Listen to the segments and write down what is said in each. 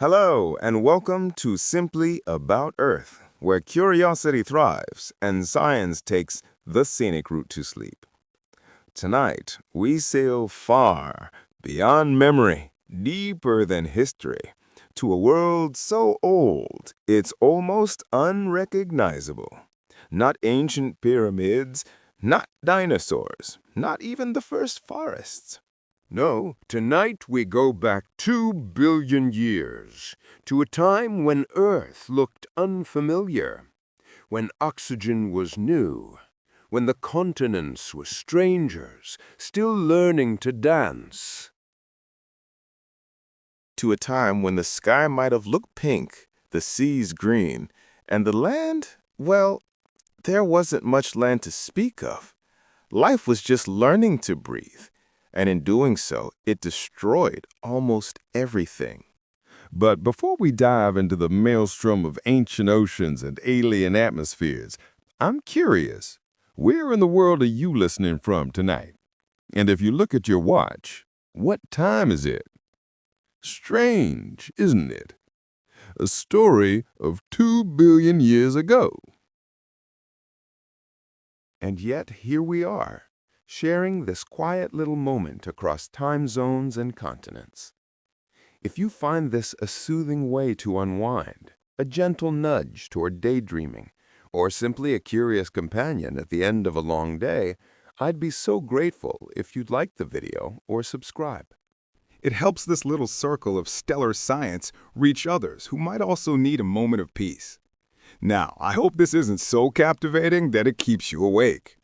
Hello, and welcome to Simply About Earth, where curiosity thrives and science takes the scenic route to sleep. Tonight, we sail far beyond memory, deeper than history, to a world so old it's almost unrecognizable. Not ancient pyramids, not dinosaurs, not even the first forests. No, tonight we go back 2 billion years to a time when Earth looked unfamiliar, when oxygen was new, when the continents were strangers, still learning to dance. To a time when the sky might have looked pink, the seas green, and the land, well, there wasn't much land to speak of. Life was just learning to breathe, and in doing so, it destroyed almost everything. But before we dive into the maelstrom of ancient oceans and alien atmospheres, I'm curious, where in the world are you listening from tonight? And if you look at your watch, what time is it? Strange, isn't it? A story of 2 billion years ago. And yet here we are, sharing this quiet little moment across time zones and continents. If you find this a soothing way to unwind, a gentle nudge toward daydreaming, or simply a curious companion at the end of a long day, I'd be so grateful if you'd like the video or subscribe. It helps this little circle of stellar science reach others who might also need a moment of peace. Now, I hope this isn't so captivating that it keeps you awake.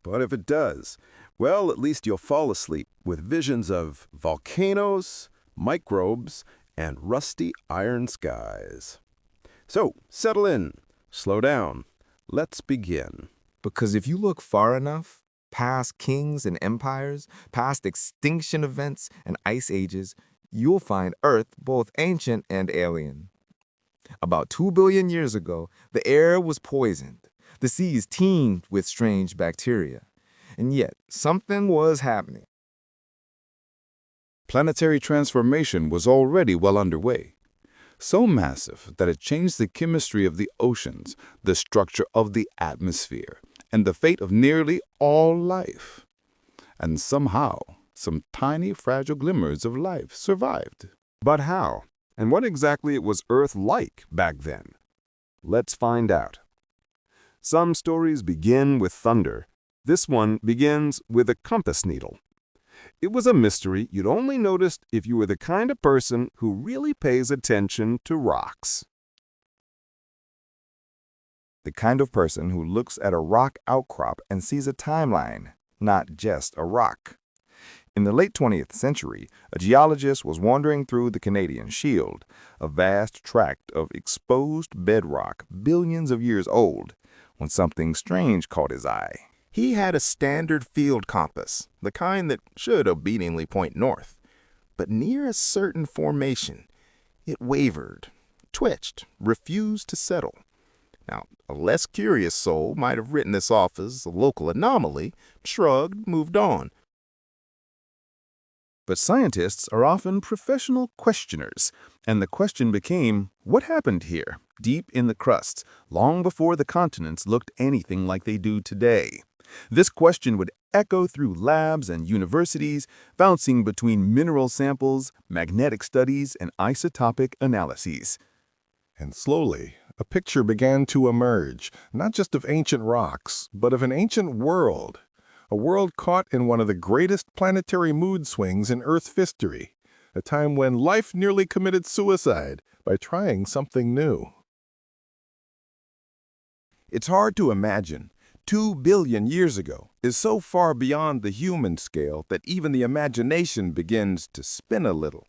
But if it does, well, at least you'll fall asleep with visions of volcanoes, microbes, and rusty iron skies. So, settle in, slow down, let's begin. Because if you look far enough, past kings and empires, past extinction events and ice ages, you'll find Earth both ancient and alien. About 2 billion years ago, the air was poisoned. The seas teemed with strange bacteria. And yet, something was happening. Planetary transformation was already well underway, so massive that it changed the chemistry of the oceans, the structure of the atmosphere, and the fate of nearly all life. And somehow, some tiny, fragile glimmers of life survived. But how? And what exactly was Earth like back then? Let's find out. Some stories begin with thunder. This one begins with a compass needle. It was a mystery you'd only notice if you were the kind of person who really pays attention to rocks. The kind of person who looks at a rock outcrop and sees a timeline, not just a rock. In the late 20th century, a geologist was wandering through the Canadian Shield, a vast tract of exposed bedrock billions of years old, when something strange caught his eye. He had a standard field compass, the kind that should obediently point north. But near a certain formation, it wavered, twitched, refused to settle. Now, a less curious soul might have written this off as a local anomaly, shrugged, moved on. But scientists are often professional questioners, and the question became, what happened here, deep in the crust, long before the continents looked anything like they do today? This question would echo through labs and universities, bouncing between mineral samples, magnetic studies, and isotopic analyses. And slowly, a picture began to emerge, not just of ancient rocks, but of an ancient world. A world caught in one of the greatest planetary mood swings in Earth's history, a time when life nearly committed suicide by trying something new. It's hard to imagine. 2 billion years ago is so far beyond the human scale that even the imagination begins to spin a little.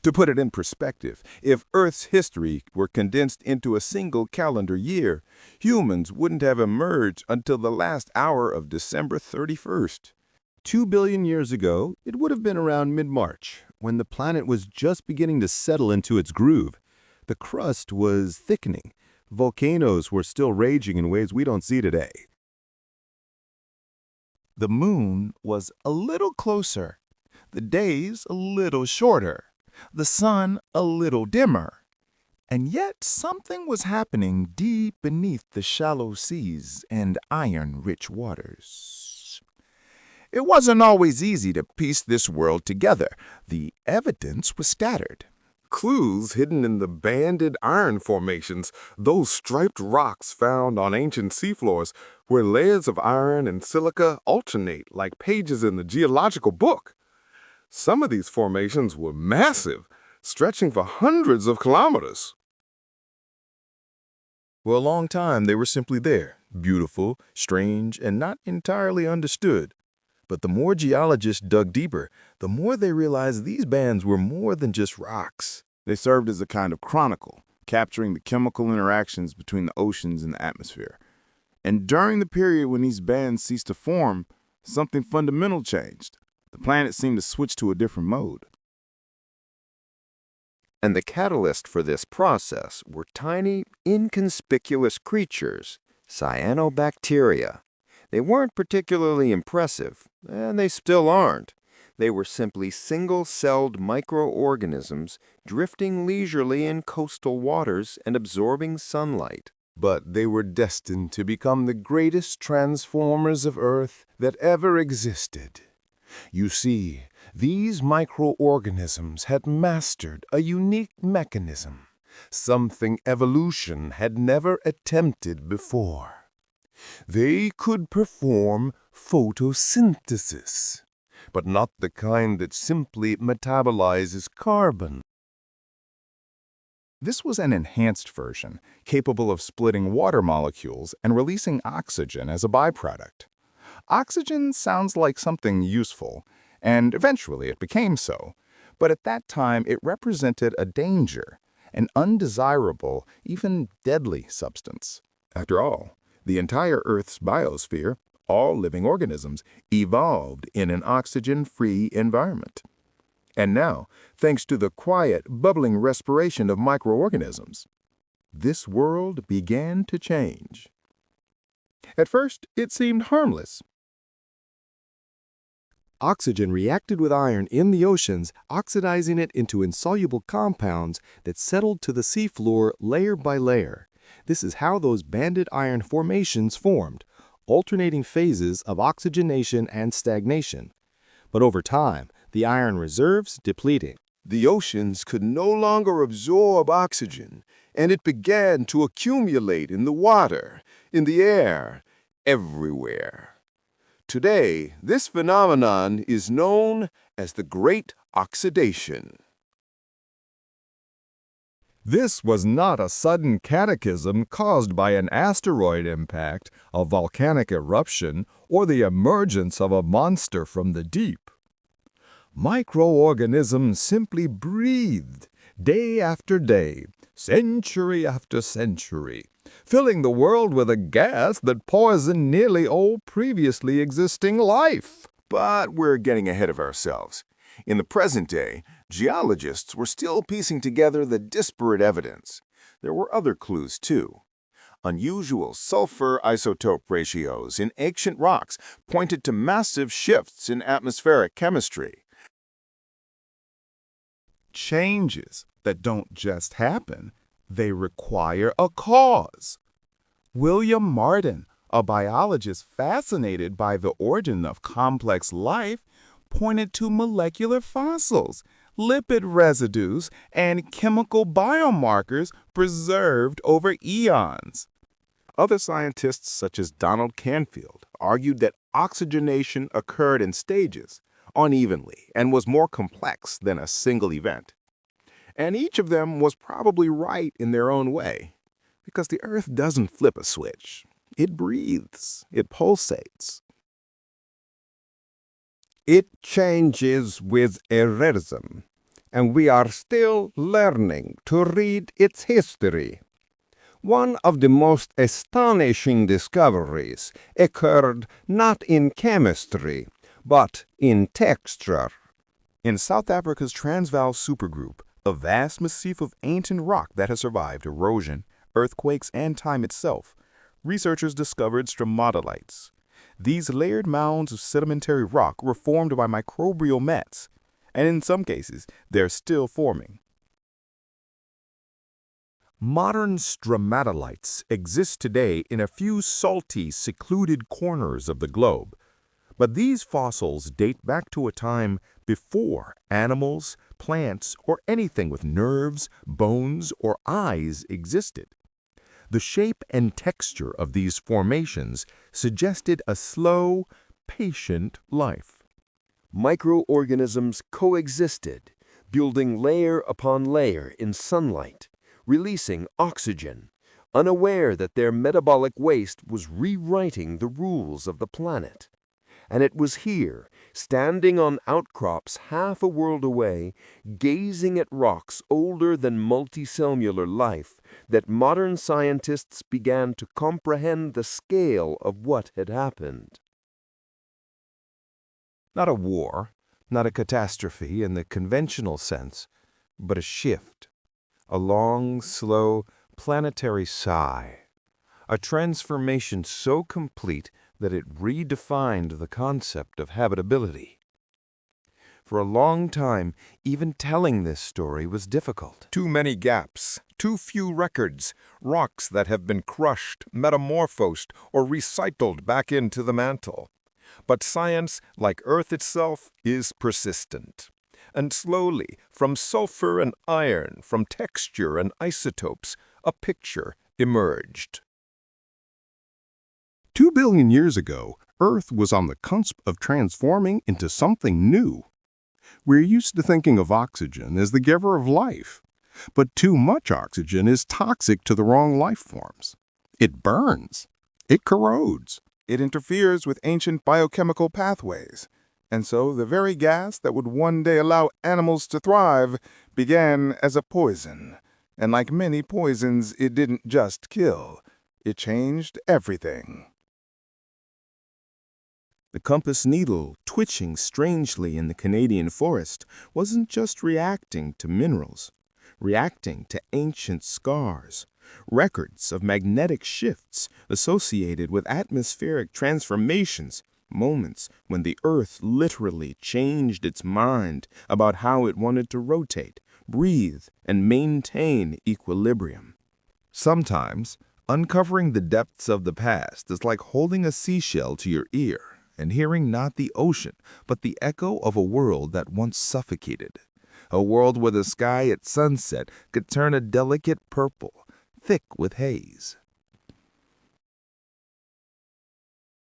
To put it in perspective, if Earth's history were condensed into a single calendar year, humans wouldn't have emerged until the last hour of December 31st. 2 billion years ago, it would have been around mid-March, when the planet was just beginning to settle into its groove. The crust was thickening. Volcanoes were still raging in ways we don't see today. The moon was a little closer, the days a little shorter. the sun a little dimmer. And yet something was happening deep beneath the shallow seas and iron-rich waters. It wasn't always easy to piece this world together. The evidence was scattered. Clues hidden in the banded iron formations, those striped rocks found on ancient seafloors, where layers of iron and silica alternate like pages in the geological book. Some of these formations were massive, stretching for hundreds of kilometers. For a long time, they were simply there, beautiful, strange, and not entirely understood. But the more geologists dug deeper, the more they realized these bands were more than just rocks. They served as a kind of chronicle, capturing the chemical interactions between the oceans and the atmosphere. And during the period when these bands ceased to form, something fundamental changed. The planet seemed to switch to a different mode. And the catalyst for this process were tiny, inconspicuous creatures, cyanobacteria. They weren't particularly impressive, and they still aren't. They were simply single-celled microorganisms drifting leisurely in coastal waters and absorbing sunlight. But they were destined to become the greatest transformers of Earth that ever existed. You see, these microorganisms had mastered a unique mechanism, something evolution had never attempted before. They could perform photosynthesis, but not the kind that simply metabolizes carbon. This was an enhanced version, capable of splitting water molecules and releasing oxygen as a byproduct. Oxygen sounds like something useful, and eventually it became so. But at that time, it represented a danger, an undesirable, even deadly substance. After all, the entire Earth's biosphere, all living organisms, evolved in an oxygen-free environment. And now, thanks to the quiet, bubbling respiration of microorganisms, this world began to change. At first, it seemed harmless. Oxygen reacted with iron in the oceans, oxidizing it into insoluble compounds that settled to the seafloor layer by layer. This is how those banded iron formations formed, alternating phases of oxygenation and stagnation. But over time, the iron reserves depleting. The oceans could no longer absorb oxygen, and it began to accumulate in the water, in the air, everywhere. Today, this phenomenon is known as the Great Oxidation. This was not a sudden cataclysm caused by an asteroid impact, a volcanic eruption, or the emergence of a monster from the deep. Microorganisms simply breathed, day after day, century after century, filling the world with a gas that poisoned nearly all previously existing life. But we're getting ahead of ourselves. In the present day, geologists were still piecing together the disparate evidence. There were other clues, too. Unusual sulfur isotope ratios in ancient rocks pointed to massive shifts in atmospheric chemistry. Changes that don't just happen, they require a cause. William Martin, a biologist fascinated by the origin of complex life, pointed to molecular fossils, lipid residues, and chemical biomarkers preserved over eons. Other scientists, such as Donald Canfield, argued that oxygenation occurred in stages, unevenly, and was more complex than a single event. And each of them was probably right in their own way, because the Earth doesn't flip a switch. It breathes, it pulsates. It changes with a rhythm, and we are still learning to read its history. One of the most astonishing discoveries occurred not in chemistry, but in texture. In South Africa's Transvaal supergroup, a vast massif of ancient rock that has survived erosion, earthquakes, and time itself, researchers discovered stromatolites. These layered mounds of sedimentary rock were formed by microbial mats, and in some cases, they're still forming. Modern stromatolites exist today in a few salty, secluded corners of the globe. But these fossils date back to a time before animals, plants, or anything with nerves, bones, or eyes existed. The shape and texture of these formations suggested a slow, patient life. Microorganisms coexisted, building layer upon layer in sunlight, releasing oxygen, unaware that their metabolic waste was rewriting the rules of the planet. And it was here, standing on outcrops half a world away, gazing at rocks older than multicellular life, that modern scientists began to comprehend the scale of what had happened. Not a war, not a catastrophe in the conventional sense, but a shift. A long, slow, planetary sigh. A transformation so complete that it redefined the concept of habitability. For a long time, even telling this story was difficult. Too many gaps, too few records, rocks that have been crushed, metamorphosed, or recycled back into the mantle. But science, like Earth itself, is persistent. And slowly, from sulfur and iron, from texture and isotopes, a picture emerged. 2 billion years ago, Earth was on the cusp of transforming into something new. We're used to thinking of oxygen as the giver of life, but too much oxygen is toxic to the wrong life forms. It burns. It corrodes. It interferes with ancient biochemical pathways, and so the very gas that would one day allow animals to thrive began as a poison. And like many poisons, it didn't just kill. It changed everything. The compass needle, twitching strangely in the Canadian forest, wasn't just reacting to minerals, reacting to ancient scars, records of magnetic shifts associated with atmospheric transformations, moments when the Earth literally changed its mind about how it wanted to rotate, breathe, and maintain equilibrium. Sometimes, uncovering the depths of the past is like holding a seashell to your ear and hearing not the ocean, but the echo of a world that once suffocated. A world where the sky at sunset could turn a delicate purple, thick with haze.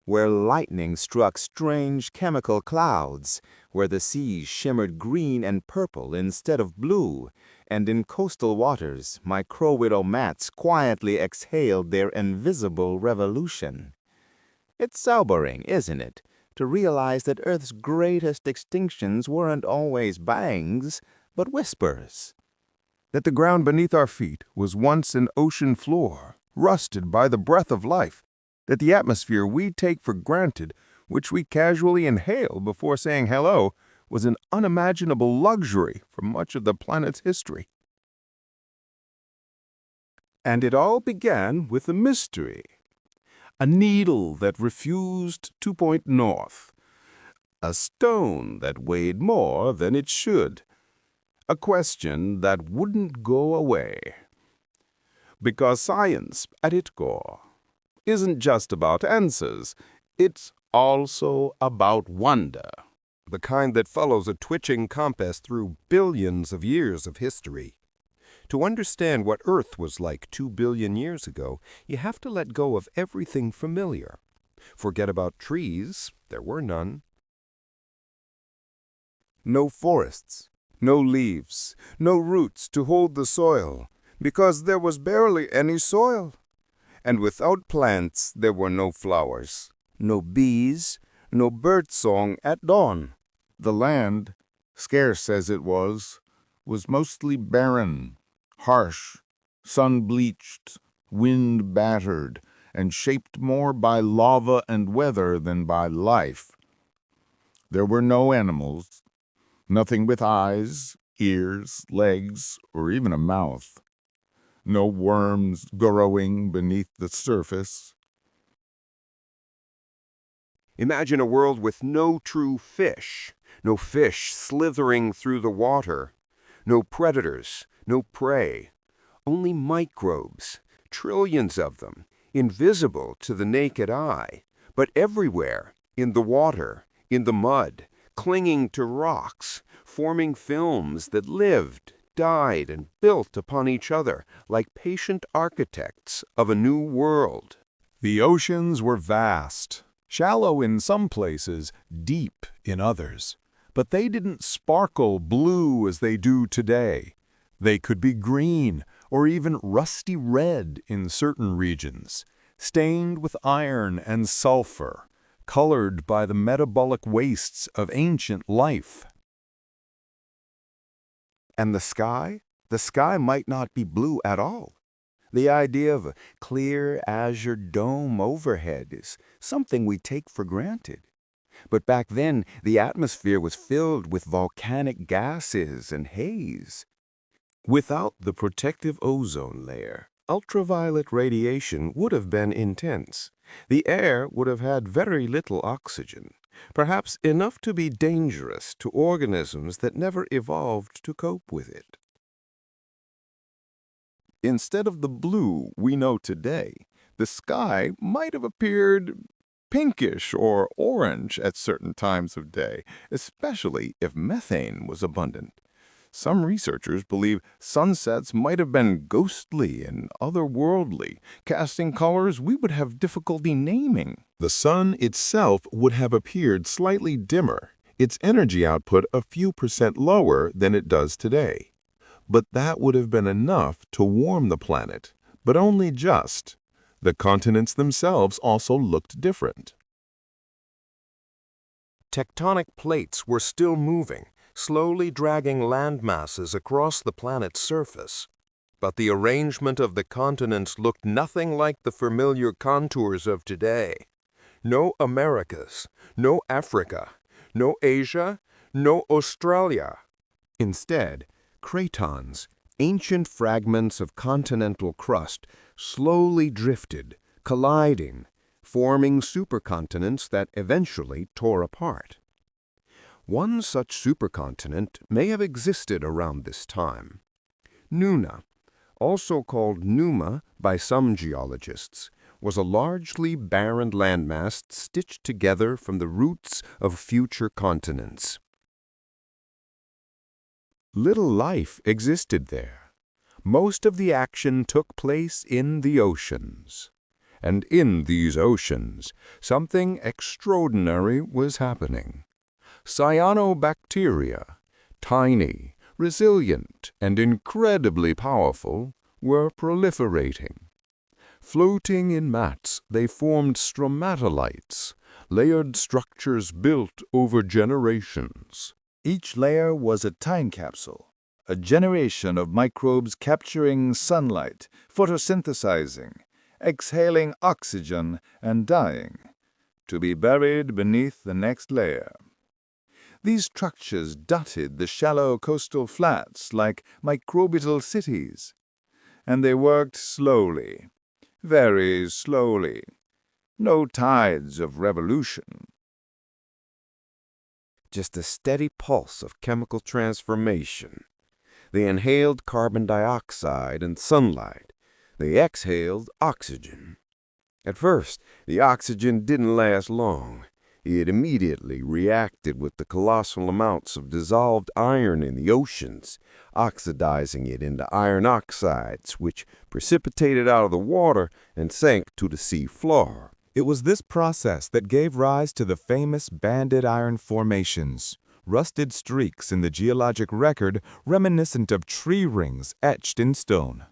Where lightning struck strange chemical clouds, where the seas shimmered green and purple instead of blue, and in coastal waters microbial mats quietly exhaled their invisible revolution. It's sobering, isn't it, to realize that Earth's greatest extinctions weren't always bangs, but whispers. That the ground beneath our feet was once an ocean floor, rusted by the breath of life. That the atmosphere we take for granted, which we casually inhale before saying hello, was an unimaginable luxury for much of the planet's history. And it all began with a mystery. A needle that refused to point north. A stone that weighed more than it should. A question that wouldn't go away. Because science, at its core, isn't just about answers, it's also about wonder. The kind that follows a twitching compass through billions of years of history. To understand what Earth was like 2 billion years ago, you have to let go of everything familiar. Forget about trees, there were none. No forests, no leaves, no roots to hold the soil, because there was barely any soil. And without plants, there were no flowers, no bees, no birdsong at dawn. The land, scarce as it was mostly barren, harsh, sun-bleached, wind-battered, and shaped more by lava and weather than by life. There were no animals, nothing with eyes, ears, legs, or even a mouth. No worms burrowing beneath the surface. Imagine a world with no true fish, no fish slithering through the water, no predators, no prey, only microbes, trillions of them, invisible to the naked eye, but everywhere, in the water, in the mud, clinging to rocks, forming films that lived, died, and built upon each other like patient architects of a new world. The oceans were vast, shallow in some places, deep in others. But they didn't sparkle blue as they do today. They could be green or even rusty red in certain regions, stained with iron and sulfur, colored by the metabolic wastes of ancient life. And the sky? The sky might not be blue at all. The idea of a clear azure dome overhead is something we take for granted. But back then, the atmosphere was filled with volcanic gases and haze. Without the protective ozone layer, ultraviolet radiation would have been intense. The air would have had very little oxygen, perhaps enough to be dangerous to organisms that never evolved to cope with it. Instead of the blue we know today, the sky might have appeared pinkish or orange at certain times of day, especially if methane was abundant. Some researchers believe sunsets might have been ghostly and otherworldly, casting colors we would have difficulty naming. The sun itself would have appeared slightly dimmer, its energy output a few % lower than it does today. But that would have been enough to warm the planet, but only just. The continents themselves also looked different. Tectonic plates were still moving, slowly dragging land masses across the planet's surface. But the arrangement of the continents looked nothing like the familiar contours of today. No Americas, no Africa, no Asia, no Australia. Instead, cratons, ancient fragments of continental crust, slowly drifted, colliding, forming supercontinents that eventually tore apart. One such supercontinent may have existed around this time. Nuna, also called Numa by some geologists, was a largely barren landmass stitched together from the roots of future continents. Little life existed there. Most of the action took place in the oceans. And in these oceans, something extraordinary was happening. Cyanobacteria, tiny, resilient, and incredibly powerful, were proliferating. Floating in mats, they formed stromatolites, layered structures built over generations. Each layer was a time capsule, a generation of microbes capturing sunlight, photosynthesizing, exhaling oxygen, and dying, to be buried beneath the next layer. These structures dotted the shallow coastal flats like microbial cities, and they worked slowly, very slowly. No tides of revolution. Just a steady pulse of chemical transformation. They inhaled carbon dioxide and sunlight. They exhaled oxygen. At first, the oxygen didn't last long. It immediately reacted with the colossal amounts of dissolved iron in the oceans, oxidizing it into iron oxides, which precipitated out of the water and sank to the sea floor. It was this process that gave rise to the famous banded iron formations, rusted streaks in the geologic record reminiscent of tree rings etched in stone.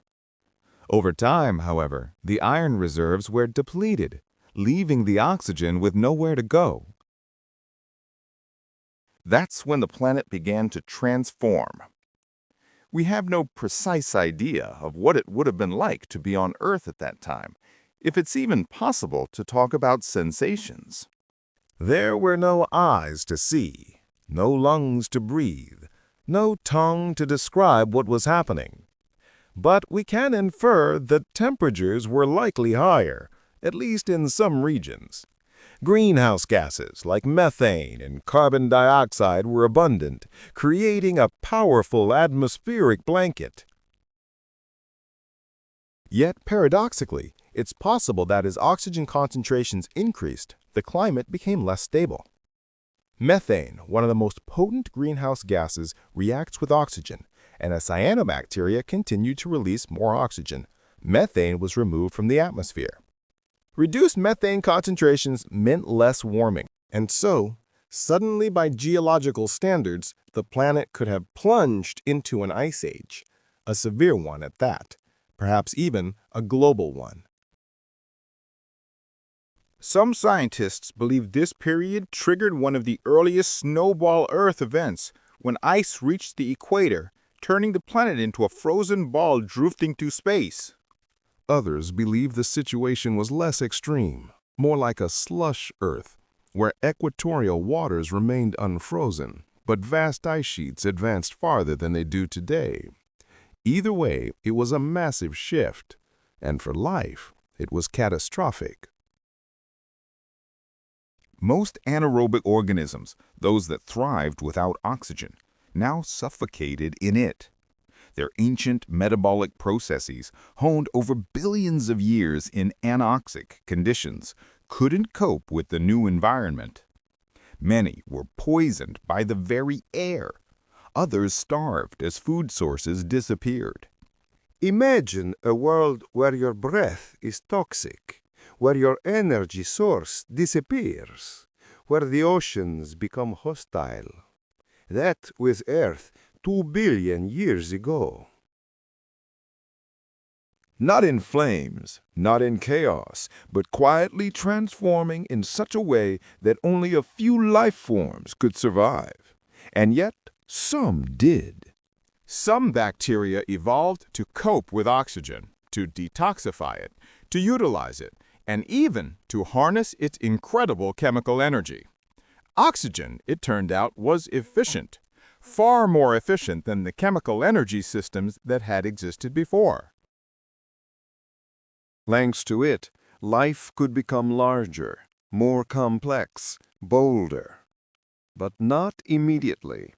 Over time, however, the iron reserves were depleted, leaving the oxygen with nowhere to go. That's when the planet began to transform. We have no precise idea of what it would have been like to be on Earth at that time, if it's even possible to talk about sensations. There were no eyes to see, no lungs to breathe, no tongue to describe what was happening. But we can infer that temperatures were likely higher, at least in some regions. Greenhouse gases like methane and carbon dioxide were abundant, creating a powerful atmospheric blanket. Yet, paradoxically, it's possible that as oxygen concentrations increased, the climate became less stable. Methane, one of the most potent greenhouse gases, reacts with oxygen, and as cyanobacteria continued to release more oxygen, methane was removed from the atmosphere. Reduced methane concentrations meant less warming, and so, suddenly by geological standards, the planet could have plunged into an ice age, a severe one at that, perhaps even a global one. Some scientists believe this period triggered one of the earliest snowball Earth events, when ice reached the equator, turning the planet into a frozen ball drifting to space. Others believe the situation was less extreme, more like a slush Earth, where equatorial waters remained unfrozen, but vast ice sheets advanced farther than they do today. Either way, it was a massive shift, and for life, it was catastrophic. Most anaerobic organisms, those that thrived without oxygen, now suffocated in it. Their ancient metabolic processes, honed over billions of years in anoxic conditions, couldn't cope with the new environment. Many were poisoned by the very air. Others starved as food sources disappeared. Imagine a world where your breath is toxic, where your energy source disappears, where the oceans become hostile. That was Earth 2 billion years ago. Not in flames, not in chaos, but quietly transforming in such a way that only a few life forms could survive. And yet, some did. Some bacteria evolved to cope with oxygen, to detoxify it, to utilize it, and even to harness its incredible chemical energy. Oxygen, it turned out, was efficient, far more efficient than the chemical energy systems that had existed before. Thanks to it, life could become larger, more complex, bolder. But not immediately.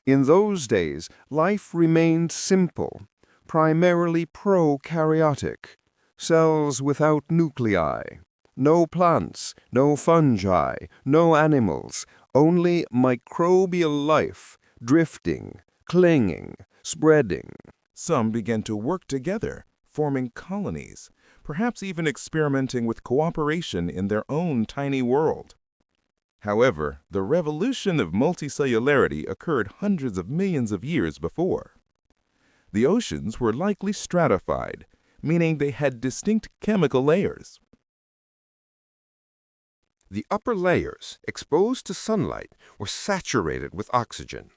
In those days, life remained simple, primarily prokaryotic, cells without nuclei, no plants, no fungi, no animals, only microbial life, drifting, clinging, spreading. Some began to work together, forming colonies, perhaps even experimenting with cooperation in their own tiny world. However, the revolution of multicellularity occurred hundreds of millions of years before. The oceans were likely stratified, meaning they had distinct chemical layers. The upper layers, exposed to sunlight, were saturated with oxygen.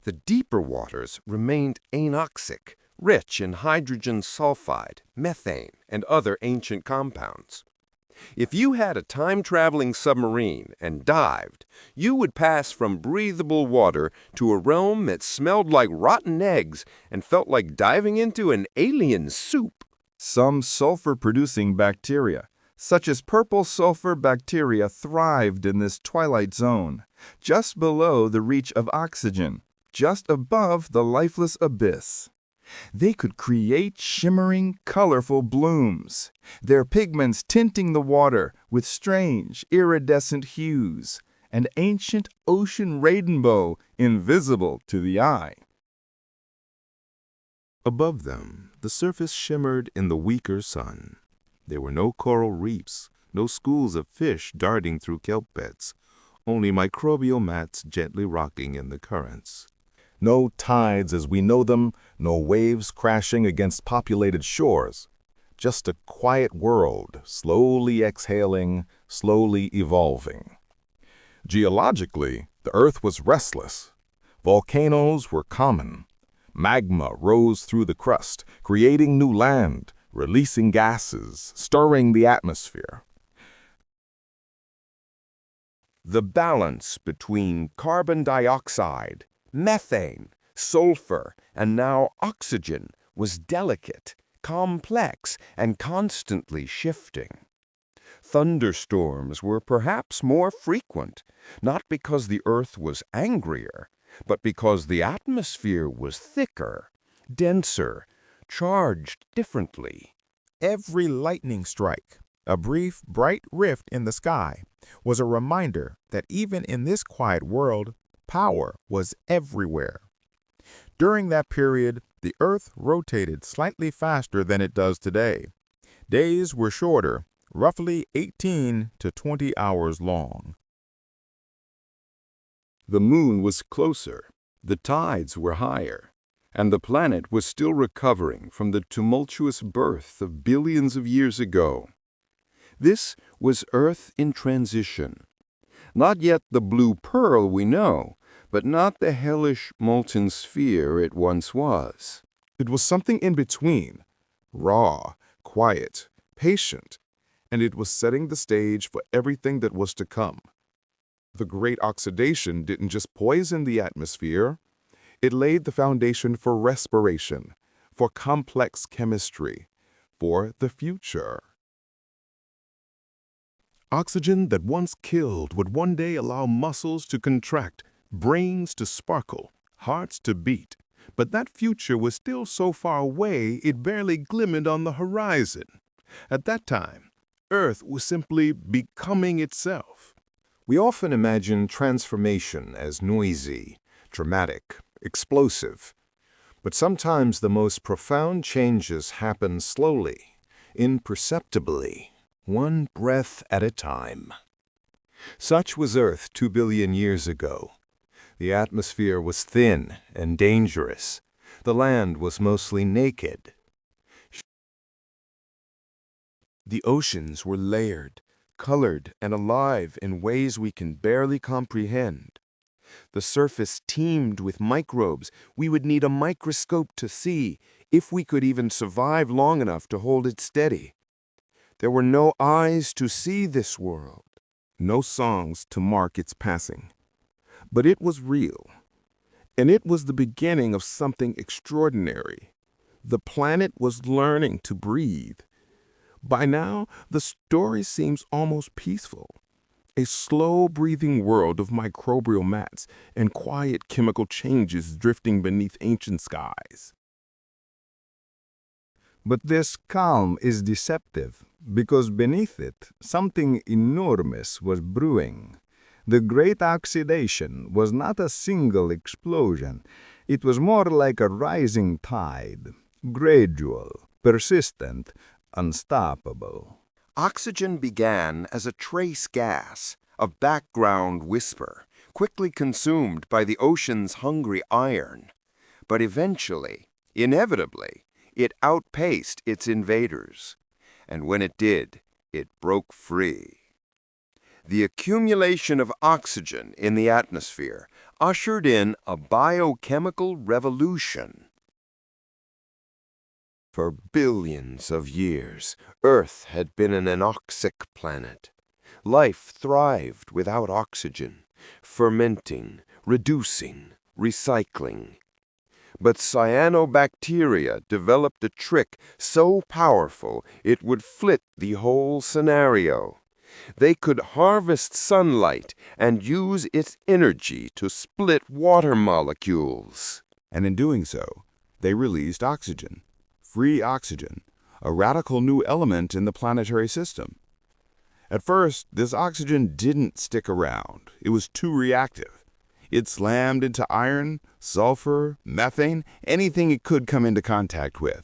The deeper waters remained anoxic, rich in hydrogen sulfide, methane, and other ancient compounds. If you had a time-traveling submarine and dived, you would pass from breathable water to a realm that smelled like rotten eggs and felt like diving into an alien soup. Some sulfur-producing bacteria, such as purple sulfur bacteria, thrived in this twilight zone, just below the reach of oxygen, just above the lifeless abyss. They could create shimmering, colorful blooms, their pigments tinting the water with strange, iridescent hues, an ancient ocean rainbow invisible to the eye. Above them, the surface shimmered in the weaker sun. There were no coral reefs, no schools of fish darting through kelp beds, only microbial mats gently rocking in the currents. No tides as we know them, no waves crashing against populated shores. Just a quiet world, slowly exhaling, slowly evolving. Geologically, the Earth was restless. Volcanoes were common. Magma rose through the crust, creating new land, releasing gases, stirring the atmosphere. The balance between carbon dioxide, methane, sulfur, and now oxygen was delicate, complex, and constantly shifting. thunderstorms were perhaps more frequent, not because the Earth was angrier, but because the atmosphere was thicker, denser, charged differently. Every lightning strike, a brief, bright rift in the sky, was a reminder that even in this quiet world, power was everywhere. During that period, the Earth rotated slightly faster than it does today. Days were shorter, roughly 18 to 20 hours long. The moon was closer, the tides were higher, and the planet was still recovering from the tumultuous birth of billions of years ago. This was Earth in transition. Not yet the blue pearl we know, but not the hellish molten sphere it once was. It was something in between, raw, quiet, patient, and it was setting the stage for everything that was to come. The Great Oxidation didn't just poison the atmosphere, it laid the foundation for respiration, for complex chemistry, for the future. Oxygen that once killed would one day allow muscles to contract, brains to sparkle, hearts to beat. But that future was still so far away it barely glimmered on the horizon. At that time, Earth was simply becoming itself. We often imagine transformation as noisy, dramatic, explosive. But sometimes the most profound changes happen slowly, imperceptibly, one breath at a time. Such was Earth 2 billion years ago. The atmosphere was thin and dangerous. The land was mostly naked. The oceans were layered, colored, and alive in ways we can barely comprehend. The surface teemed with microbes we would need a microscope to see if we could even survive long enough to hold it steady. There were no eyes to see this world, no songs to mark its passing. But it was real, and it was the beginning of something extraordinary. The planet was learning to breathe. By now, the story seems almost peaceful. A slow-breathing world of microbial mats and quiet chemical changes drifting beneath ancient skies. But this calm is deceptive, because beneath it, something enormous was brewing. The Great Oxidation was not a single explosion. It was more like a rising tide, gradual, persistent, unstoppable. Oxygen began as a trace gas, a background whisper, quickly consumed by the ocean's hungry iron. But eventually, inevitably, it outpaced its invaders. And when it did, it broke free. The accumulation of oxygen in the atmosphere ushered in a biochemical revolution. For billions of years, Earth had been an anoxic planet. Life thrived without oxygen, fermenting, reducing, recycling. But cyanobacteria developed a trick so powerful it would flip the whole scenario. They could harvest sunlight and use its energy to split water molecules. And in doing so, they released oxygen. Free oxygen, a radical new element in the planetary system. At first, this oxygen didn't stick around. It was too reactive. It slammed into iron, sulfur, methane, anything it could come into contact with.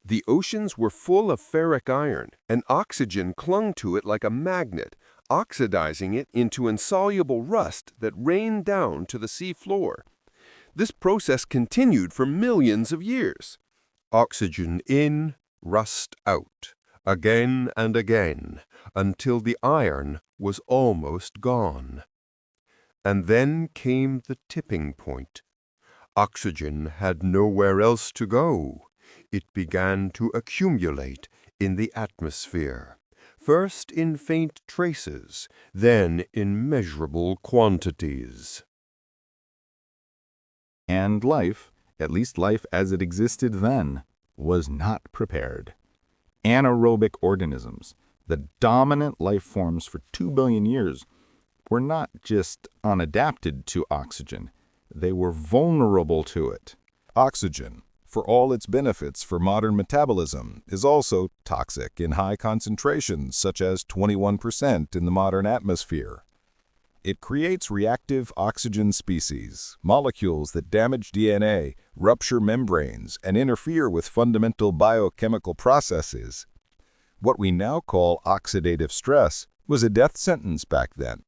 The oceans were full of ferric iron, and oxygen clung to it like a magnet, oxidizing it into insoluble rust that rained down to the sea floor. This process continued for millions of years. Oxygen in, rust out, again and again, until the iron was almost gone. And then came the tipping point. Oxygen had nowhere else to go. It began to accumulate in the atmosphere, first in faint traces, then in measurable quantities. And life, at least life as it existed then, was not prepared. Anaerobic organisms, the dominant life forms for 2 billion years, were not just unadapted to oxygen, they were vulnerable to it. Oxygen, for all its benefits for modern metabolism, is also toxic in high concentrations, such as 21% in the modern atmosphere. It creates reactive oxygen species, molecules that damage DNA, rupture membranes, and interfere with fundamental biochemical processes. What we now call oxidative stress was a death sentence back then.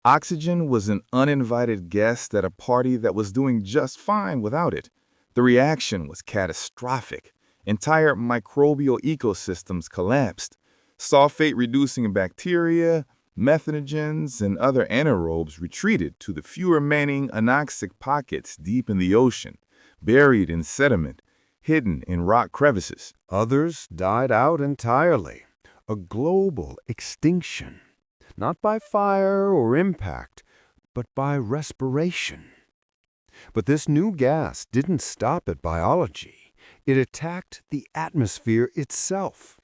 Oxygen was an uninvited guest at a party that was doing just fine without it. The reaction was catastrophic. Entire microbial ecosystems collapsed. Sulfate-reducing bacteria, methanogens, and other anaerobes retreated to the few-remaining anoxic pockets deep in the ocean, buried in sediment, hidden in rock crevices. Others died out entirely. A global extinction. Not by fire or impact, but by respiration. But this new gas didn't stop at biology. It attacked the atmosphere itself.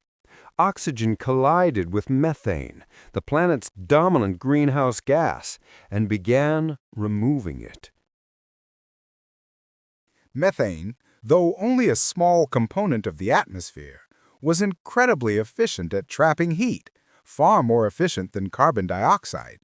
Oxygen collided with methane, the planet's dominant greenhouse gas, and began removing it. Methane, though only a small component of the atmosphere, was incredibly efficient at trapping heat, far more efficient than carbon dioxide.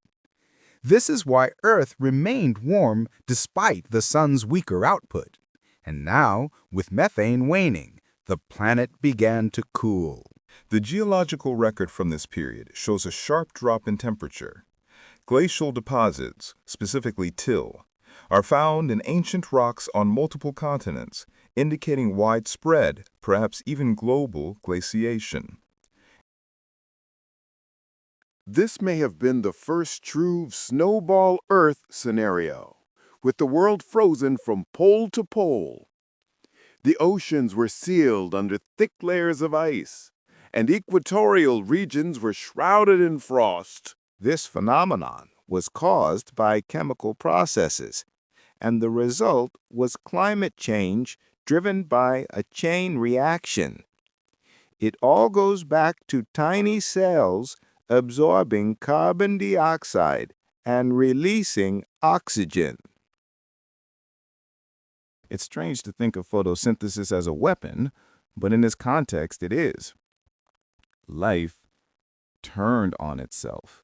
This is why Earth remained warm despite the sun's weaker output. And now, with methane waning, the planet began to cool. The geological record from this period shows a sharp drop in temperature. Glacial deposits, specifically till, are found in ancient rocks on multiple continents, indicating widespread, perhaps even global, glaciation. This may have been the first true snowball Earth scenario, with the world frozen from pole to pole. The oceans were sealed under thick layers of ice, and equatorial regions were shrouded in frost. This phenomenon was caused by chemical processes, and the result was climate change driven by a chain reaction. It all goes back to tiny cells absorbing carbon dioxide and releasing oxygen. It's strange to think of photosynthesis as a weapon, but in this context it is. Life turned on itself.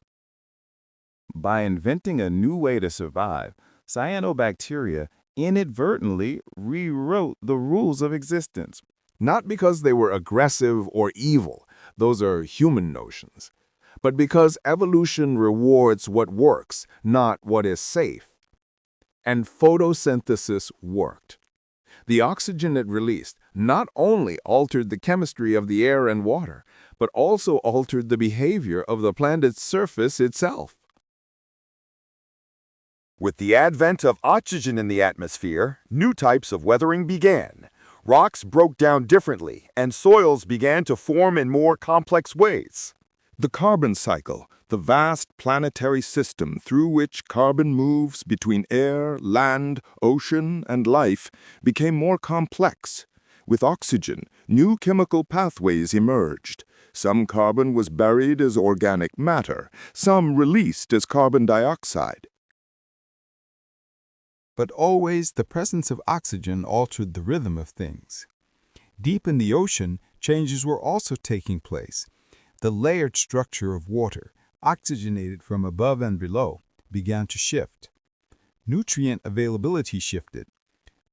By inventing a new way to survive, cyanobacteria inadvertently rewrote the rules of existence. Not because they were aggressive or evil, those are human notions, but because evolution rewards what works, not what is safe. And photosynthesis worked. The oxygen it released not only altered the chemistry of the air and water, but also altered the behavior of the planet's surface itself. With the advent of oxygen in the atmosphere, new types of weathering began. Rocks broke down differently, and soils began to form in more complex ways. The carbon cycle, the vast planetary system through which carbon moves between air, land, ocean, and life, became more complex. With oxygen, new chemical pathways emerged. Some carbon was buried as organic matter, some released as carbon dioxide. But always the presence of oxygen altered the rhythm of things. Deep in the ocean, changes were also taking place. The layered structure of water, oxygenated from above and below, began to shift. Nutrient availability shifted.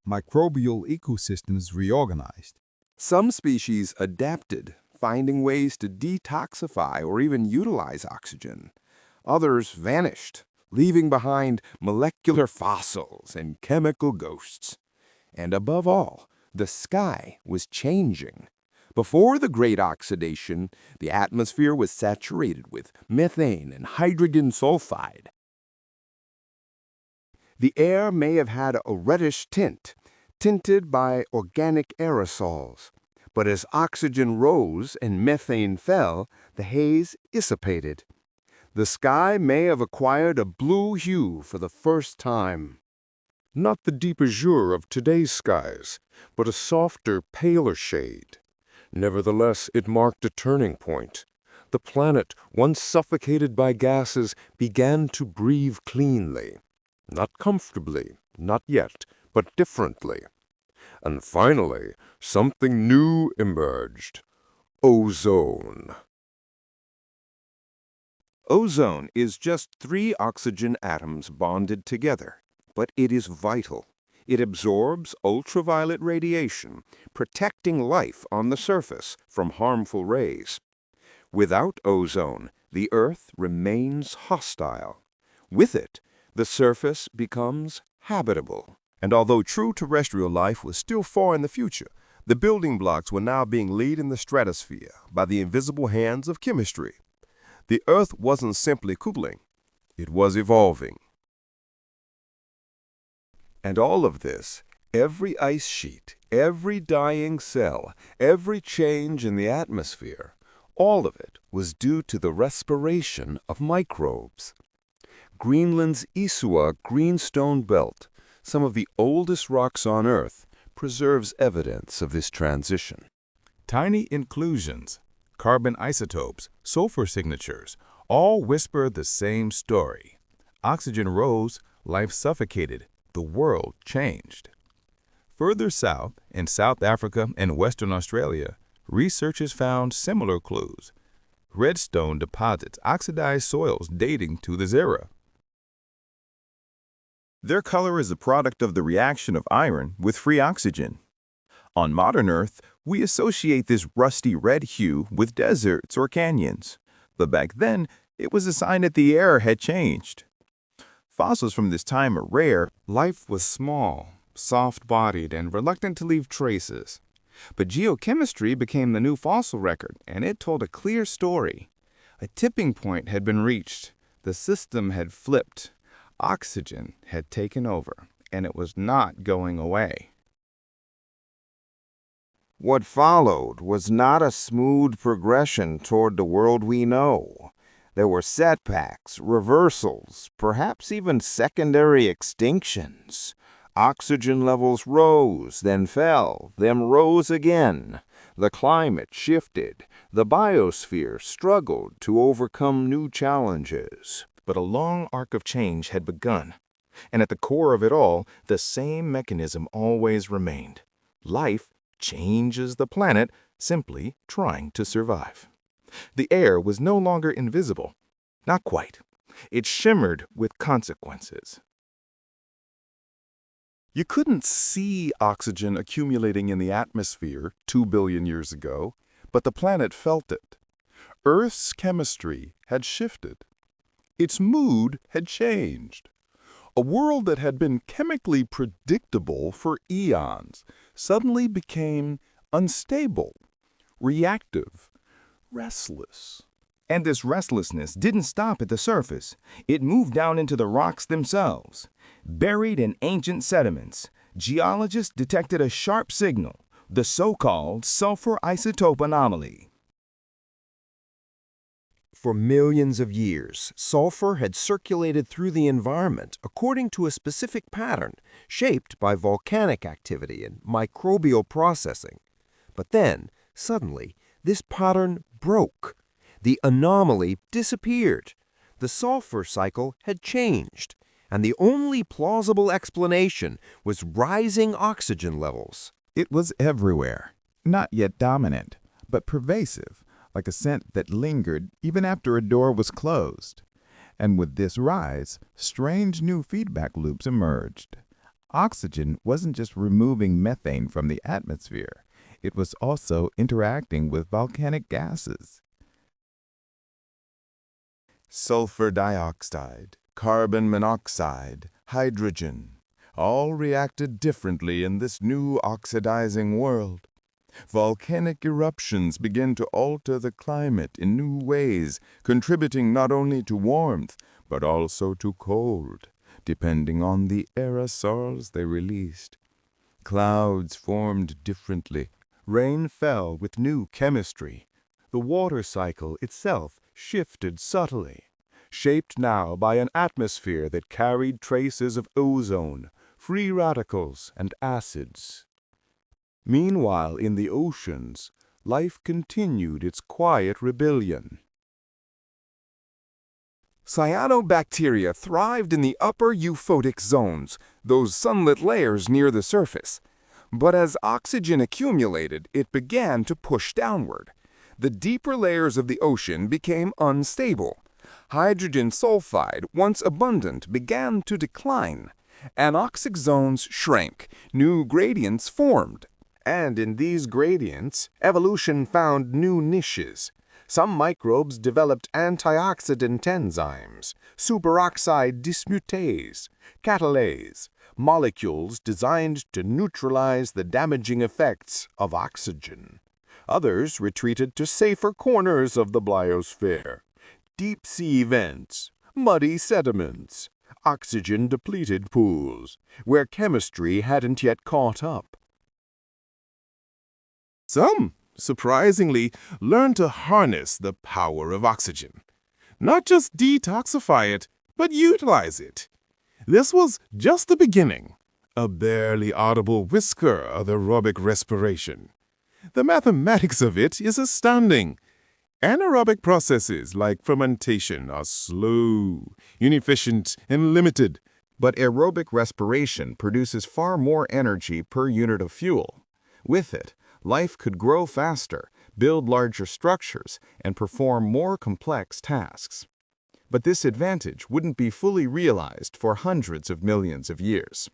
Microbial ecosystems reorganized. Some species adapted, finding ways to detoxify or even utilize oxygen. Others vanished, leaving behind molecular fossils and chemical ghosts. And above all, the sky was changing. Before the Great Oxidation, the atmosphere was saturated with methane and hydrogen sulfide. The air may have had a reddish tint, tinted by organic aerosols. But as oxygen rose and methane fell, the haze dissipated. The sky may have acquired a blue hue for the first time. Not the deep azure of today's skies, but a softer, paler shade. Nevertheless, it marked a turning point. The planet, once suffocated by gases, began to breathe cleanly. Not comfortably, not yet, but differently. And finally, something new emerged. Ozone. Ozone is just 3 oxygen atoms bonded together, but it is vital. It absorbs ultraviolet radiation, protecting life on the surface from harmful rays. Without ozone, the Earth remains hostile. With it, the surface becomes habitable. And although true terrestrial life was still far in the future, the building blocks were now being laid in the stratosphere by the invisible hands of chemistry. The Earth wasn't simply cooling, it was evolving. And all of this, every ice sheet, every dying cell, every change in the atmosphere, all of it was due to the respiration of microbes. Greenland's Isua Greenstone Belt, some of the oldest rocks on Earth, preserves evidence of this transition. Tiny inclusions, carbon isotopes, sulfur signatures, all whisper the same story. Oxygen rose, life suffocated, the world changed. Further south, in South Africa and Western Australia, researchers found similar clues. Redstone deposits oxidized soils dating to this era. Their color is a product of the reaction of iron with free oxygen. On modern Earth, we associate this rusty red hue with deserts or canyons, but back then, it was a sign that the air had changed. Fossils from this time are rare. Life was small, soft-bodied, and reluctant to leave traces. But geochemistry became the new fossil record, and it told a clear story. A tipping point had been reached. The system had flipped. Oxygen had taken over, and it was not going away. What followed was not a smooth progression toward the world we know. There were setbacks, reversals, perhaps even secondary extinctions. Oxygen levels rose, then fell, then rose again. The climate shifted. The biosphere struggled to overcome new challenges. But a long arc of change had begun, and at the core of it all, the same mechanism always remained. Life changes the planet, simply trying to survive. The air was no longer invisible. Not quite. It shimmered with consequences. You couldn't see oxygen accumulating in the atmosphere 2 billion years ago, but the planet felt it. Earth's chemistry had shifted. Its mood had changed. A world that had been chemically predictable for eons suddenly became unstable, reactive, restless. And this restlessness didn't stop at the surface. It moved down into the rocks themselves. Buried in ancient sediments, geologists detected a sharp signal, the so-called sulfur isotope anomaly. For millions of years, sulfur had circulated through the environment according to a specific pattern shaped by volcanic activity and microbial processing. But then, suddenly, this pattern broke. The anomaly disappeared. The sulfur cycle had changed, and the only plausible explanation was rising oxygen levels. It was everywhere, not yet dominant, but pervasive, like a scent that lingered even after a door was closed. And with this rise, strange new feedback loops emerged. Oxygen wasn't just removing methane from the atmosphere, it was also interacting with volcanic gases. Sulfur dioxide, carbon monoxide, hydrogen, all reacted differently in this new oxidizing world. Volcanic eruptions begin to alter the climate in new ways, contributing not only to warmth, but also to cold, depending on the aerosols they released. Clouds formed differently. Rain fell with new chemistry. The water cycle itself shifted subtly, shaped now by an atmosphere that carried traces of ozone, free radicals, and acids. Meanwhile, in the oceans, life continued its quiet rebellion. Cyanobacteria thrived in the upper euphotic zones, those sunlit layers near the surface. But as oxygen accumulated, it began to push downward. The deeper layers of the ocean became unstable. Hydrogen sulfide, once abundant, began to decline. Anoxic zones shrank, new gradients formed. And in these gradients, evolution found new niches. Some microbes developed antioxidant enzymes, superoxide dismutase, catalase, molecules designed to neutralize the damaging effects of oxygen. Others retreated to safer corners of the biosphere. Deep-sea vents, muddy sediments, oxygen-depleted pools, where chemistry hadn't yet caught up. Some, surprisingly, learned to harness the power of oxygen. Not just detoxify it, but utilize it. This was just the beginning, a barely audible whisker of aerobic respiration. The mathematics of it is astounding. Anaerobic processes like fermentation are slow, inefficient, and limited. But aerobic respiration produces far more energy per unit of fuel. With it, life could grow faster, build larger structures, and perform more complex tasks. But this advantage wouldn't be fully realized for hundreds of millions of years.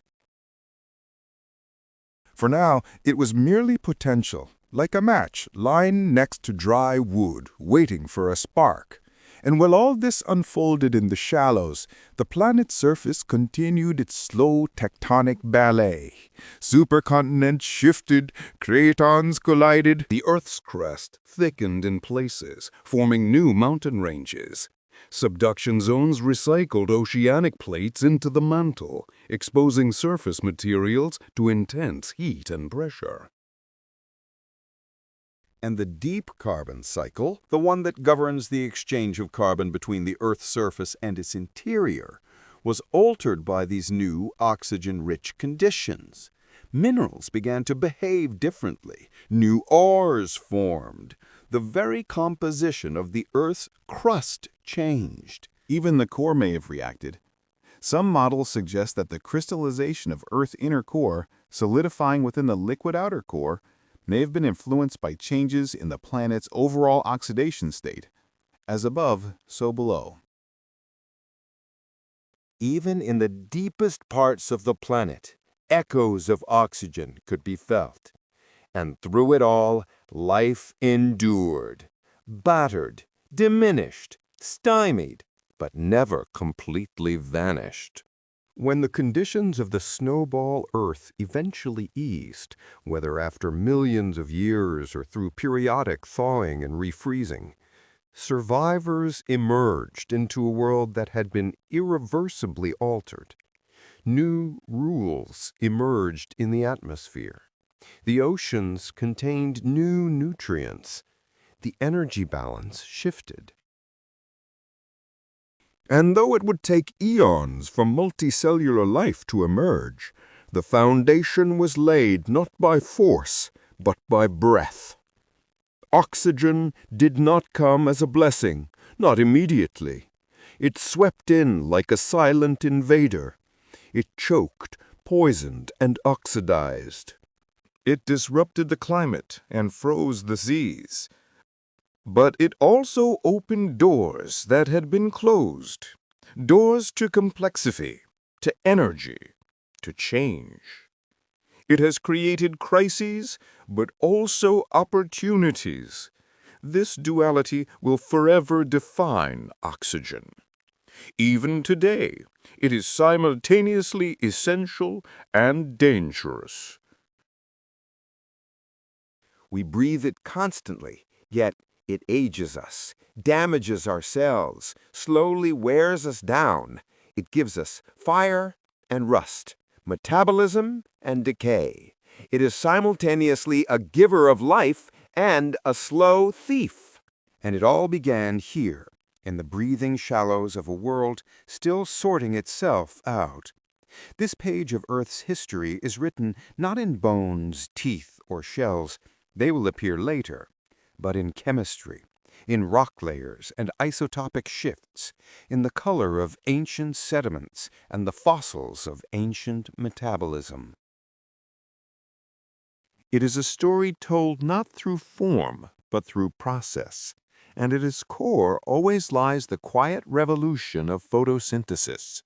For now, it was merely potential, like a match lying next to dry wood, waiting for a spark. And while all this unfolded in the shallows, the planet's surface continued its slow tectonic ballet. Supercontinents shifted, cratons collided, the Earth's crust thickened in places, forming new mountain ranges. Subduction zones recycled oceanic plates into the mantle, exposing surface materials to intense heat and pressure. And the deep carbon cycle, the one that governs the exchange of carbon between the Earth's surface and its interior, was altered by these new oxygen-rich conditions. Minerals began to behave differently. New ores formed. The very composition of the Earth's crust changed. Even the core may have reacted. Some models suggest that the crystallization of Earth's inner core, solidifying within the liquid outer core, may have been influenced by changes in the planet's overall oxidation state. As above, so below. Even in the deepest parts of the planet, echoes of oxygen could be felt. And through it all, life endured, battered, diminished, stymied, but never completely vanished. When the conditions of the snowball Earth eventually eased, whether after millions of years or through periodic thawing and refreezing, survivors emerged into a world that had been irreversibly altered. New rules emerged in the atmosphere. The oceans contained new nutrients. The energy balance shifted. And though it would take eons for multicellular life to emerge, the foundation was laid not by force, but by breath. Oxygen did not come as a blessing, not immediately. It swept in like a silent invader. It choked, poisoned, and oxidized. It disrupted the climate and froze the seas. But it also opened doors that had been closed. Doors to complexity, to energy, to change. It has created crises, but also opportunities. This duality will forever define oxygen. Even today, it is simultaneously essential and dangerous. We breathe it constantly, yet it ages us, damages our cells, slowly wears us down. It gives us fire and rust, metabolism and decay. It is simultaneously a giver of life and a slow thief. And it all began here, in the breathing shallows of a world still sorting itself out. This page of Earth's history is written not in bones, teeth, or shells. They will appear later. but in chemistry, in rock layers and isotopic shifts, in the color of ancient sediments and the fossils of ancient metabolism. It is a story told not through form, but through process, and at its core always lies the quiet revolution of photosynthesis.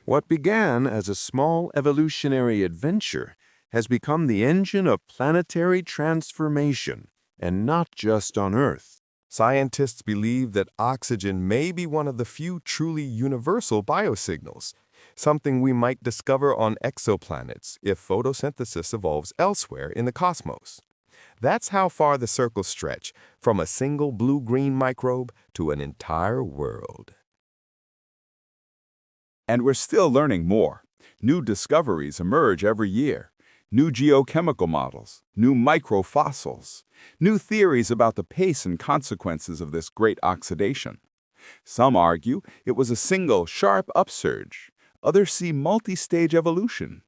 What began as a small evolutionary adventure has become the engine of planetary transformation, and not just on Earth. Scientists believe that oxygen may be one of the few truly universal biosignals, something we might discover on exoplanets if photosynthesis evolves elsewhere in the cosmos. That's how far the circles stretch, from a single blue-green microbe to an entire world. And we're still learning more. New discoveries emerge every year. New geochemical models, new microfossils, new theories about the pace and consequences of this great oxidation. Some argue it was a single, sharp upsurge. Others see multi-stage evolution.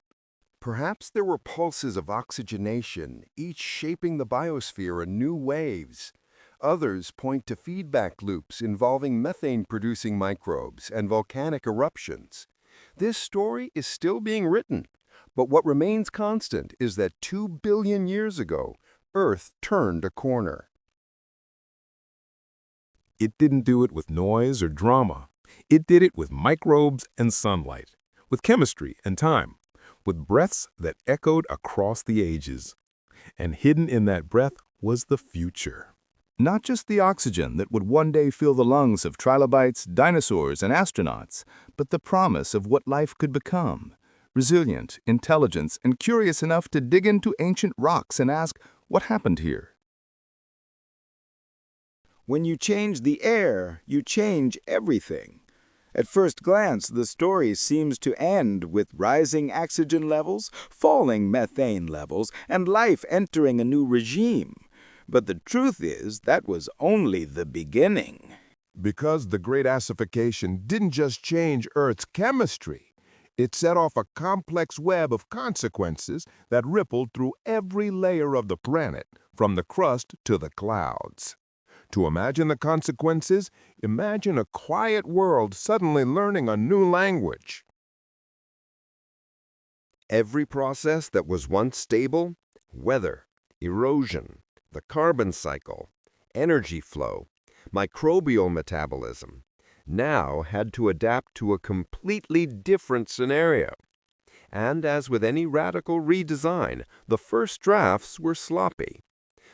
Perhaps there were pulses of oxygenation, each shaping the biosphere in new waves. Others point to feedback loops involving methane-producing microbes and volcanic eruptions. This story is still being written, but what remains constant is that 2 billion years ago, Earth turned a corner. It didn't do it with noise or drama. It did it with microbes and sunlight, with chemistry and time, with breaths that echoed across the ages. And hidden in that breath was the future. Not just the oxygen that would one day fill the lungs of trilobites, dinosaurs, and astronauts, but the promise of what life could become. Resilient, intelligent, and curious enough to dig into ancient rocks and ask, what happened here? When you change the air, you change everything. At first glance, the story seems to end with rising oxygen levels, falling methane levels, and life entering a new regime. But the truth is, that was only the beginning. Because the Great Acidification didn't just change Earth's chemistry, it set off a complex web of consequences that rippled through every layer of the planet, from the crust to the clouds. To imagine the consequences, imagine a quiet world suddenly learning a new language. Every process that was once stable, weather, erosion, the carbon cycle, energy flow, microbial metabolism, now had to adapt to a completely different scenario. And as with any radical redesign, the first drafts were sloppy.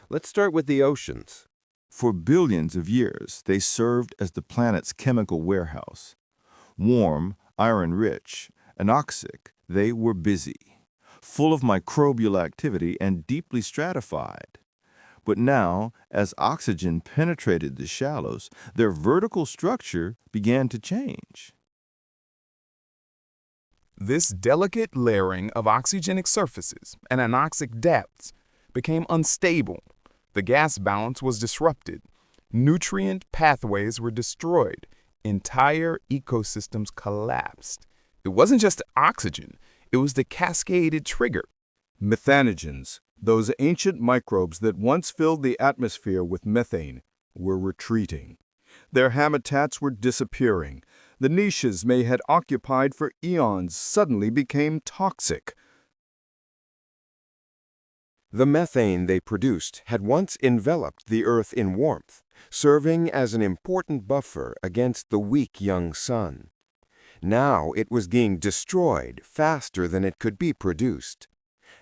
Let's start with the oceans. For billions of years, they served as the planet's chemical warehouse. Warm, iron-rich, anoxic, they were busy, full of microbial activity and deeply stratified. But now, as oxygen penetrated the shallows, their vertical structure began to change. This delicate layering of oxygenic surfaces and anoxic depths became unstable. The gas balance was disrupted. Nutrient pathways were destroyed. Entire ecosystems collapsed. It wasn't just oxygen. It was the cascaded trigger. Methanogens, those ancient microbes that once filled the atmosphere with methane, were retreating. Their habitats were disappearing. The niches they had occupied for eons suddenly became toxic. The methane they produced had once enveloped the Earth in warmth, serving as an important buffer against the weak young sun. Now it was being destroyed faster than it could be produced.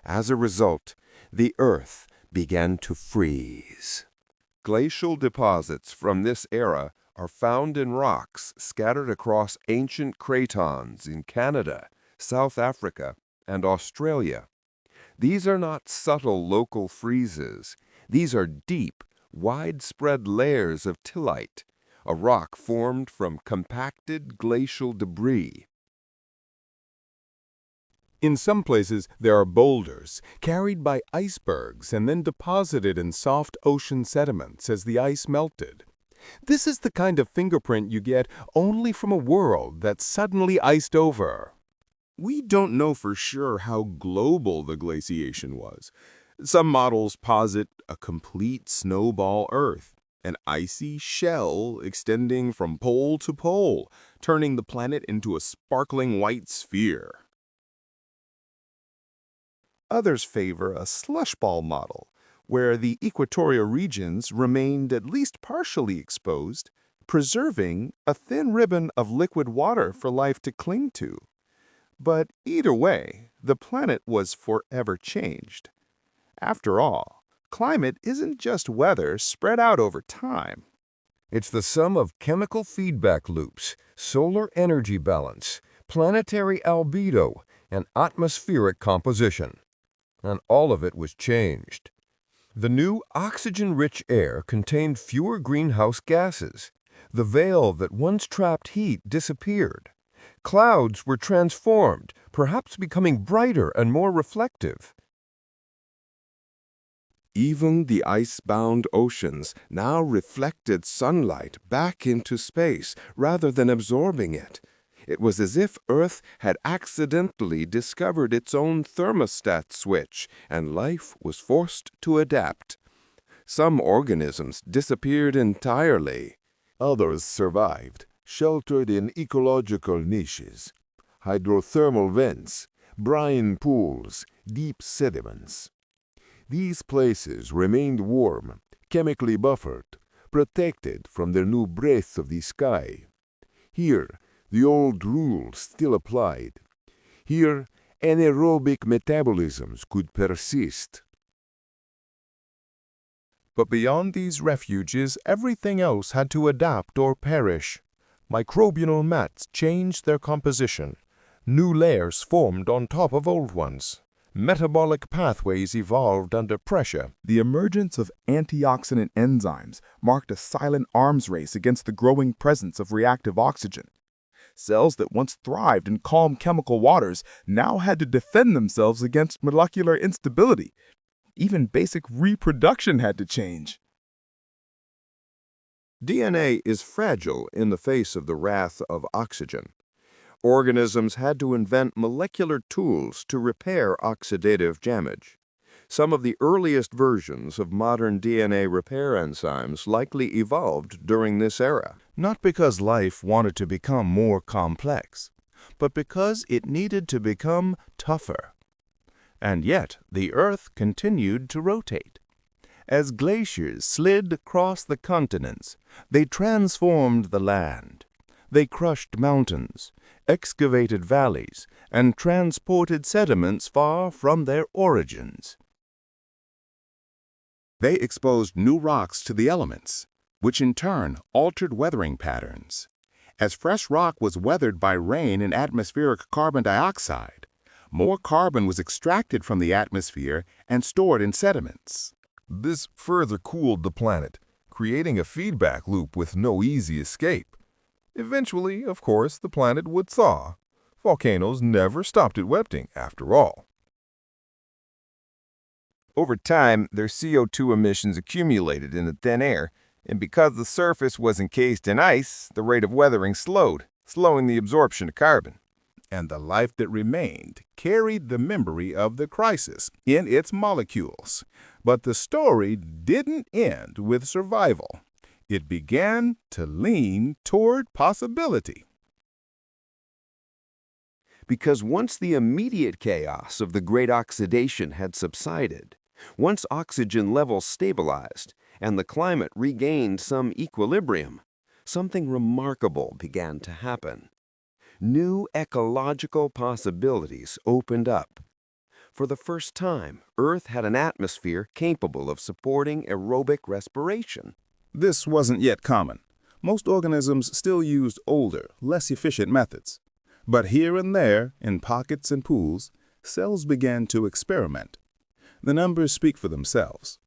As a result, the Earth began to freeze. Glacial deposits from this era are found in rocks scattered across ancient cratons in Canada, South Africa, and Australia. These are not subtle local freezes. These are deep, widespread layers of tillite, a rock formed from compacted glacial debris. In some places, there are boulders carried by icebergs and then deposited in soft ocean sediments as the ice melted. This is the kind of fingerprint you get only from a world that suddenly iced over. We don't know for sure how global the glaciation was. Some models posit a complete snowball Earth, an icy shell extending from pole to pole, turning the planet into a sparkling white sphere. Others favor a slush ball model, where the equatorial regions remained at least partially exposed, preserving a thin ribbon of liquid water for life to cling to. But either way, the planet was forever changed. After all, climate isn't just weather spread out over time. It's the sum of chemical feedback loops, solar energy balance, planetary albedo, and atmospheric composition. And all of it was changed. The new oxygen-rich air contained fewer greenhouse gases. The veil that once trapped heat disappeared. Clouds were transformed, perhaps becoming brighter and more reflective. Even the ice-bound oceans now reflected sunlight back into space rather than absorbing it. It was as if Earth had accidentally discovered its own thermostat switch, and life was forced to adapt. Some organisms disappeared entirely. Others survived, sheltered in ecological niches, hydrothermal vents, brine pools, deep sediments. These places remained warm, chemically buffered, protected from the new breath of the sky. Here, the old rules still applied. Here, anaerobic metabolisms could persist. But beyond these refuges, everything else had to adapt or perish. Microbial mats changed their composition. New layers formed on top of old ones. Metabolic pathways evolved under pressure. The emergence of antioxidant enzymes marked a silent arms race against the growing presence of reactive oxygen. Cells that once thrived in calm chemical waters now had to defend themselves against molecular instability. Even basic reproduction had to change. DNA is fragile in the face of the wrath of oxygen. Organisms had to invent molecular tools to repair oxidative damage. Some of the earliest versions of modern DNA repair enzymes likely evolved during this era. Not because life wanted to become more complex, but because it needed to become tougher. And yet, the Earth continued to rotate. As glaciers slid across the continents, they transformed the land. They crushed mountains, excavated valleys, and transported sediments far from their origins. They exposed new rocks to the elements, which in turn altered weathering patterns. As fresh rock was weathered by rain and atmospheric carbon dioxide, more carbon was extracted from the atmosphere and stored in sediments. This further cooled the planet, creating a feedback loop with no easy escape. Eventually, of course, the planet would thaw. Volcanoes never stopped erupting, after all. Over time, their CO2 emissions accumulated in the thin air, and because the surface was encased in ice, the rate of weathering slowed, slowing the absorption of carbon. And the life that remained carried the memory of the crisis in its molecules. But the story didn't end with survival. It began to lean toward possibility. Because once the immediate chaos of the Great Oxidation had subsided, once oxygen levels stabilized and the climate regained some equilibrium, something remarkable began to happen. New ecological possibilities opened up. For the first time, Earth had an atmosphere capable of supporting aerobic respiration. This wasn't yet common. Most organisms still used older, less efficient methods. But here and there, in pockets and pools, cells began to experiment. The numbers speak for themselves.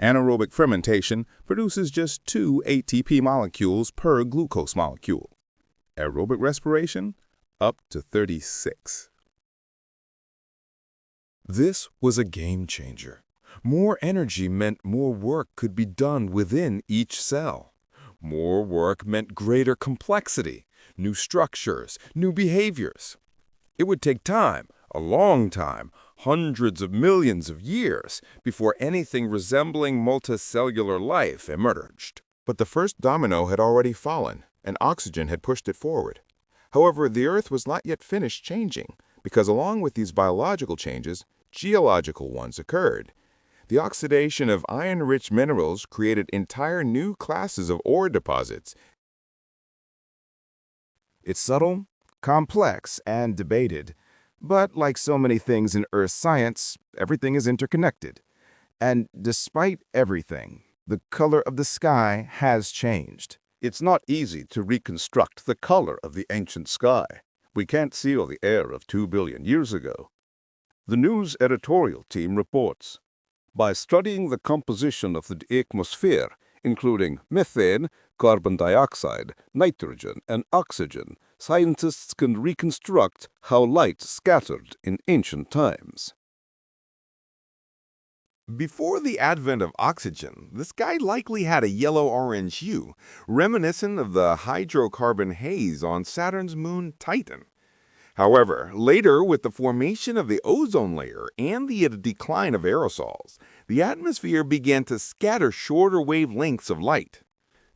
Anaerobic fermentation produces just 2 ATP molecules per glucose molecule. Aerobic respiration, up to 36. This was a game changer. More energy meant more work could be done within each cell. More work meant greater complexity, new structures, new behaviors. It would take time, a long time, hundreds of millions of years before anything resembling multicellular life emerged. But the first domino had already fallen, and oxygen had pushed it forward. However, the Earth was not yet finished changing, because along with these biological changes, geological ones occurred. The oxidation of iron-rich minerals created entire new classes of ore deposits. It's subtle, complex, and debated. But like so many things in Earth science, everything is interconnected. And despite everything, the color of the sky has changed. It's not easy to reconstruct the color of the ancient sky. We can't seal the air of 2 billion years ago. The news editorial team reports, by studying the composition of the atmosphere, including methane, carbon dioxide, nitrogen, and oxygen, scientists can reconstruct how light scattered in ancient times. Before the advent of oxygen, the sky likely had a yellow-orange hue, reminiscent of the hydrocarbon haze on Saturn's moon Titan. However, later, with the formation of the ozone layer and the decline of aerosols, the atmosphere began to scatter shorter wavelengths of light.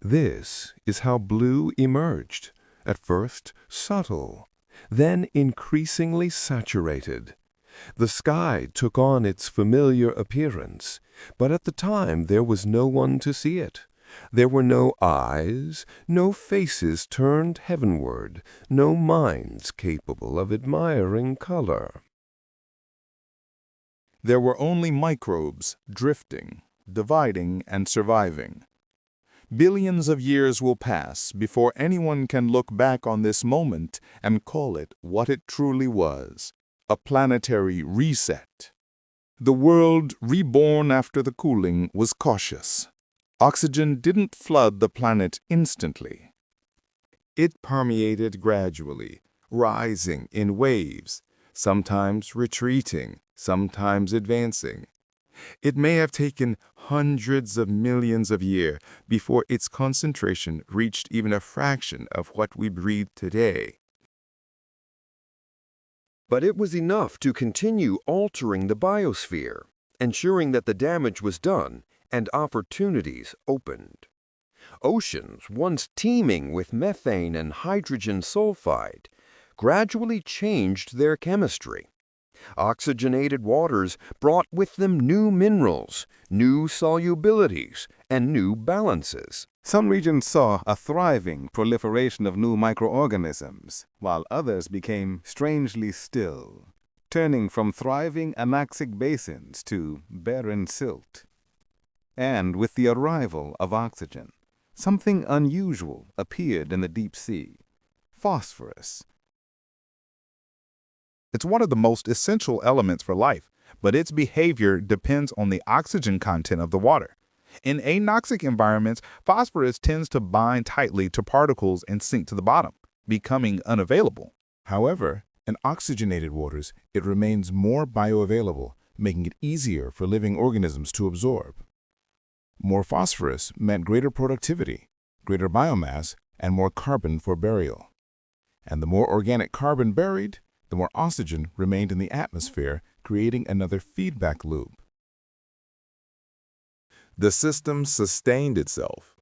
This is how blue emerged, at first subtle, then increasingly saturated. The sky took on its familiar appearance, but at the time there was no one to see it. There were no eyes, no faces turned heavenward, no minds capable of admiring color. There were only microbes drifting, dividing, and surviving. Billions of years will pass before anyone can look back on this moment and call it what it truly was, a planetary reset. The world, reborn after the cooling, was cautious. Oxygen didn't flood the planet instantly. It permeated gradually, rising in waves, sometimes retreating, sometimes advancing. It may have taken hundreds of millions of years before its concentration reached even a fraction of what we breathe today. But it was enough to continue altering the biosphere, ensuring that the damage was done and opportunities opened. Oceans, once teeming with methane and hydrogen sulfide, gradually changed their chemistry. Oxygenated waters brought with them new minerals, new solubilities, and new balances. Some regions saw a thriving proliferation of new microorganisms, while others became strangely still, turning from thriving anaxic basins to barren silt. And with the arrival of oxygen, something unusual appeared in the deep sea: phosphorus. It's one of the most essential elements for life, but its behavior depends on the oxygen content of the water. In anoxic environments, phosphorus tends to bind tightly to particles and sink to the bottom, becoming unavailable. However, in oxygenated waters, it remains more bioavailable, making it easier for living organisms to absorb. More phosphorus meant greater productivity, greater biomass, and more carbon for burial. And the more organic carbon buried, the more oxygen remained in the atmosphere, creating another feedback loop. The system sustained itself.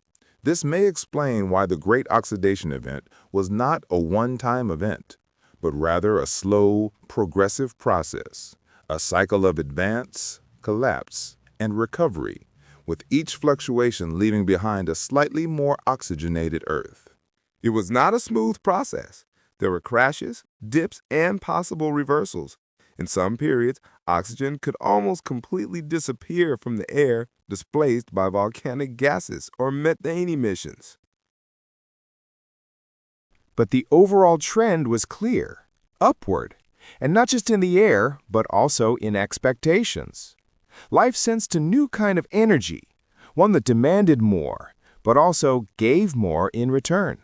This may explain why the Great Oxidation Event was not a one-time event, but rather a slow, progressive process, a cycle of advance, collapse, and recovery, with each fluctuation leaving behind a slightly more oxygenated Earth. It was not a smooth process. There were crashes, dips, and possible reversals. In some periods, oxygen could almost completely disappear from the air, displaced by volcanic gases or methane emissions. But the overall trend was clear, upward, and not just in the air, but also in expectations. Life sensed a new kind of energy, one that demanded more, but also gave more in return.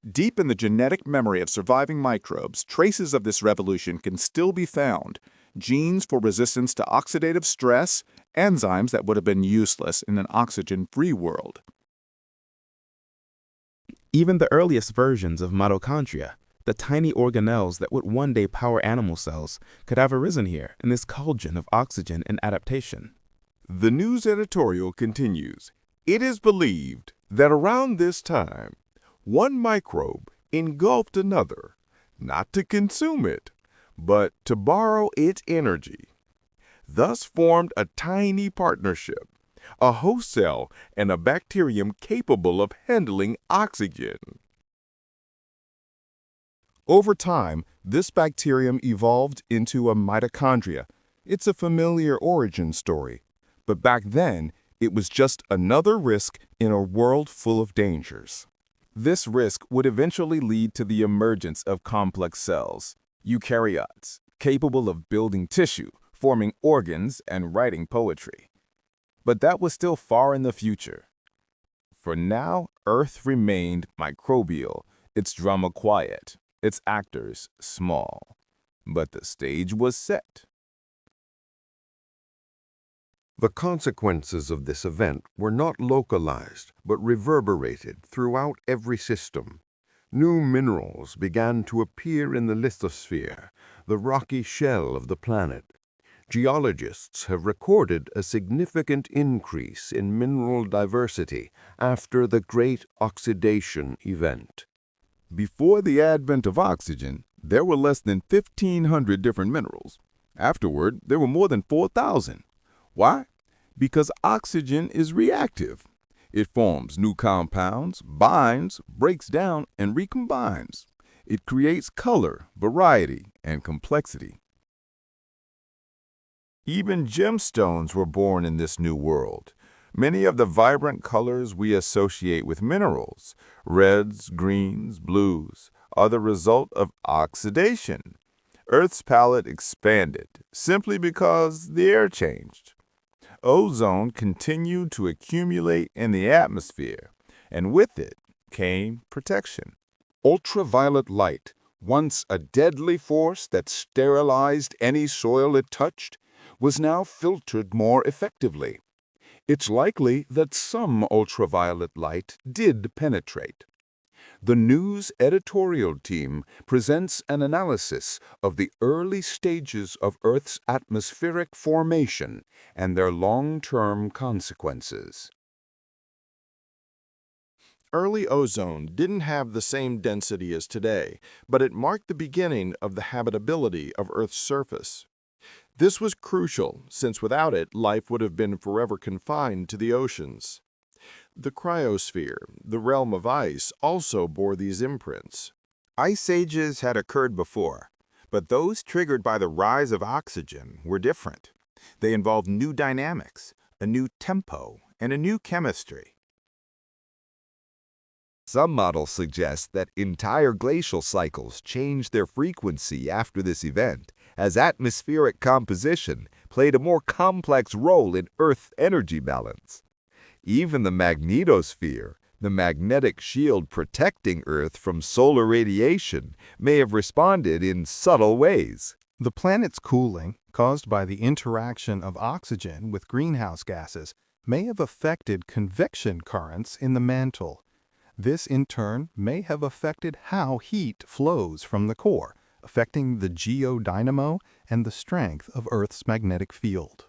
Deep in the genetic memory of surviving microbes, traces of this revolution can still be found. Genes for resistance to oxidative stress, enzymes that would have been useless in an oxygen-free world. Even the earliest versions of mitochondria, the tiny organelles that would one day power animal cells could have arisen here in this cauldron of oxygen and adaptation. The news editorial continues. It is believed that around this time, one microbe engulfed another, not to consume it, but to borrow its energy. Thus formed a tiny partnership, a host cell and a bacterium capable of handling oxygen. Over time, this bacterium evolved into a mitochondria. It's a familiar origin story. But back then, it was just another risk in a world full of dangers. This risk would eventually lead to the emergence of complex cells, eukaryotes, capable of building tissue, forming organs, and writing poetry. But that was still far in the future. For now, Earth remained microbial, its drama quiet, its actors small. But the stage was set. The consequences of this event were not localized, but reverberated throughout every system. New minerals began to appear in the lithosphere, the rocky shell of the planet. Geologists have recorded a significant increase in mineral diversity after the Great Oxidation event. Before the advent of oxygen, there were less than 1,500 different minerals. Afterward, there were more than 4,000. Why? Because oxygen is reactive. It forms new compounds, binds, breaks down, and recombines. It creates color, variety, and complexity. Even gemstones were born in this new world. Many of the vibrant colors we associate with minerals, reds, greens, blues, are the result of oxidation. Earth's palette expanded simply because the air changed. Ozone continued to accumulate in the atmosphere, and with it came protection. Ultraviolet light, once a deadly force that sterilized any soil it touched, was now filtered more effectively. It's likely that some ultraviolet light did penetrate. The news editorial team presents an analysis of the early stages of Earth's atmospheric formation and their long-term consequences. Early ozone didn't have the same density as today, but it marked the beginning of the habitability of Earth's surface. This was crucial, since without it, life would have been forever confined to the oceans. The cryosphere, the realm of ice, also bore these imprints. Ice ages had occurred before, but those triggered by the rise of oxygen were different. They involved new dynamics, a new tempo, and a new chemistry. Some models suggest that entire glacial cycles changed their frequency after this event, as atmospheric composition played a more complex role in Earth's energy balance. Even the magnetosphere, the magnetic shield protecting Earth from solar radiation, may have responded in subtle ways. The planet's cooling, caused by the interaction of oxygen with greenhouse gases, may have affected convection currents in the mantle. This, in turn, may have affected how heat flows from the core, affecting the geodynamo and the strength of Earth's magnetic field.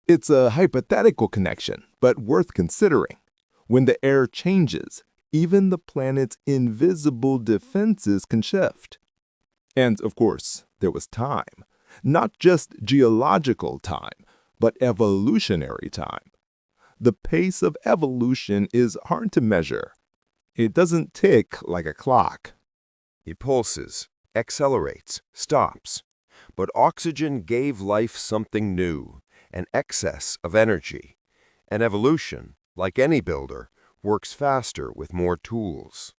It's a hypothetical connection, but worth considering. When the air changes, even the planet's invisible defenses can shift. And, of course, there was time. Not just geological time, but evolutionary time. The pace of evolution is hard to measure. It doesn't tick like a clock. It pulses, accelerates, stops. But oxygen gave life something new, an excess of energy. And evolution, like any builder, works faster with more tools.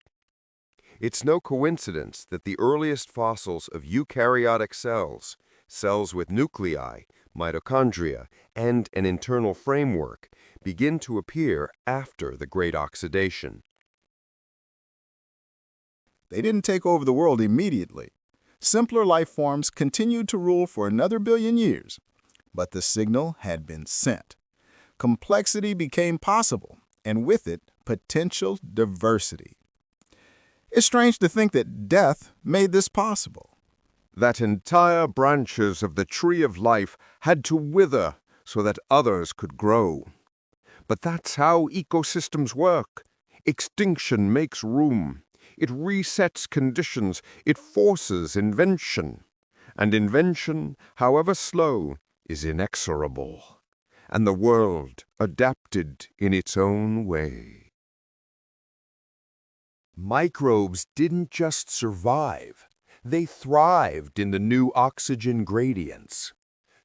It's no coincidence that the earliest fossils of eukaryotic cells, cells with nuclei, mitochondria, and an internal framework, begin to appear after the Great Oxidation. They didn't take over the world immediately. Simpler life forms continued to rule for another billion years. But the signal had been sent. Complexity became possible, and with it, potential diversity. It's strange to think that death made this possible. That entire branches of the tree of life had to wither so that others could grow. But that's how ecosystems work. Extinction makes room. It resets conditions. It forces invention. And invention, however slow, is inexorable. And the world adapted in its own way. Microbes didn't just survive. They thrived in the new oxygen gradients.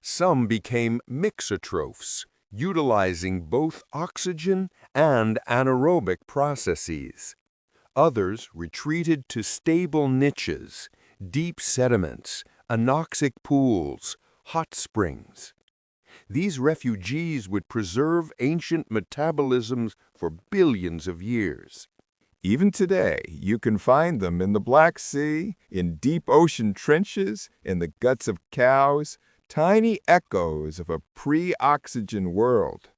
Some became mixotrophs, utilizing both oxygen and anaerobic processes. Others retreated to stable niches, deep sediments, anoxic pools, hot springs. These refugees would preserve ancient metabolisms for billions of years. Even today, you can find them in the Black Sea, in deep ocean trenches, in the guts of cows, tiny echoes of a pre-oxygen world.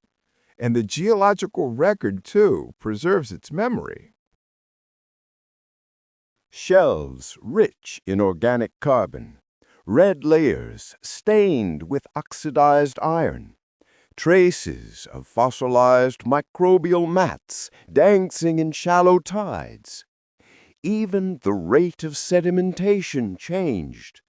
And the geological record, too, preserves its memory. Shells rich in organic carbon, red layers stained with oxidized iron, traces of fossilized microbial mats dancing in shallow tides. Even the rate of sedimentation changed.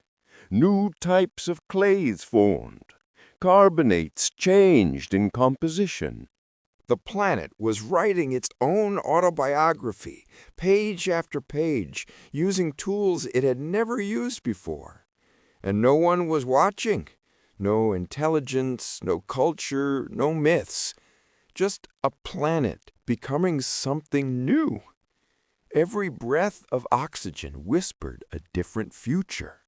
New types of clays formed. Carbonates changed in composition. The planet was writing its own autobiography, page after page, using tools it had never used before. And no one was watching. No intelligence, no culture, no myths. Just a planet becoming something new. Every breath of oxygen whispered a different future.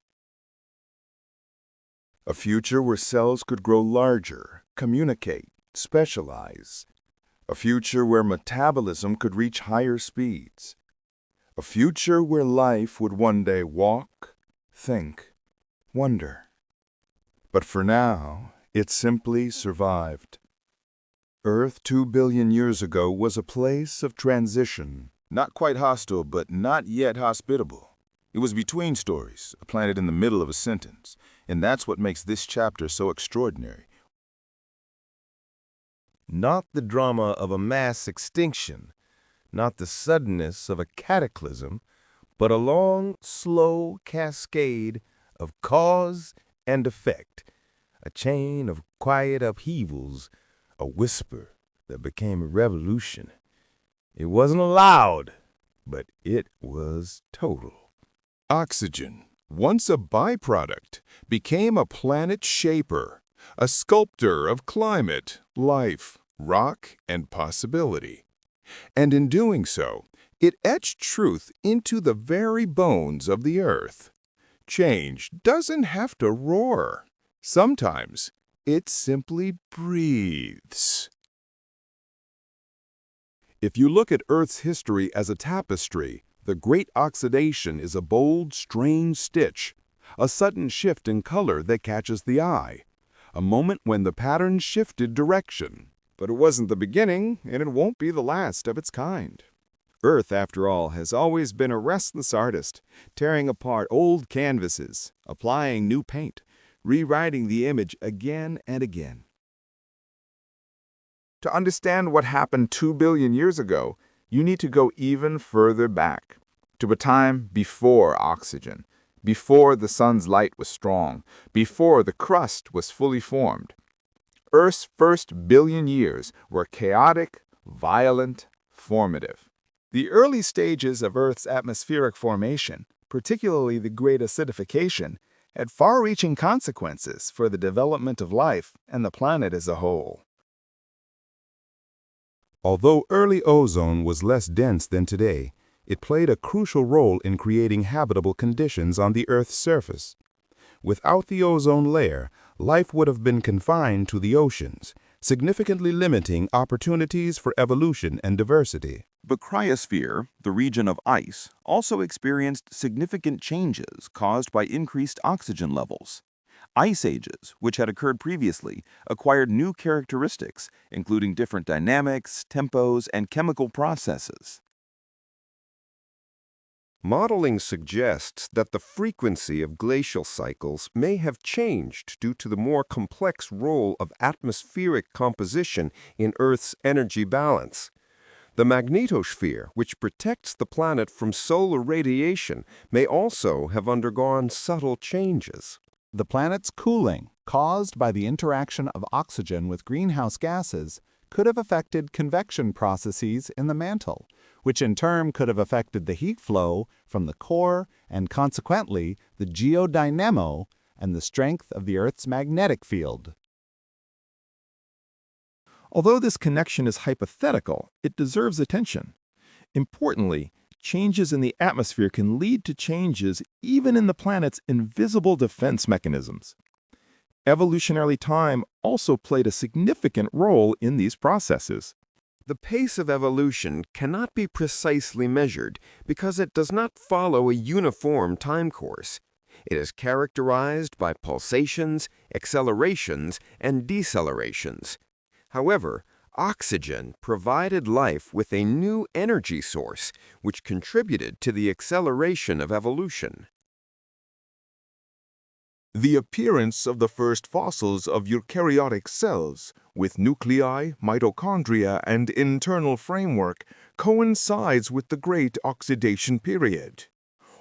A future where cells could grow larger, communicate, specialize. A future where metabolism could reach higher speeds. A future where life would one day walk, think, wonder. But for now, it simply survived. Earth 2 billion years ago was a place of transition. Not quite hostile, but not yet hospitable. It was between stories, a planet in the middle of a sentence. And that's what makes this chapter so extraordinary. Not the drama of a mass extinction, not the suddenness of a cataclysm, but a long, slow cascade of cause and effect, a chain of quiet upheavals, a whisper that became a revolution. It wasn't loud, but it was total. Oxygen, once a byproduct, became a planet shaper, a sculptor of climate, life, rock, and possibility. And in doing so, it etched truth into the very bones of the earth. Change doesn't have to roar. Sometimes it simply breathes. If you look at Earth's history as a tapestry, the Great Oxidation is a bold, strange stitch, a sudden shift in color that catches the eye, a moment when the pattern shifted direction. But it wasn't the beginning, and it won't be the last of its kind. Earth, after all, has always been a restless artist, tearing apart old canvases, applying new paint, rewriting the image again and again. To understand what happened 2 billion years ago, you need to go even further back, to a time before oxygen, before the sun's light was strong, before the crust was fully formed. Earth's first billion years were chaotic, violent, formative. The early stages of Earth's atmospheric formation, particularly the great acidification, had far-reaching consequences for the development of life and the planet as a whole. Although early ozone was less dense than today, it played a crucial role in creating habitable conditions on the Earth's surface. Without the ozone layer, life would have been confined to the oceans, significantly limiting opportunities for evolution and diversity. The cryosphere, the region of ice, also experienced significant changes caused by increased oxygen levels. Ice ages, which had occurred previously, acquired new characteristics, including different dynamics, tempos, and chemical processes. Modeling suggests that the frequency of glacial cycles may have changed due to the more complex role of atmospheric composition in Earth's energy balance. The magnetosphere, which protects the planet from solar radiation, may also have undergone subtle changes. The planet's cooling, caused by the interaction of oxygen with greenhouse gases, could have affected convection processes in the mantle, which in turn could have affected the heat flow from the core and consequently the geodynamo and the strength of the Earth's magnetic field. Although this connection is hypothetical, it deserves attention. Importantly, changes in the atmosphere can lead to changes even in the planet's invisible defense mechanisms. Evolutionary time also played a significant role in these processes. The pace of evolution cannot be precisely measured because it does not follow a uniform time course. It is characterized by pulsations, accelerations, and decelerations. However, oxygen provided life with a new energy source, which contributed to the acceleration of evolution. The appearance of the first fossils of eukaryotic cells, with nuclei, mitochondria, and internal framework, coincides with the Great Oxidation Period.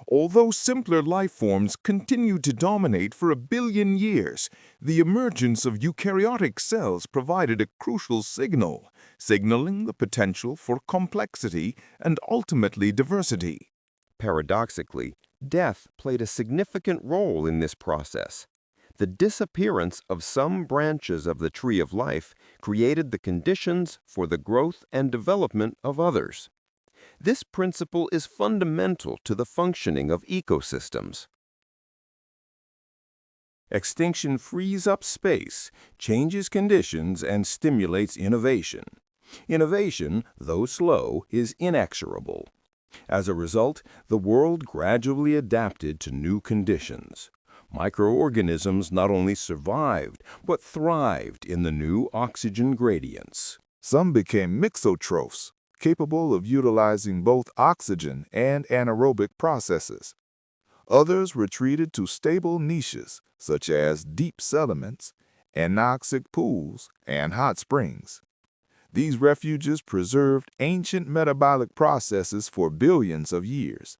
Although simpler life forms continued to dominate for 1 billion years, the emergence of eukaryotic cells provided a crucial signal, signaling the potential for complexity and ultimately diversity. Paradoxically, death played a significant role in this process. The disappearance of some branches of the tree of life created the conditions for the growth and development of others. This principle is fundamental to the functioning of ecosystems. Extinction frees up space, changes conditions, and stimulates innovation. Innovation, though slow, is inexorable. As a result, the world gradually adapted to new conditions. Microorganisms not only survived, but thrived in the new oxygen gradients. Some became mixotrophs, capable of utilizing both oxygen and anaerobic processes. Others retreated to stable niches, such as deep sediments, anoxic pools, and hot springs. These refuges preserved ancient metabolic processes for billions of years.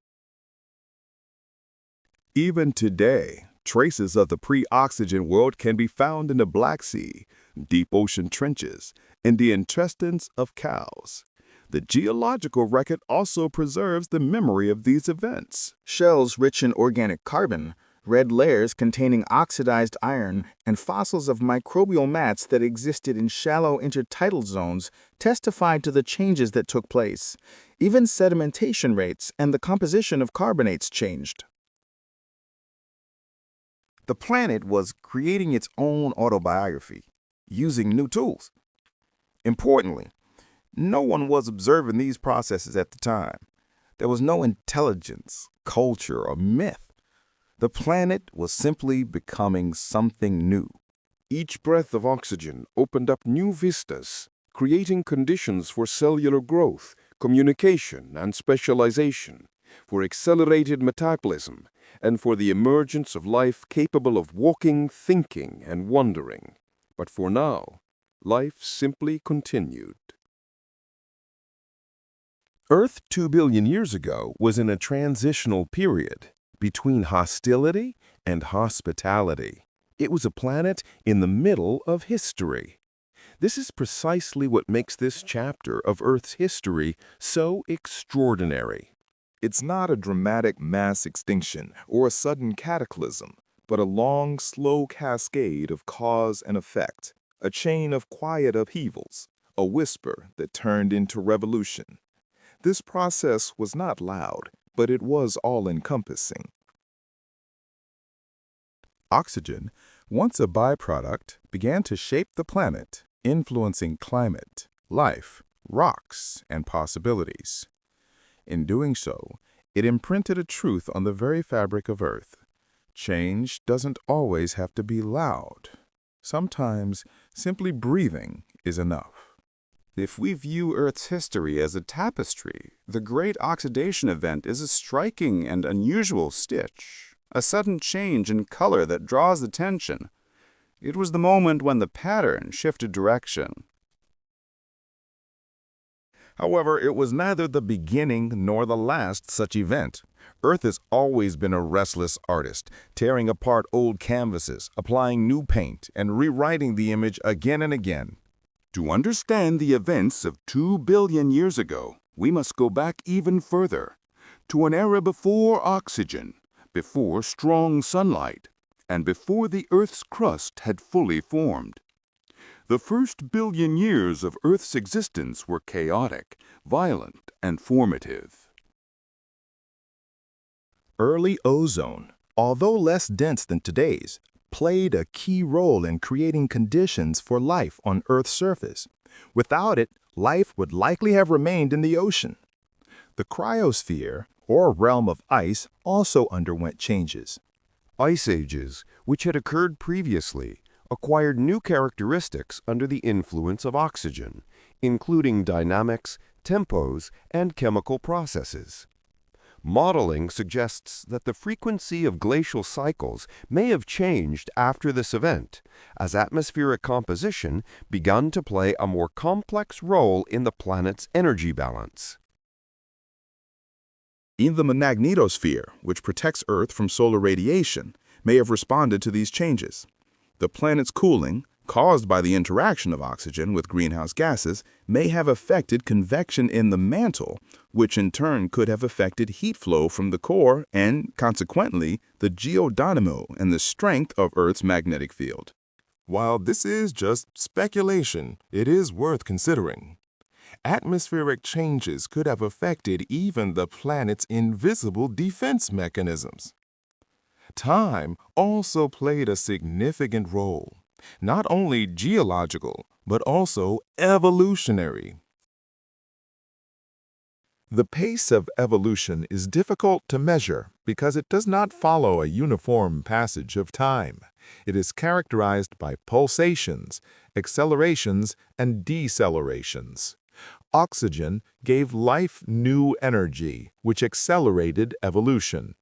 Even today, traces of the pre-oxygen world can be found in the Black Sea, deep ocean trenches, and the intestines of cows. The geological record also preserves the memory of these events. Shells rich in organic carbon, red layers containing oxidized iron, and fossils of microbial mats that existed in shallow intertidal zones testified to the changes that took place. Even sedimentation rates and the composition of carbonates changed. The planet was creating its own autobiography, using new tools. Importantly, no one was observing these processes at the time. There was no intelligence, culture, or myth. The planet was simply becoming something new. Each breath of oxygen opened up new vistas, creating conditions for cellular growth, communication, and specialization, for accelerated metabolism, and for the emergence of life capable of walking, thinking, and wondering. But for now, life simply continued. Earth 2 billion years ago was in a transitional period between hostility and hospitality. It was a planet in the middle of history. This is precisely what makes this chapter of Earth's history so extraordinary. It's not a dramatic mass extinction or a sudden cataclysm, but a long, slow cascade of cause and effect, a chain of quiet upheavals, a whisper that turned into revolution. This process was not loud, but it was all-encompassing. Oxygen, once a byproduct, began to shape the planet, influencing climate, life, rocks, and possibilities. In doing so, it imprinted a truth on the very fabric of Earth. Change doesn't always have to be loud. Sometimes simply breathing is enough. If we view Earth's history as a tapestry, the Great Oxidation Event is a striking and unusual stitch, a sudden change in color that draws attention. It was the moment when the pattern shifted direction. However, it was neither the beginning nor the last such event. Earth has always been a restless artist, tearing apart old canvases, applying new paint, and rewriting the image again and again. To understand the events of 2 billion years ago, we must go back even further, to an era before oxygen, before strong sunlight, and before the Earth's crust had fully formed. The first billion years of Earth's existence were chaotic, violent, and formative. Early ozone, although less dense than today's, played a key role in creating conditions for life on Earth's surface. Without it, life would likely have remained in the ocean. The cryosphere, or realm of ice, also underwent changes. Ice ages, which had occurred previously, acquired new characteristics under the influence of oxygen, including dynamics, tempos, and chemical processes. Modeling suggests that the frequency of glacial cycles may have changed after this event, as atmospheric composition began to play a more complex role in the planet's energy balance. Even the magnetosphere, which protects Earth from solar radiation, may have responded to these changes. The planet's cooling, caused by the interaction of oxygen with greenhouse gases, may have affected convection in the mantle, which in turn could have affected heat flow from the core and, consequently, the geodynamo and the strength of Earth's magnetic field. While this is just speculation, it is worth considering. Atmospheric changes could have affected even the planet's invisible defense mechanisms. Time also played a significant role, not only geological, but also evolutionary. The pace of evolution is difficult to measure because it does not follow a uniform passage of time. It is characterized by pulsations, accelerations, and decelerations. Oxygen gave life new energy, which accelerated evolution.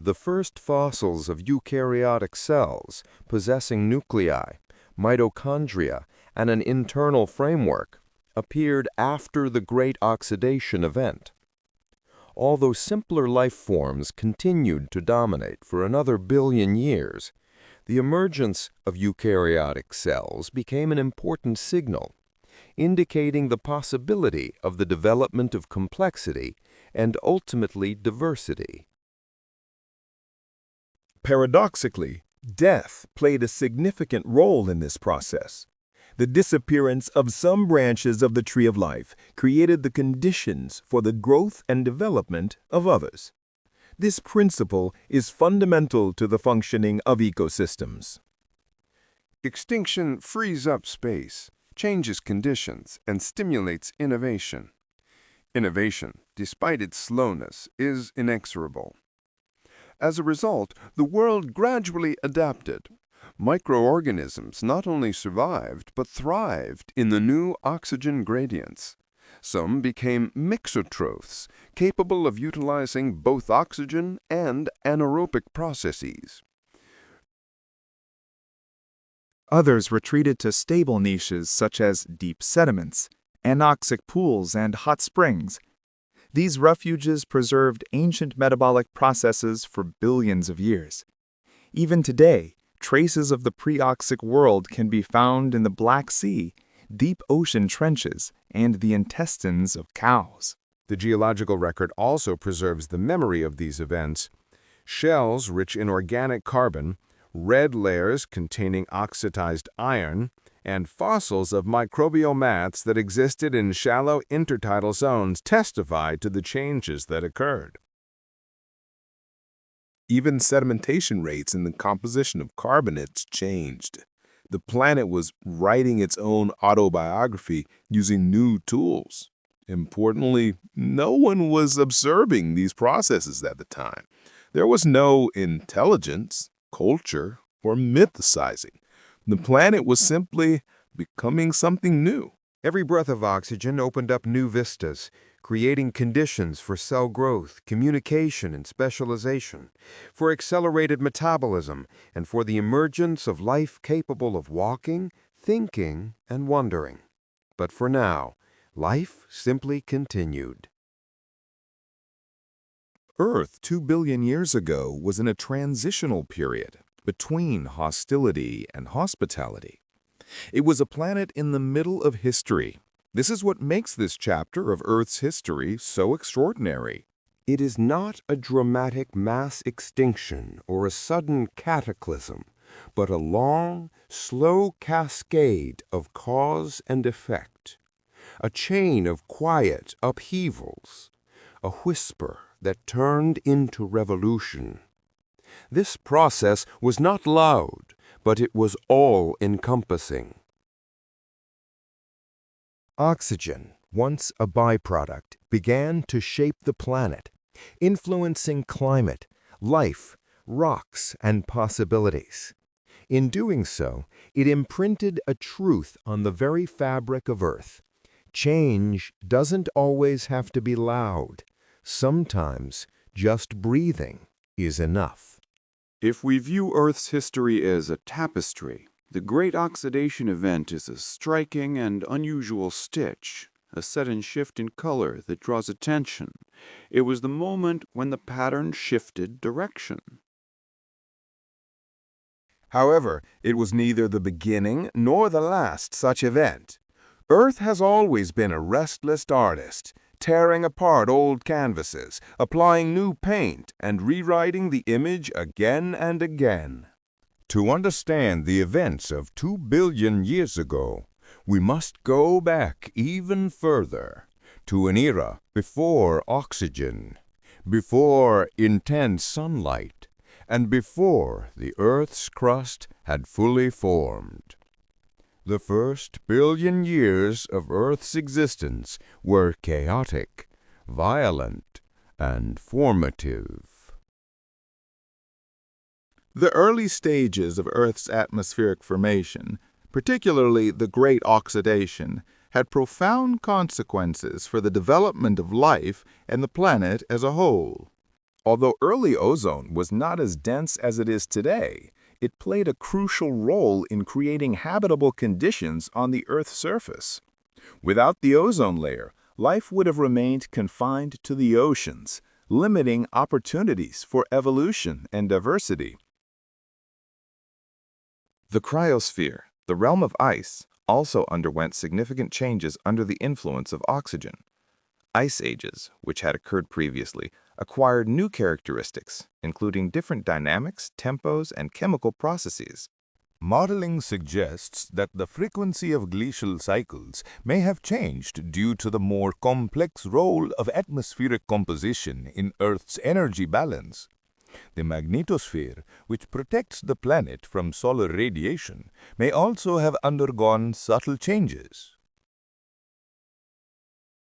The first fossils of eukaryotic cells, possessing nuclei, mitochondria, and an internal framework, appeared after the Great Oxidation Event. Although simpler life forms continued to dominate for another billion years, the emergence of eukaryotic cells became an important signal, indicating the possibility of the development of complexity and ultimately diversity. Paradoxically, death played a significant role in this process. The disappearance of some branches of the tree of life created the conditions for the growth and development of others. This principle is fundamental to the functioning of ecosystems. Extinction frees up space, changes conditions, and stimulates innovation. Innovation, despite its slowness, is inexorable. As a result, the world gradually adapted. Microorganisms not only survived, but thrived in the new oxygen gradients. Some became mixotrophs, capable of utilizing both oxygen and anaerobic processes. Others retreated to stable niches such as deep sediments, anoxic pools, and hot springs. These refuges preserved ancient metabolic processes for billions of years. Even today, traces of the pre-oxic world can be found in the Black Sea, deep ocean trenches, and the intestines of cows. The geological record also preserves the memory of these events. Shells rich in organic carbon, red layers containing oxidized iron, and fossils of microbial mats that existed in shallow intertidal zones testify to the changes that occurred. Even sedimentation rates in the composition of carbonates changed. The planet was writing its own autobiography using new tools. Importantly, no one was observing these processes at the time. There was no intelligence, culture, or mythicizing. The planet was simply becoming something new. Every breath of oxygen opened up new vistas, creating conditions for cell growth, communication, and specialization, for accelerated metabolism, and for the emergence of life capable of walking, thinking, and wondering. But for now, life simply continued. Earth 2 billion years ago was in a transitional period between hostility and hospitality. It was a planet in the middle of history. This is what makes this chapter of Earth's history so extraordinary. It is not a dramatic mass extinction or a sudden cataclysm, but a long, slow cascade of cause and effect, a chain of quiet upheavals, a whisper that turned into revolution. This process was not loud, but it was all-encompassing. Oxygen, once a byproduct, began to shape the planet, influencing climate, life, rocks, and possibilities. In doing so, it imprinted a truth on the very fabric of Earth. Change doesn't always have to be loud. Sometimes just breathing is enough. If we view Earth's history as a tapestry, the Great Oxidation Event is a striking and unusual stitch, a sudden shift in color that draws attention. It was the moment when the pattern shifted direction. However, it was neither the beginning nor the last such event. Earth has always been a restless artist, tearing apart old canvases, applying new paint, and rewriting the image again and again. To understand the events of 2 billion years ago, we must go back even further, to an era before oxygen, before intense sunlight, and before the Earth's crust had fully formed. The first billion years of Earth's existence were chaotic, violent, and formative. The early stages of Earth's atmospheric formation, particularly the Great Oxidation, had profound consequences for the development of life and the planet as a whole. Although early ozone was not as dense as it is today, it played a crucial role in creating habitable conditions on the Earth's surface. Without the ozone layer, life would have remained confined to the oceans, limiting opportunities for evolution and diversity. The cryosphere, the realm of ice, also underwent significant changes under the influence of oxygen. Ice ages, which had occurred previously, acquired new characteristics, including different dynamics, tempos, and chemical processes. Modeling suggests that the frequency of glacial cycles may have changed due to the more complex role of atmospheric composition in Earth's energy balance. The magnetosphere, which protects the planet from solar radiation, may also have undergone subtle changes.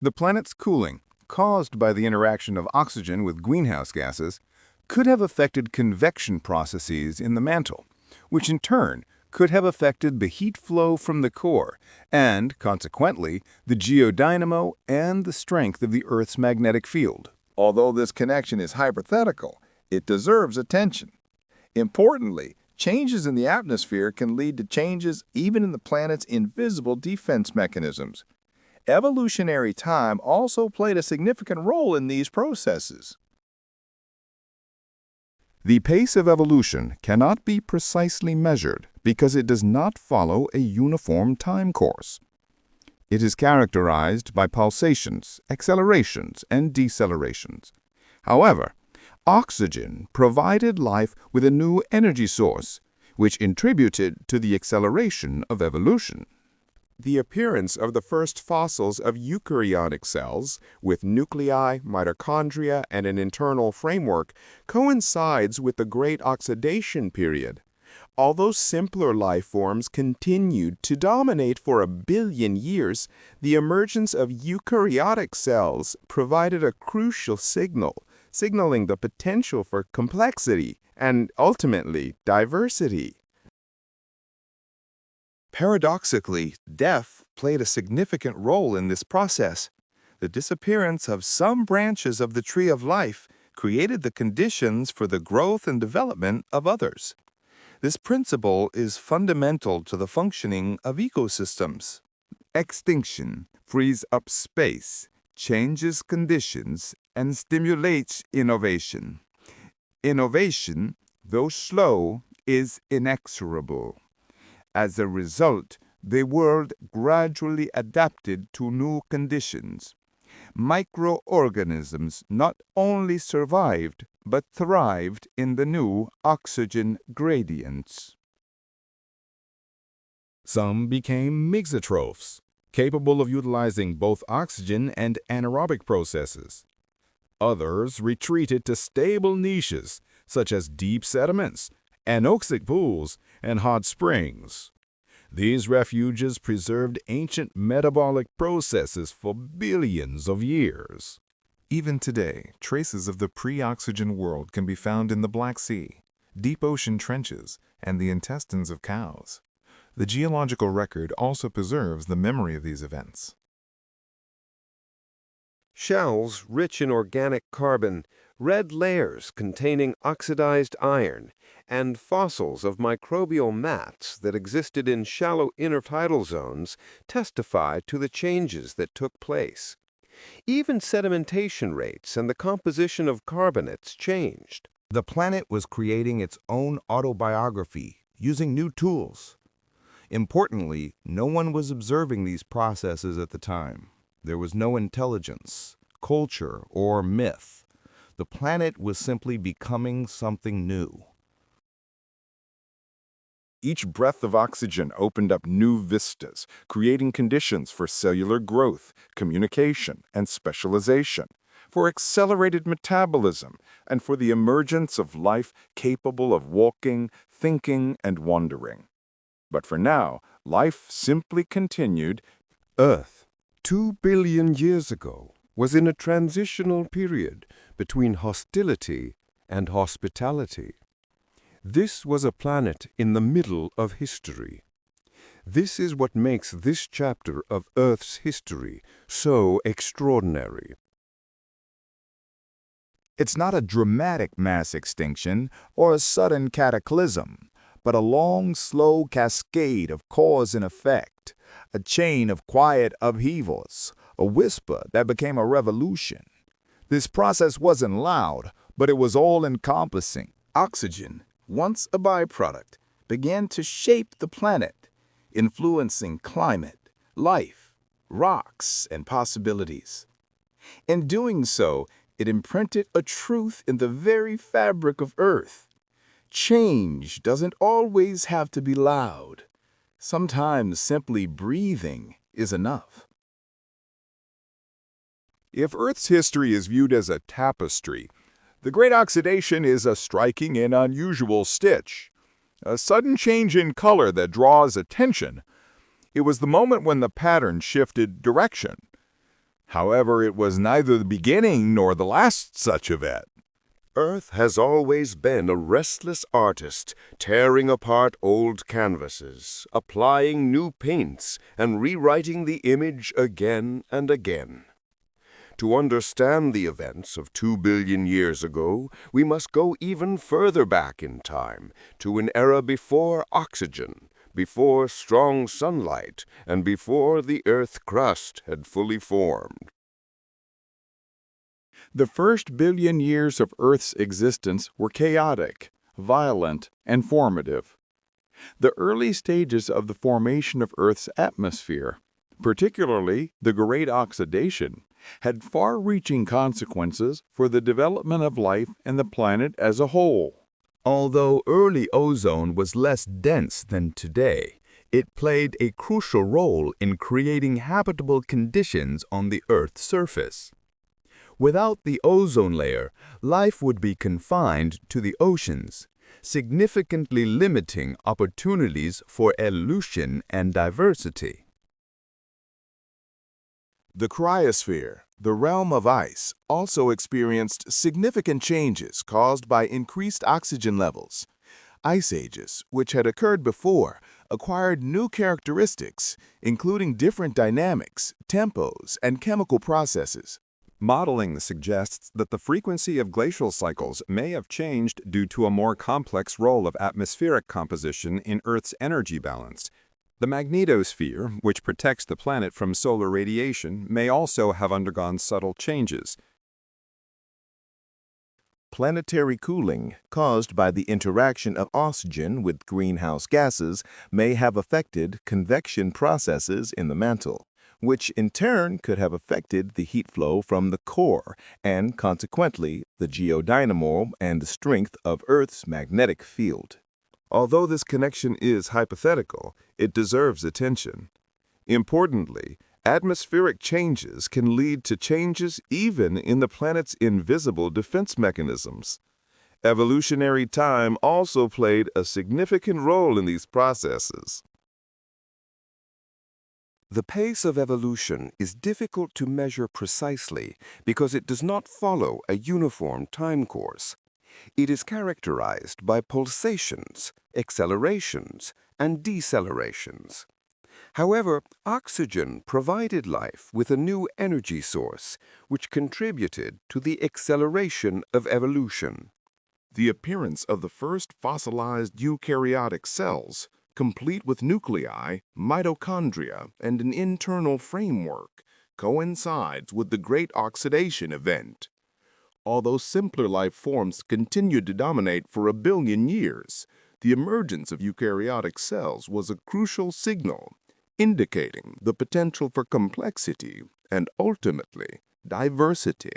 The planet's cooling, caused by the interaction of oxygen with greenhouse gases, could have affected convection processes in the mantle, which in turn could have affected the heat flow from the core and, consequently, the geodynamo and the strength of the Earth's magnetic field. Although this connection is hypothetical, it deserves attention. Importantly, changes in the atmosphere can lead to changes even in the planet's invisible defense mechanisms. Evolutionary time also played a significant role in these processes. The pace of evolution cannot be precisely measured because it does not follow a uniform time course. It is characterized by pulsations, accelerations, and decelerations. However, oxygen provided life with a new energy source, which contributed to the acceleration of evolution. The appearance of the first fossils of eukaryotic cells, with nuclei, mitochondria, and an internal framework, coincides with the Great Oxidation period. Although simpler life forms continued to dominate for 1 billion years, the emergence of eukaryotic cells provided a crucial signal, signaling the potential for complexity and, ultimately, diversity. Paradoxically, death played a significant role in this process. The disappearance of some branches of the tree of life created the conditions for the growth and development of others. This principle is fundamental to the functioning of ecosystems. Extinction frees up space, changes conditions, and stimulates innovation. Innovation, though slow, is inexorable. As a result, the world gradually adapted to new conditions. Microorganisms not only survived, but thrived in the new oxygen gradients. Some became mixotrophs, capable of utilizing both oxygen and anaerobic processes. Others retreated to stable niches, such as deep sediments, anoxic pools, and hot springs. These refuges preserved ancient metabolic processes for billions of years. Even today, traces of the pre-oxygen world can be found in the Black Sea, deep ocean trenches, and the intestines of cows. The geological record also preserves the memory of these events. Shells rich in organic carbon, red layers containing oxidized iron, and fossils of microbial mats that existed in shallow intertidal zones testify to the changes that took place. Even sedimentation rates and the composition of carbonates changed. The planet was creating its own autobiography, using new tools. Importantly, no one was observing these processes at the time. There was no intelligence, culture, or myth. The planet was simply becoming something new. Each breath of oxygen opened up new vistas, creating conditions for cellular growth, communication, and specialization, for accelerated metabolism, and for the emergence of life capable of walking, thinking, and wandering. But for now, life simply continued. Earth, 2 billion years ago, was in a transitional period between hostility and hospitality. This was a planet in the middle of history. This is what makes this chapter of Earth's history so extraordinary. It's not a dramatic mass extinction or a sudden cataclysm, but a long, slow cascade of cause and effect, a chain of quiet upheavals, a whisper that became a revolution. This process wasn't loud, but it was all-encompassing. Oxygen, once a byproduct, began to shape the planet, influencing climate, life, rocks, and possibilities. In doing so, it imprinted a truth in the very fabric of Earth. Change doesn't always have to be loud. Sometimes simply breathing is enough. If Earth's history is viewed as a tapestry, the Great Oxidation is a striking and unusual stitch, a sudden change in color that draws attention. It was the moment when the pattern shifted direction. However, it was neither the beginning nor the last such event. Earth has always been a restless artist, tearing apart old canvases, applying new paints, and rewriting the image again and again. To understand the events of 2 billion years ago, we must go even further back in time, to an era before oxygen, before strong sunlight, and before the Earth crust had fully formed. The first billion years of Earth's existence were chaotic, violent, and formative. The early stages of the formation of Earth's atmosphere, particularly the Great Oxidation, had far-reaching consequences for the development of life and the planet as a whole. Although early ozone was less dense than today, it played a crucial role in creating habitable conditions on the Earth's surface. Without the ozone layer, life would be confined to the oceans, significantly limiting opportunities for evolution and diversity. The cryosphere, the realm of ice, also experienced significant changes caused by increased oxygen levels. Ice ages, which had occurred before, acquired new characteristics, including different dynamics, tempos, and chemical processes. Modeling suggests that the frequency of glacial cycles may have changed due to a more complex role of atmospheric composition in Earth's energy balance. The magnetosphere, which protects the planet from solar radiation, may also have undergone subtle changes. Planetary cooling, caused by the interaction of oxygen with greenhouse gases, may have affected convection processes in the mantle, which in turn could have affected the heat flow from the core and, consequently, the geodynamo and the strength of Earth's magnetic field. Although this connection is hypothetical, it deserves attention. Importantly, atmospheric changes can lead to changes even in the planet's invisible defense mechanisms. Evolutionary time also played a significant role in these processes. The pace of evolution is difficult to measure precisely because it does not follow a uniform time course. It is characterized by pulsations, accelerations, and decelerations. However, oxygen provided life with a new energy source, which contributed to the acceleration of evolution. The appearance of the first fossilized eukaryotic cells, complete with nuclei, mitochondria, and an internal framework, coincides with the Great Oxidation event. Although simpler life forms continued to dominate for 1 billion years, the emergence of eukaryotic cells was a crucial signal, indicating the potential for complexity and, ultimately, diversity.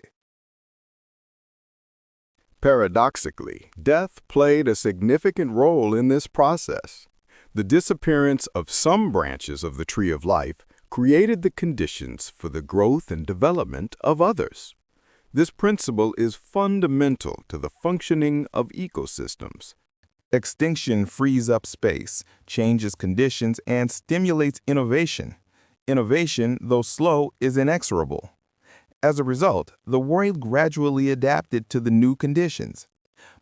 Paradoxically, death played a significant role in this process. The disappearance of some branches of the tree of life created the conditions for the growth and development of others. This principle is fundamental to the functioning of ecosystems. Extinction frees up space, changes conditions, and stimulates innovation. Innovation, though slow, is inexorable. As a result, the world gradually adapted to the new conditions.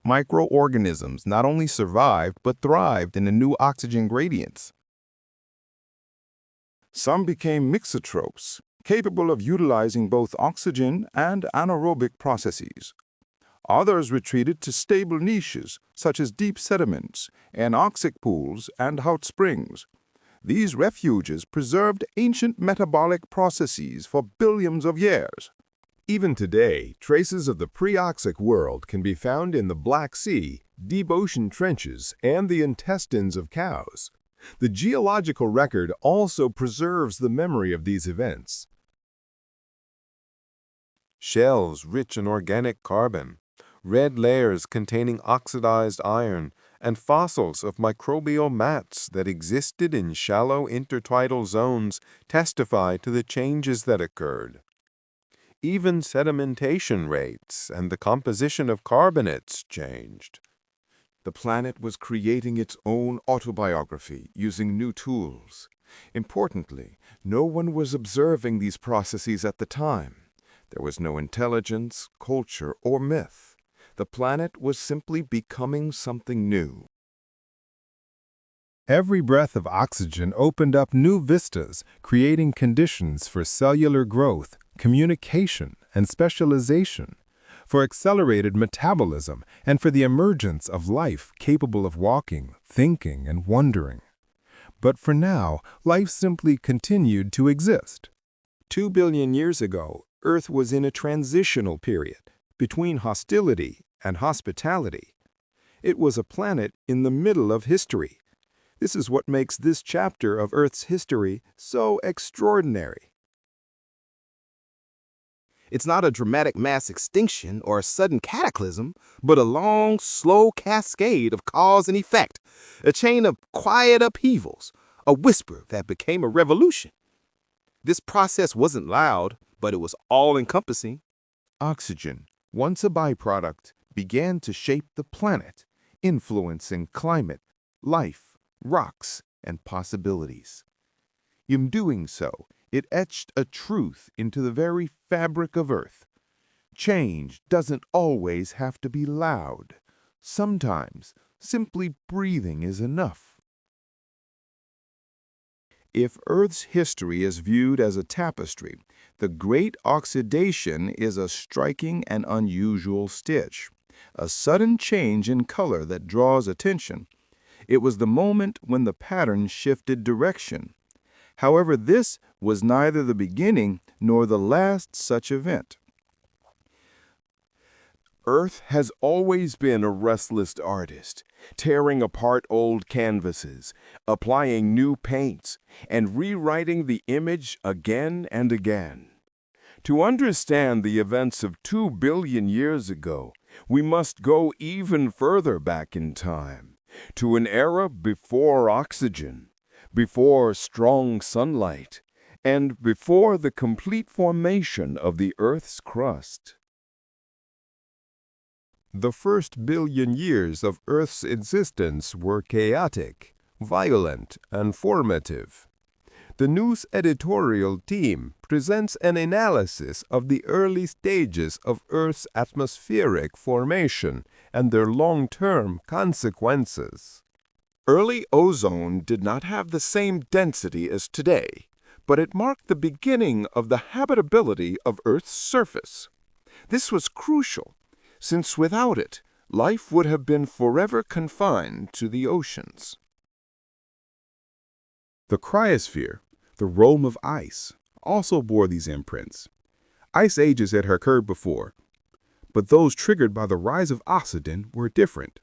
Microorganisms not only survived but thrived in the new oxygen gradients. Some became mixotrophs, capable of utilizing both oxygen and anaerobic processes. Others retreated to stable niches, such as deep sediments, anoxic pools, and hot springs. These refuges preserved ancient metabolic processes for billions of years. Even today, traces of the pre-oxic world can be found in the Black Sea, deep ocean trenches, and the intestines of cows. The geological record also preserves the memory of these events. Shells rich in organic carbon, red layers containing oxidized iron, and fossils of microbial mats that existed in shallow intertidal zones testify to the changes that occurred. Even sedimentation rates and the composition of carbonates changed. The planet was creating its own autobiography using new tools. Importantly, no one was observing these processes at the time. There was no intelligence, culture, or myth. The planet was simply becoming something new. Every breath of oxygen opened up new vistas, creating conditions for cellular growth, communication, and specialization, for accelerated metabolism, and for the emergence of life capable of walking, thinking, and wondering. But for now, life simply continued to exist. 2 billion years ago, Earth was in a transitional period between hostility and hospitality. It was a planet in the middle of history. This is what makes this chapter of Earth's history so extraordinary. It's not a dramatic mass extinction or a sudden cataclysm, but a long, slow cascade of cause and effect, a chain of quiet upheavals, a whisper that became a revolution. This process wasn't loud, but it was all-encompassing. Oxygen, once a byproduct, began to shape the planet, influencing climate, life, rocks, and possibilities. In doing so, it etched a truth into the very fabric of Earth. Change doesn't always have to be loud. Sometimes, simply breathing is enough. If Earth's history is viewed as a tapestry, the Great Oxidation is a striking and unusual stitch, a sudden change in color that draws attention. It was the moment when the pattern shifted direction. However, this was neither the beginning nor the last such event. Earth has always been a restless artist, tearing apart old canvases, applying new paints, and rewriting the image again and again. To understand the events of 2 billion years ago, we must go even further back in time, to an era before oxygen, before strong sunlight, and before the complete formation of the Earth's crust. The first billion years of Earth's existence were chaotic, violent, and formative. The news editorial team presents an analysis of the early stages of Earth's atmospheric formation and their long-term consequences. Early ozone did not have the same density as today, but it marked the beginning of the habitability of Earth's surface. This was crucial, since without it, life would have been forever confined to the oceans. The cryosphere, the realm of ice, also bore these imprints. Ice ages had occurred before, but those triggered by the rise of oxygen were different.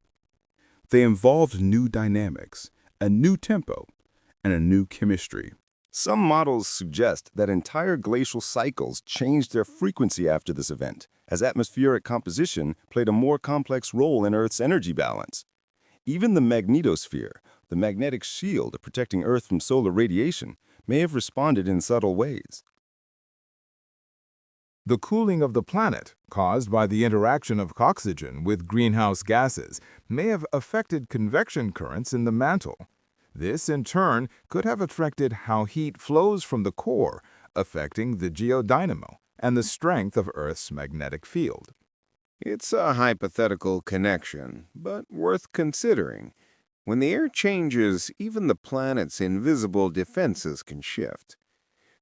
They involved new dynamics, a new tempo, and a new chemistry. Some models suggest that entire glacial cycles changed their frequency after this event, as atmospheric composition played a more complex role in Earth's energy balance. Even the magnetosphere, the magnetic shield protecting Earth from solar radiation, may have responded in subtle ways. The cooling of the planet, caused by the interaction of oxygen with greenhouse gases, may have affected convection currents in the mantle. This, in turn, could have affected how heat flows from the core, affecting the geodynamo and the strength of Earth's magnetic field. It's a hypothetical connection, but worth considering. When the air changes, even the planet's invisible defenses can shift.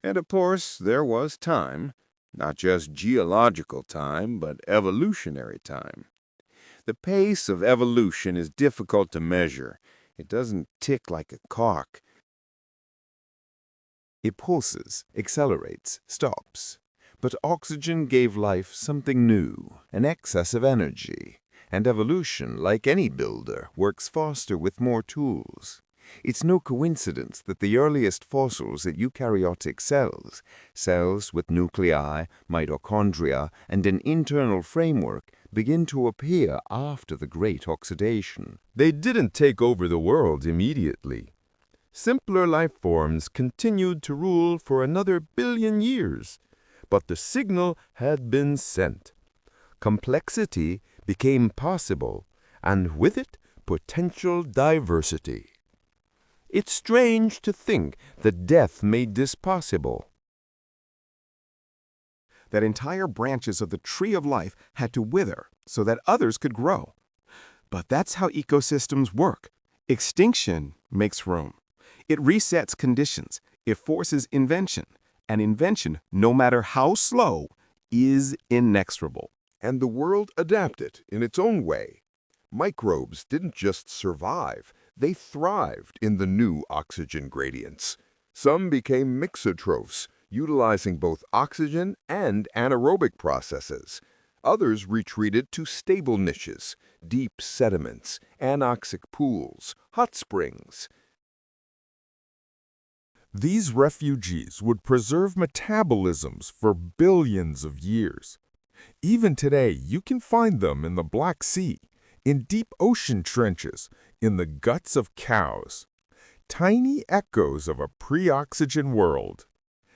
And of course, there was time, not just geological time, but evolutionary time. The pace of evolution is difficult to measure. It doesn't tick like a clock. It pulses, accelerates, stops. But oxygen gave life something new, an excess of energy. And evolution, like any builder, works faster with more tools. It's no coincidence that the earliest fossils at eukaryotic cells, cells with nuclei, mitochondria, and an internal framework, begin to appear after the Great Oxidation. They didn't take over the world immediately. Simpler life forms continued to rule for another billion years, but the signal had been sent. Complexity became possible, and with it, potential diversity. It's strange to think that death made this possible. That entire branches of the tree of life had to wither so that others could grow. But that's how ecosystems work. Extinction makes room. It resets conditions. It forces invention. And invention, no matter how slow, is inexorable. And the world adapted in its own way. Microbes didn't just survive, they thrived in the new oxygen gradients. Some became mixotrophs, utilizing both oxygen and anaerobic processes. Others retreated to stable niches, deep sediments, anoxic pools, hot springs. These refugees would preserve metabolisms for billions of years. Even today, you can find them in the Black Sea, in deep ocean trenches, in the guts of cows. Tiny echoes of a pre-oxygen world.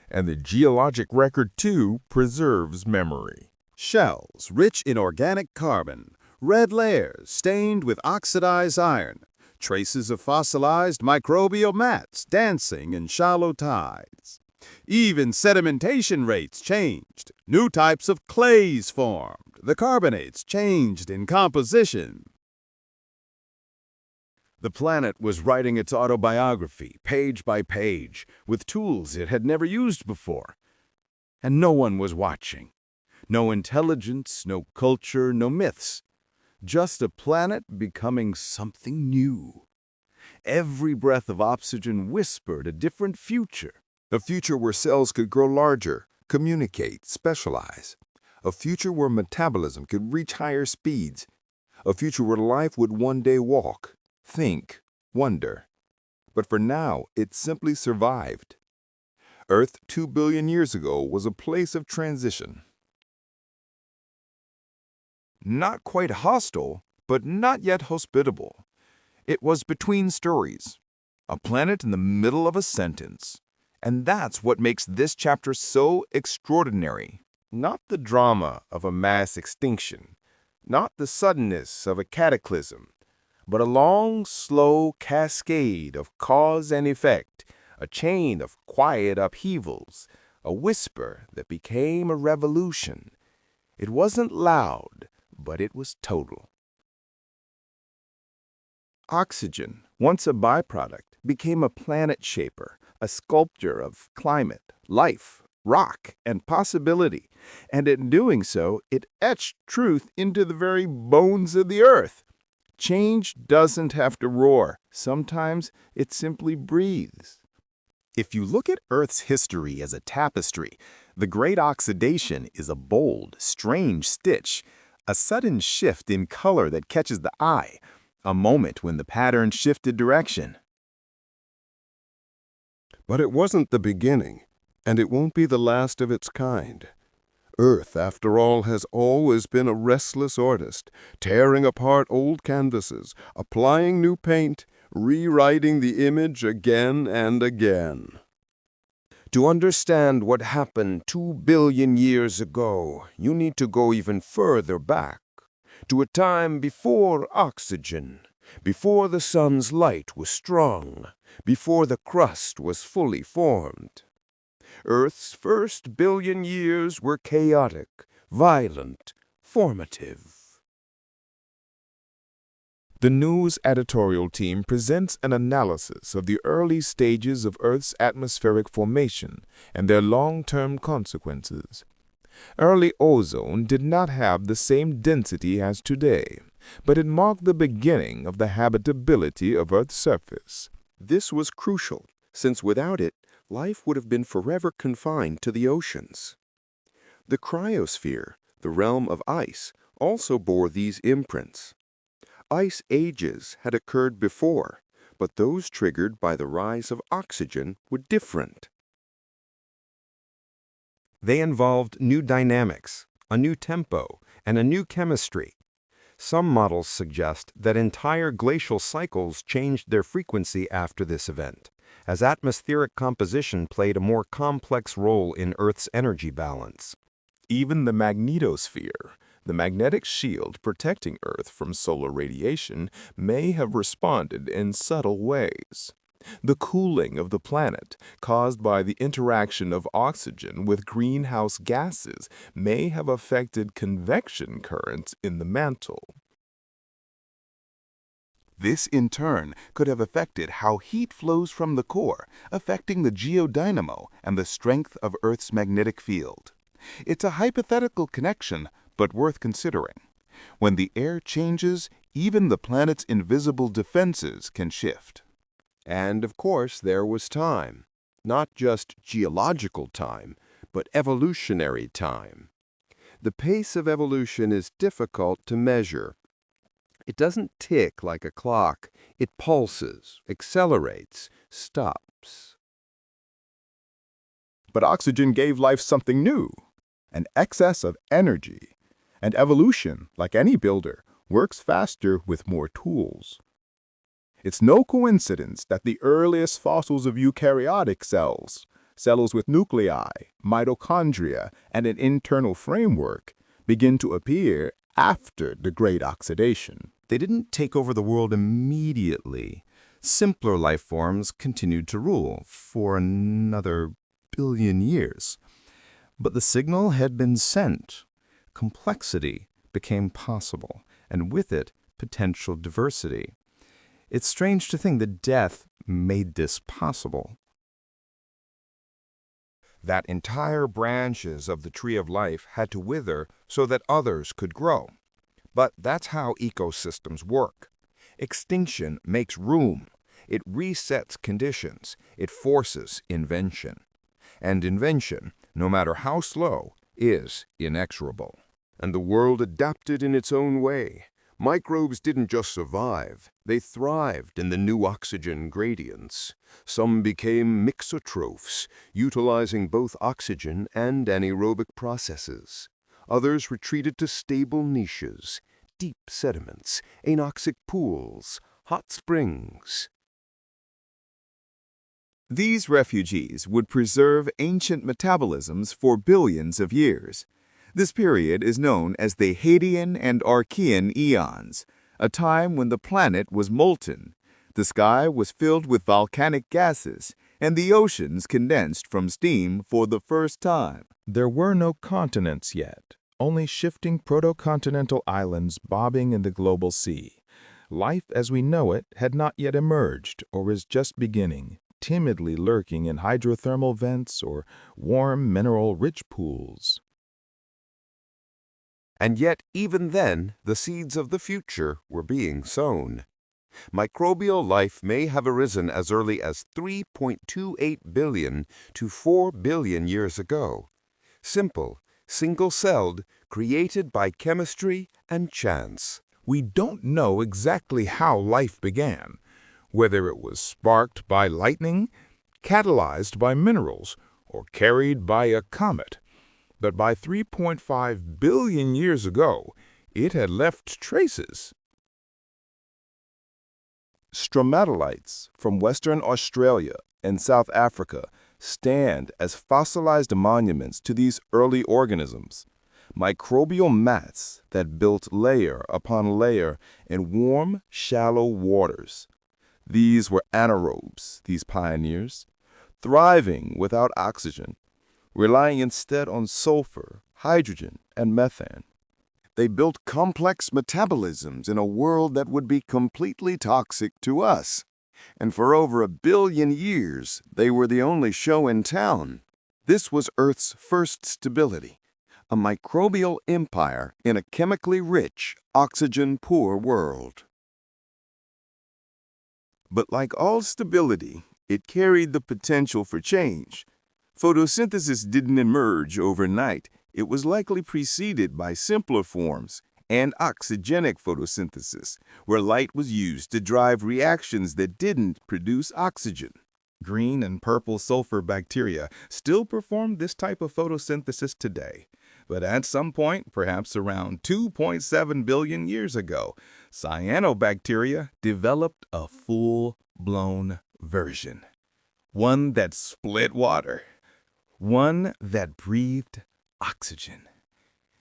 And the geologic record, too, preserves memory. Shells rich in organic carbon, red layers stained with oxidized iron, traces of fossilized microbial mats dancing in shallow tides. Even sedimentation rates changed. New types of clays formed. The carbonates changed in composition. The planet was writing its autobiography, page by page, with tools it had never used before. And no one was watching. No intelligence, no culture, no myths. Just a planet becoming something new. Every breath of oxygen whispered a different future. A future where cells could grow larger, communicate, specialize. A future where metabolism could reach higher speeds. A future where life would one day walk, think, wonder. But for now, it simply survived. Earth 2 billion years ago was a place of transition. Not quite hostile, but not yet hospitable. It was between stories, a planet in the middle of a sentence. And that's what makes this chapter so extraordinary. Not the drama of a mass extinction, not the suddenness of a cataclysm, but a long, slow cascade of cause and effect, a chain of quiet upheavals, a whisper that became a revolution. It wasn't loud, but it was total. Oxygen, once a byproduct, became a planet shaper, a sculptor of climate, life, rock, and possibility. And in doing so, it etched truth into the very bones of the earth. Change doesn't have to roar. Sometimes it simply breathes. If you look at Earth's history as a tapestry, the Great Oxidation is a bold, strange stitch, a sudden shift in color that catches the eye, a moment when the pattern shifted direction. But it wasn't the beginning, and it won't be the last of its kind. Earth, after all, has always been a restless artist, tearing apart old canvases, applying new paint, rewriting the image again and again. To understand what happened 2 billion years ago, you need to go even further back, to a time before oxygen, before the sun's light was strong, before the crust was fully formed. Earth's first billion years were chaotic, violent, formative. The news editorial team presents an analysis of the early stages of Earth's atmospheric formation and their long-term consequences. Early ozone did not have the same density as today, but it marked the beginning of the habitability of Earth's surface. This was crucial, since without it, life would have been forever confined to the oceans. The cryosphere, the realm of ice, also bore these imprints. Ice ages had occurred before, but those triggered by the rise of oxygen were different. They involved new dynamics, a new tempo, and a new chemistry. Some models suggest that entire glacial cycles changed their frequency after this event, as atmospheric composition played a more complex role in Earth's energy balance. Even the magnetosphere, the magnetic shield protecting Earth from solar radiation, may have responded in subtle ways. The cooling of the planet, caused by the interaction of oxygen with greenhouse gases, may have affected convection currents in the mantle. This, in turn, could have affected how heat flows from the core, affecting the geodynamo and the strength of Earth's magnetic field. It's a hypothetical connection, but worth considering. When the air changes, even the planet's invisible defenses can shift. And, of course, there was time. Not just geological time, but evolutionary time. The pace of evolution is difficult to measure. It doesn't tick like a clock. It pulses, accelerates, stops. But oxygen gave life something new, an excess of energy. And evolution, like any builder, works faster with more tools. It's no coincidence that the earliest fossils of eukaryotic cells, cells with nuclei, mitochondria, and an internal framework, begin to appear after the Great Oxidation. They didn't take over the world immediately. Simpler life forms continued to rule for another billion years. But the signal had been sent. Complexity became possible, and with it, potential diversity. It's strange to think that death made this possible. That entire branches of the tree of life had to wither so that others could grow. But that's how ecosystems work. Extinction makes room. It resets conditions. It forces invention. And invention, no matter how slow, is inexorable. And the world adapted in its own way. Microbes didn't just survive, they thrived in the new oxygen gradients. Some became mixotrophs, utilizing both oxygen and anaerobic processes. Others retreated to stable niches, deep sediments, anoxic pools, hot springs. These refugees would preserve ancient metabolisms for billions of years. This period is known as the Hadean and Archean eons, a time when the planet was molten, the sky was filled with volcanic gases, and the oceans condensed from steam for the first time. There were no continents yet, only shifting protocontinental islands bobbing in the global sea. Life as we know it had not yet emerged or was just beginning, timidly lurking in hydrothermal vents or warm mineral-rich pools. And yet, even then, the seeds of the future were being sown. Microbial life may have arisen as early as 3.28 billion to 4 billion years ago. Simple, single-celled, created by chemistry and chance. We don't know exactly how life began, whether it was sparked by lightning, catalyzed by minerals, or carried by a comet. But by 3.5 billion years ago, it had left traces. Stromatolites from Western Australia and South Africa stand as fossilized monuments to these early organisms, microbial mats that built layer upon layer in warm, shallow waters. These were anaerobes, these pioneers, thriving without oxygen, relying instead on sulfur, hydrogen, and methane. They built complex metabolisms in a world that would be completely toxic to us. And for over 1 billion years, they were the only show in town. This was Earth's first stability, a microbial empire in a chemically rich, oxygen-poor world. But like all stability, it carried the potential for change. Photosynthesis didn't emerge overnight. It was likely preceded by simpler forms and oxygenic photosynthesis, where light was used to drive reactions that didn't produce oxygen. Green and purple sulfur bacteria still perform this type of photosynthesis today. But at some point, perhaps around 2.7 billion years ago, cyanobacteria developed a full-blown version. One that split water. One that breathed oxygen.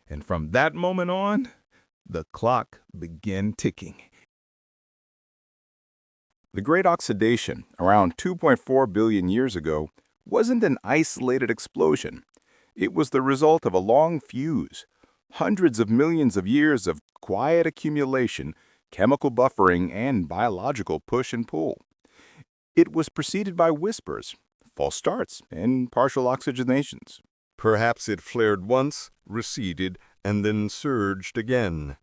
And from that moment on, the clock began ticking. The Great Oxidation, around 2.4 billion years ago, wasn't an isolated explosion. It was the result of a long fuse, hundreds of millions of years of quiet accumulation, chemical buffering, and biological push and pull. It was preceded by whispers, false starts, and partial oxygenations. Perhaps it flared once, receded, and then surged again.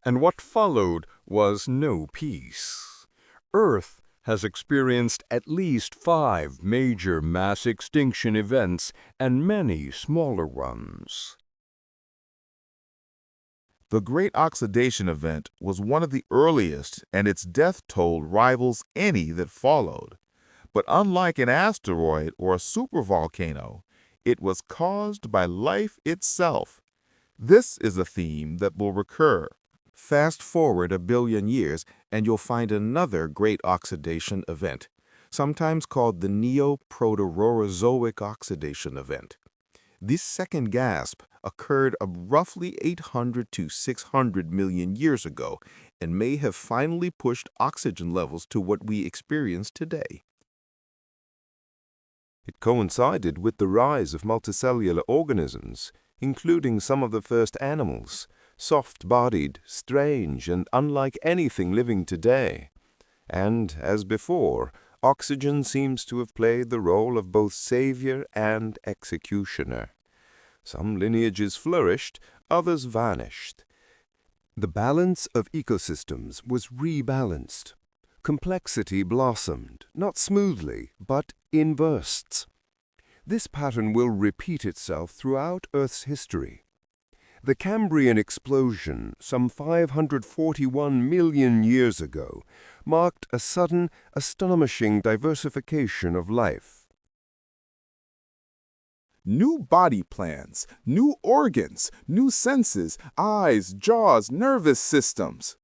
And what followed was no peace. Earth has experienced at least 5 major mass extinction events and many smaller ones. The Great Oxidation Event was one of the earliest, and its death toll rivals any that followed. But unlike an asteroid or a supervolcano, it was caused by life itself. This is a theme that will recur. Fast forward 1 billion years, and you'll find another Great Oxidation Event, sometimes called the Neoproterozoic Oxidation Event. This second gasp occurred roughly 800 to 600 million years ago and may have finally pushed oxygen levels to what we experience today. It coincided with the rise of multicellular organisms, including some of the first animals, soft-bodied, strange, and unlike anything living today. And, as before, oxygen seems to have played the role of both savior and executioner. Some lineages flourished, others vanished. The balance of ecosystems was rebalanced. Complexity blossomed, not smoothly, but in bursts. This pattern will repeat itself throughout Earth's history. The Cambrian explosion, some 541 million years ago, marked a sudden, astonishing diversification of life. New body plans, new organs, new senses, eyes, jaws, nervous systems.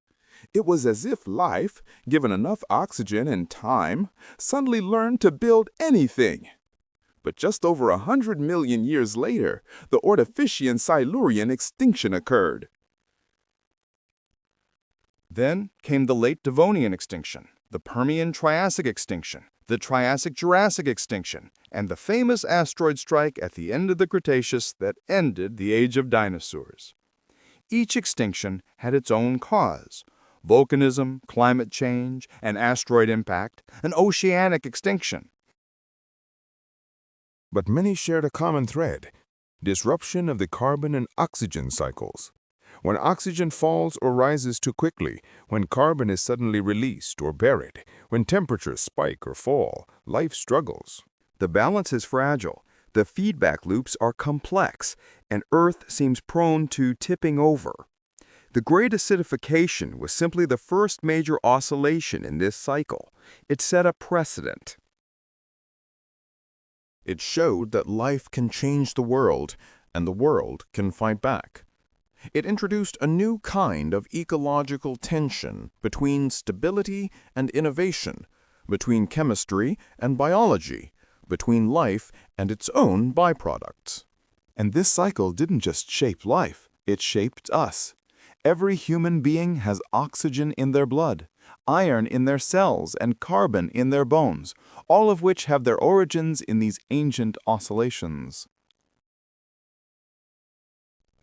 It was as if life, given enough oxygen and time, suddenly learned to build anything. But just over 100 million years later, the Ordovician-Silurian extinction occurred. Then came the late Devonian extinction, the Permian-Triassic extinction, the Triassic-Jurassic extinction, and the famous asteroid strike at the end of the Cretaceous that ended the age of dinosaurs. Each extinction had its own cause: volcanism, climate change, an asteroid impact, an oceanic extinction. But many shared a common thread: disruption of the carbon and oxygen cycles. When oxygen falls or rises too quickly, when carbon is suddenly released or buried, when temperatures spike or fall, life struggles. The balance is fragile, the feedback loops are complex, and Earth seems prone to tipping over. The Great Acidification was simply the first major oscillation in this cycle. It set a precedent. It showed that life can change the world, and the world can fight back. It introduced a new kind of ecological tension between stability and innovation, between chemistry and biology, between life and its own byproducts. And this cycle didn't just shape life, it shaped us. Every human being has oxygen in their blood, iron in their cells, and carbon in their bones, all of which have their origins in these ancient oscillations.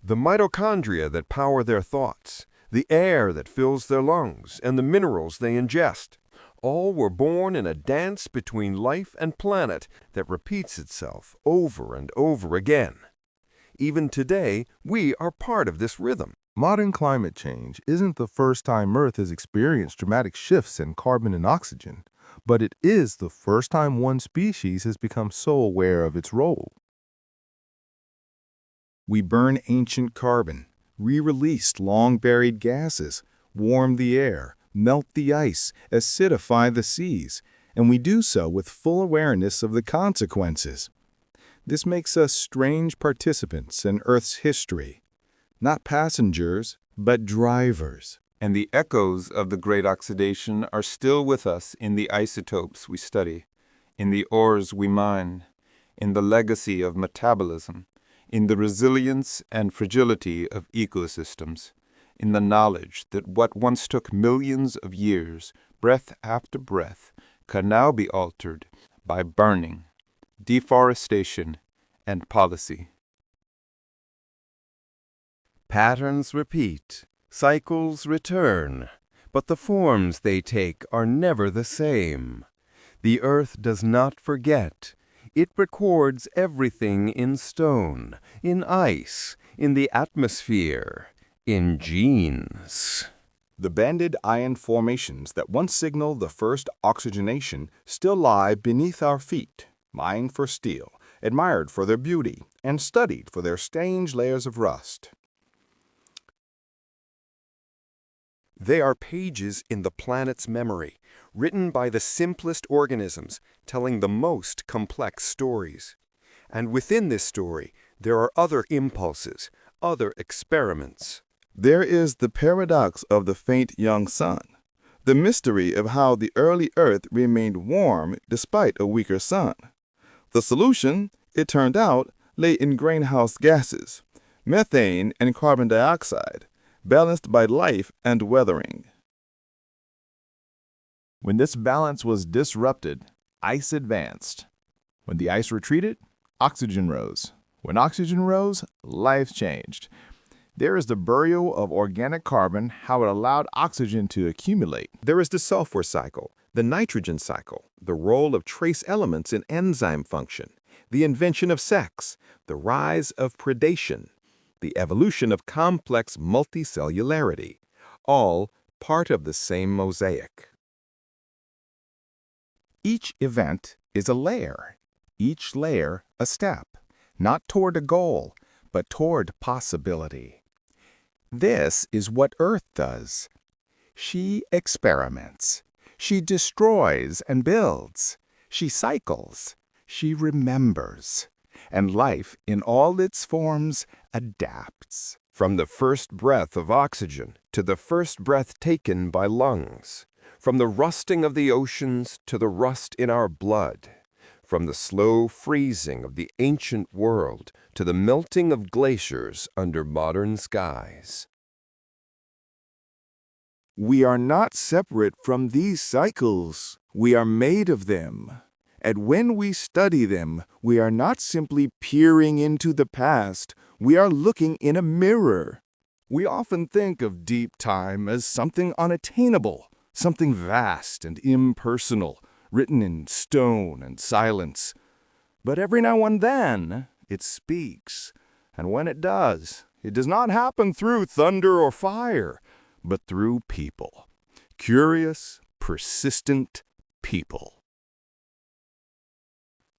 The mitochondria that power their thoughts, the air that fills their lungs, and the minerals they ingest, all were born in a dance between life and planet that repeats itself over and over again. Even today, we are part of this rhythm. Modern climate change isn't the first time Earth has experienced dramatic shifts in carbon and oxygen, but it is the first time one species has become so aware of its role. We burn ancient carbon, re-release long-buried gases, warm the air, melt the ice, acidify the seas, and we do so with full awareness of the consequences. This makes us strange participants in Earth's history, not passengers, but drivers. And the echoes of the Great Oxidation are still with us in the isotopes we study, in the ores we mine, in the legacy of metabolism, in the resilience and fragility of ecosystems, in the knowledge that what once took millions of years, breath after breath, can now be altered by burning, deforestation, and policy. Patterns repeat, cycles return, but the forms they take are never the same. The Earth does not forget. It records everything in stone, in ice, in the atmosphere, in genes. The banded iron formations that once signaled the first oxygenation still lie beneath our feet, mined for steel, admired for their beauty, and studied for their strange layers of rust. They are pages in the planet's memory, written by the simplest organisms, telling the most complex stories. And within this story, there are other impulses, other experiments. There is the paradox of the faint young sun, the mystery of how the early Earth remained warm despite a weaker sun. The solution, it turned out, lay in greenhouse gases, methane and carbon dioxide, balanced by life and weathering. When this balance was disrupted, ice advanced. When the ice retreated, oxygen rose. When oxygen rose, life changed. There is the burial of organic carbon, how it allowed oxygen to accumulate. There is the sulfur cycle, the nitrogen cycle, the role of trace elements in enzyme function, the invention of sex, the rise of predation, the evolution of complex multicellularity, all part of the same mosaic. Each event is a layer, each layer a step, not toward a goal, but toward possibility. This is what Earth does. She experiments. She destroys and builds. She cycles. She remembers. And life, in all its forms, adapts. From the first breath of oxygen to the first breath taken by lungs, from the rusting of the oceans to the rust in our blood, from the slow freezing of the ancient world to the melting of glaciers under modern skies. We are not separate from these cycles. We are made of them. And when we study them, we are not simply peering into the past, we are looking in a mirror. We often think of deep time as something unattainable, something vast and impersonal, written in stone and silence. But every now and then, it speaks. And when it does not happen through thunder or fire, but through people. Curious, persistent people.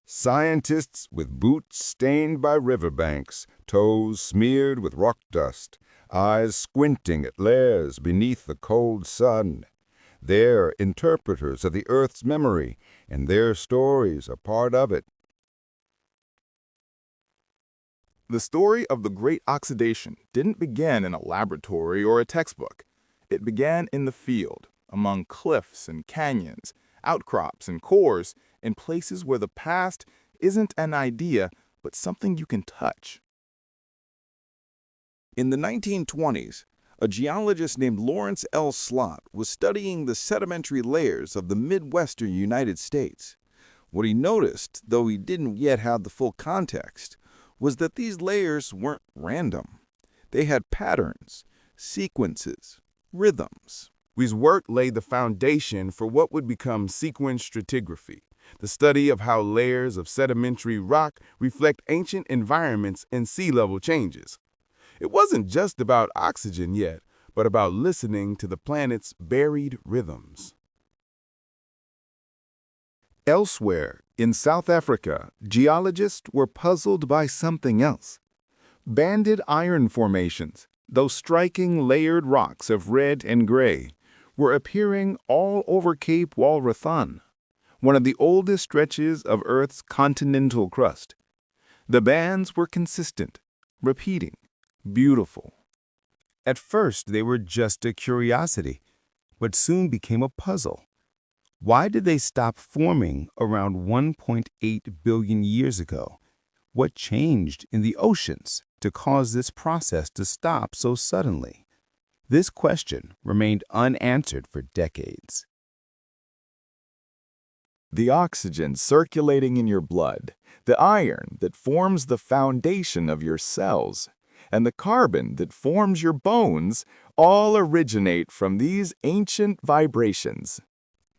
Scientists with boots stained by riverbanks, toes smeared with rock dust, eyes squinting at layers beneath the cold sun. They're interpreters of the Earth's memory, and their stories are part of it. The story of the Great Oxidation didn't begin in a laboratory or a textbook. It began in the field, among cliffs and canyons, outcrops and cores, in places where the past isn't an idea, but something you can touch. In the 1920s, a geologist named Lawrence L. Slott was studying the sedimentary layers of the Midwestern United States. What he noticed, though he didn't yet have the full context, was that these layers weren't random. They had patterns, sequences, rhythms. His work laid the foundation for what would become sequence stratigraphy, the study of how layers of sedimentary rock reflect ancient environments and sea level changes. It wasn't just about oxygen yet, but about listening to the planet's buried rhythms. Elsewhere, in South Africa, geologists were puzzled by something else. Banded iron formations, those striking layered rocks of red and gray, were appearing all over Cape Walrathan, one of the oldest stretches of Earth's continental crust. The bands were consistent, repeating, beautiful. At first, they were just a curiosity, but soon became a puzzle. Why did they stop forming around 1.8 billion years ago? What changed in the oceans to cause this process to stop so suddenly? This question remained unanswered for decades. The oxygen circulating in your blood, the iron that forms the foundation of your cells, and the carbon that forms your bones all originate from these ancient vibrations.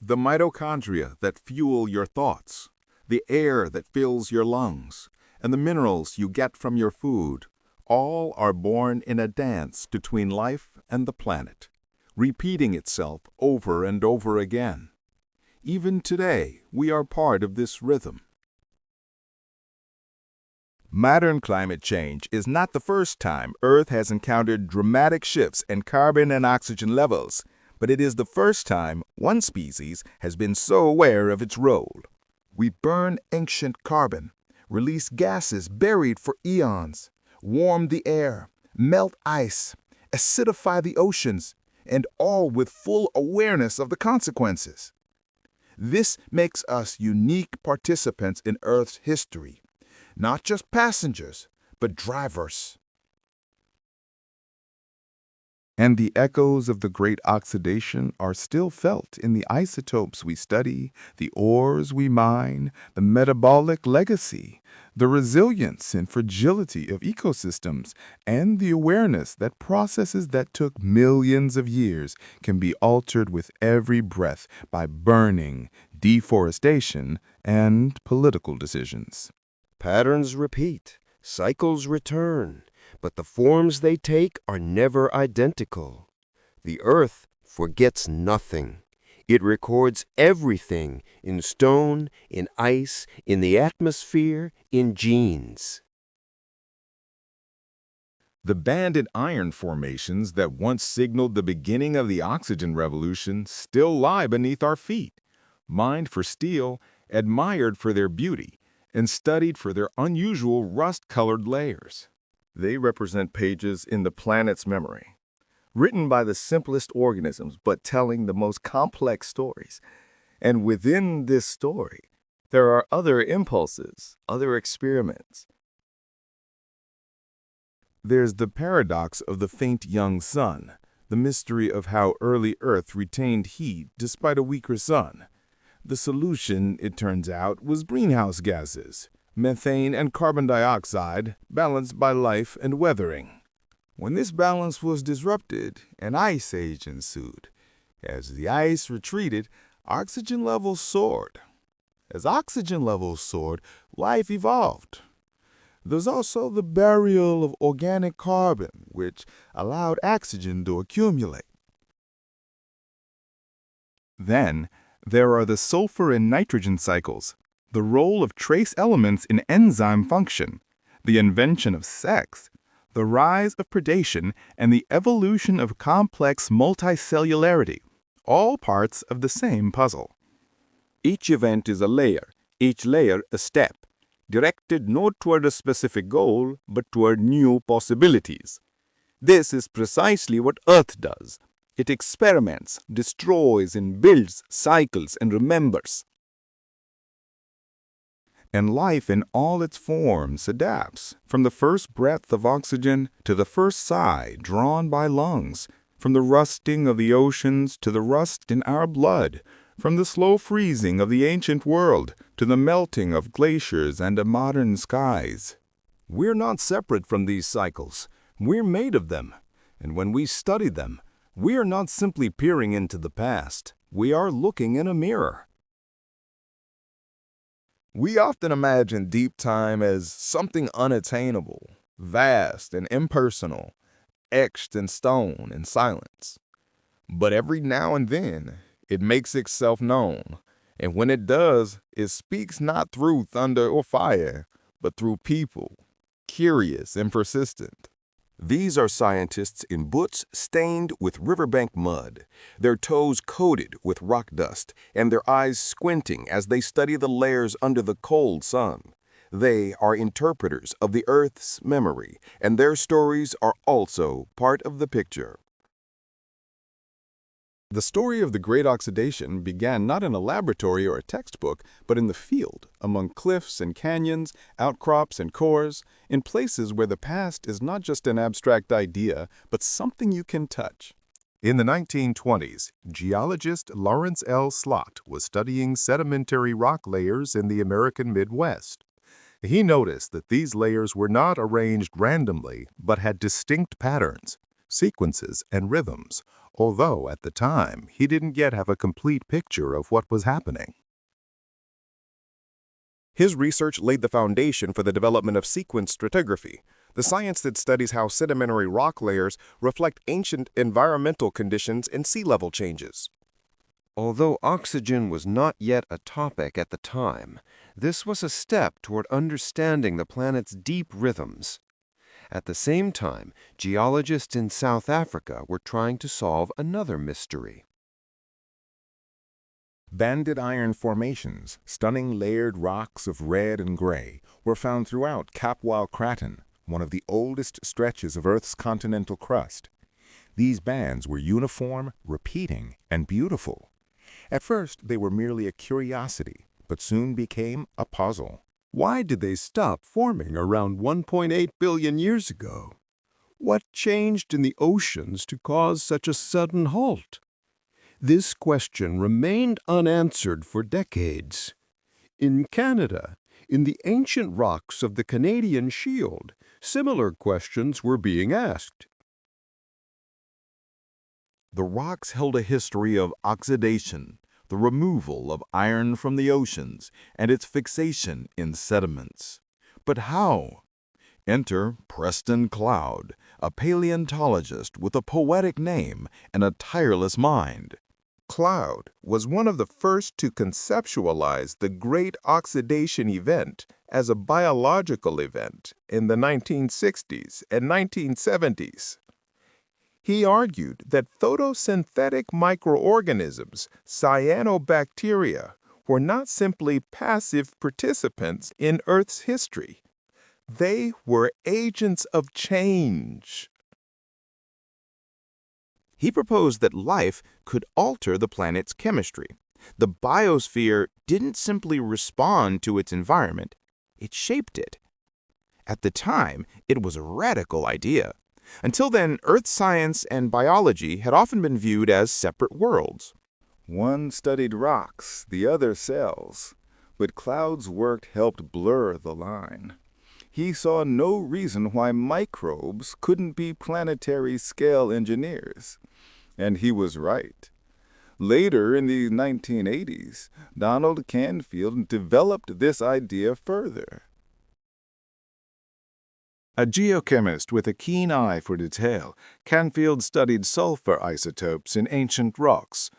The mitochondria that fuel your thoughts, the air that fills your lungs, and the minerals you get from your food, all are born in a dance between life and the planet, repeating itself over and over again. Even today, we are part of this rhythm. Modern climate change is not the first time Earth has encountered dramatic shifts in carbon and oxygen levels, but it is the first time one species has been so aware of its role. We burn ancient carbon, release gases buried for eons, warm the air, melt ice, acidify the oceans, and all with full awareness of the consequences. This makes us unique participants in Earth's history, not just passengers, but drivers. And the echoes of the Great Oxidation are still felt in the isotopes we study, the ores we mine, the metabolic legacy, the resilience and fragility of ecosystems, and the awareness that processes that took millions of years can be altered with every breath by burning, deforestation, and political decisions. Patterns repeat, cycles return, but the forms they take are never identical. The Earth forgets nothing. It records everything in stone, in ice, in the atmosphere, in genes. The banded iron formations that once signaled the beginning of the oxygen revolution still lie beneath our feet, mined for steel, admired for their beauty, and studied for their unusual rust-colored layers. They represent pages in the planet's memory, written by the simplest organisms but telling the most complex stories. And within this story, there are other impulses, other experiments. There's the paradox of the faint young sun, the mystery of how early Earth retained heat despite a weaker sun. The solution, it turns out, was greenhouse gases, methane and carbon dioxide, balanced by life and weathering. When this balance was disrupted, an ice age ensued. As the ice retreated, oxygen levels soared. As oxygen levels soared, life evolved. There's also the burial of organic carbon, which allowed oxygen to accumulate. Then, there are the sulfur and nitrogen cycles, the role of trace elements in enzyme function, the invention of sex, the rise of predation, and the evolution of complex multicellularity, all parts of the same puzzle. Each event is a layer, each layer a step, directed not toward a specific goal, but toward new possibilities. This is precisely what Earth does. It experiments, destroys, and builds, cycles, and remembers. And life in all its forms adapts, from the first breath of oxygen to the first sigh drawn by lungs, from the rusting of the oceans to the rust in our blood, from the slow freezing of the ancient world to the melting of glaciers and modern skies. We're not separate from these cycles. We're made of them. And when we study them, we are not simply peering into the past. We are looking in a mirror. We often imagine deep time as something unattainable, vast and impersonal, etched in stone and silence. But every now and then, it makes itself known, and when it does, it speaks not through thunder or fire, but through people, curious and persistent. These are scientists in boots stained with riverbank mud, their toes coated with rock dust, and their eyes squinting as they study the layers under the cold sun. They are interpreters of the Earth's memory, and their stories are also part of the picture. The story of the Great Oxidation began not in a laboratory or a textbook, but in the field, among cliffs and canyons, outcrops and cores, in places where the past is not just an abstract idea, but something you can touch. In the 1920s, geologist Lawrence L. Slott was studying sedimentary rock layers in the American Midwest. He noticed that these layers were not arranged randomly, but had distinct patterns, sequences, and rhythms, although at the time he didn't yet have a complete picture of what was happening. His research laid the foundation for the development of sequence stratigraphy, the science that studies how sedimentary rock layers reflect ancient environmental conditions and sea level changes. Although oxygen was not yet a topic at the time, this was a step toward understanding the planet's deep rhythms. At the same time, geologists in South Africa were trying to solve another mystery. Banded iron formations, stunning layered rocks of red and gray, were found throughout Kapwal Craton, one of the oldest stretches of Earth's continental crust. These bands were uniform, repeating, and beautiful. At first, they were merely a curiosity, but soon became a puzzle. Why did they stop forming around 1.8 billion years ago? What changed in the oceans to cause such a sudden halt? This question remained unanswered for decades. In Canada, In the ancient rocks of the Canadian Shield, similar questions were being asked. The rocks held a history of oxidation, the removal of iron from the oceans, and its fixation in sediments. But how? Enter Preston Cloud, a paleontologist with a poetic name and a tireless mind. Cloud was one of the first to conceptualize the Great Oxidation Event as a biological event in the 1960s and 1970s. He argued that photosynthetic microorganisms, cyanobacteria, were not simply passive participants in Earth's history. They were agents of change. He proposed that life could alter the planet's chemistry. The biosphere didn't simply respond to its environment, it shaped it. At the time, it was a radical idea. Until then, Earth science and biology had often been viewed as separate worlds. One studied rocks, the other cells, but Cloud's work helped blur the line. He saw no reason why microbes couldn't be planetary-scale engineers. And he was right. Later, in the 1980s, Donald Canfield developed this idea further. A geochemist with a keen eye for detail, Canfield studied sulfur isotopes in ancient rocks.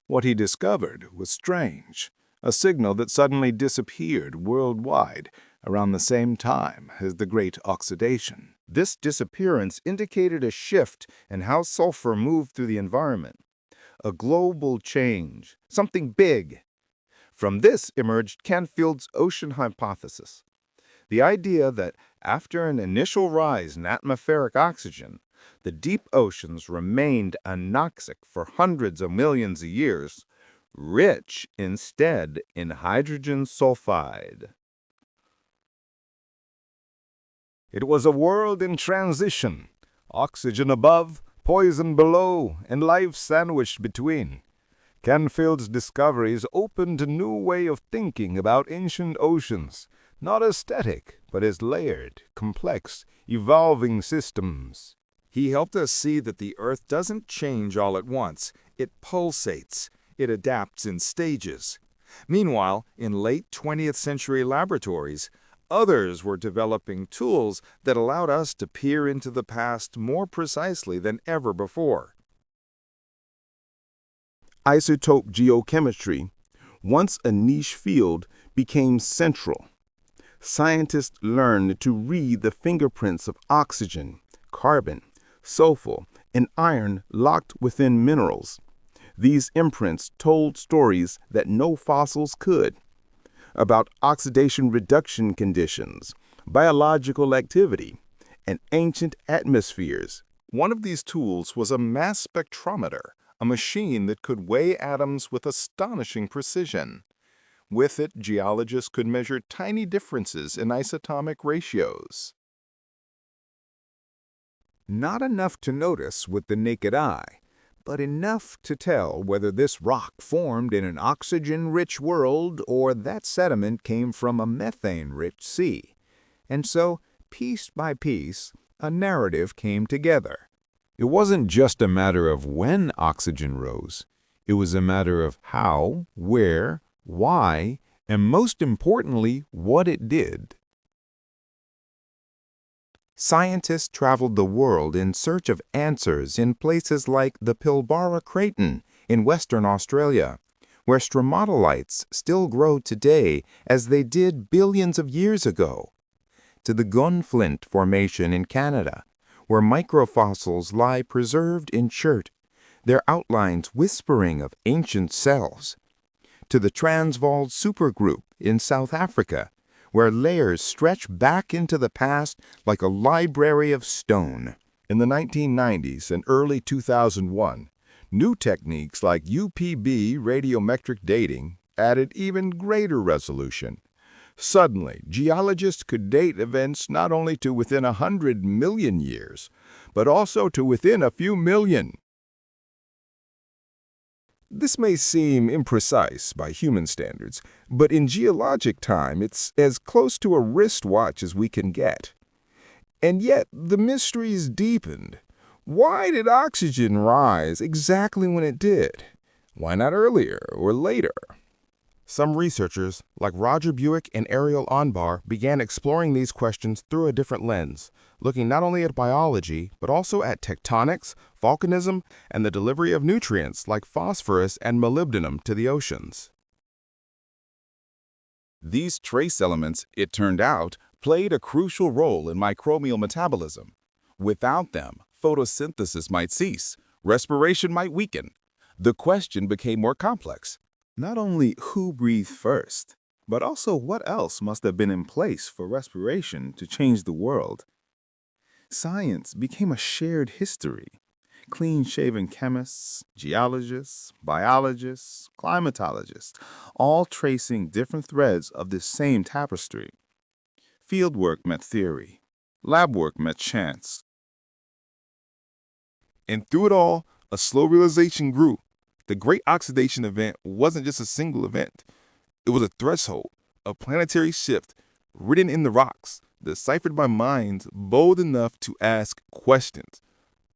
What he discovered was strange, a signal that suddenly disappeared worldwide around the same time as the Great Oxidation. This disappearance indicated a shift in how sulfur moved through the environment. A global change, something big. From this emerged Canfield's ocean hypothesis. The idea that after an initial rise in atmospheric oxygen, the deep oceans remained anoxic for hundreds of millions of years, rich instead in hydrogen sulfide. It was a world in transition, oxygen above, poison below, and life sandwiched between. Canfield's discoveries opened a new way of thinking about ancient oceans, not as static, but as layered, complex, evolving systems. He helped us see that the Earth doesn't change all at once. It pulsates. It adapts in stages. Meanwhile, in late 20th century laboratories, others were developing tools that allowed us to peer into the past more precisely than ever before. Isotope geochemistry, once a niche field, became central. Scientists learned to read the fingerprints of oxygen, carbon, sulfur, and iron locked within minerals. These imprints told stories that no fossils could, about oxidation reduction conditions, biological activity, and ancient atmospheres. One of these tools was a mass spectrometer, a machine that could weigh atoms with astonishing precision. With it, geologists could measure tiny differences in isotopic ratios. Not enough to notice with the naked eye, but enough to tell whether this rock formed in an oxygen-rich world or that sediment came from a methane-rich sea. And so, piece by piece, a narrative came together. It wasn't just a matter of when oxygen rose. It was a matter of how, where, why, and most importantly, what it did. Scientists traveled the world in search of answers in places like the Pilbara Craton in Western Australia, where stromatolites still grow today as they did billions of years ago, to the Gunflint Formation in Canada, where microfossils lie preserved in chert, their outlines whispering of ancient cells, to the Transvaal Supergroup in South Africa, where layers stretch back into the past like a library of stone. In the 1990s and early 2001, new techniques like UPB radiometric dating added even greater resolution. Suddenly, geologists could date events not only to within 100 million years, but also to within a few million. This may seem imprecise by human standards, but in geologic time it's as close to a wristwatch as we can get. And yet the mysteries deepened. Why did oxygen rise exactly when it did? Why not earlier or later? Some researchers, like Roger Buick and Ariel Onbar, began exploring these questions through a different lens, looking not only at biology, but also at tectonics, volcanism, and the delivery of nutrients like phosphorus and molybdenum to the oceans. These trace elements, it turned out, played a crucial role in microbial metabolism. Without them, photosynthesis might cease, respiration might weaken. The question became more complex. Not only who breathed first, but also what else must have been in place for respiration to change the world. Science became a shared history. Clean-shaven chemists, geologists, biologists, climatologists, all tracing different threads of this same tapestry. Fieldwork met theory. Lab work met chance. And through it all, a slow realization grew. The Great Oxidation Event wasn't just a single event. It was a threshold, a planetary shift written in the rocks, deciphered by minds bold enough to ask questions.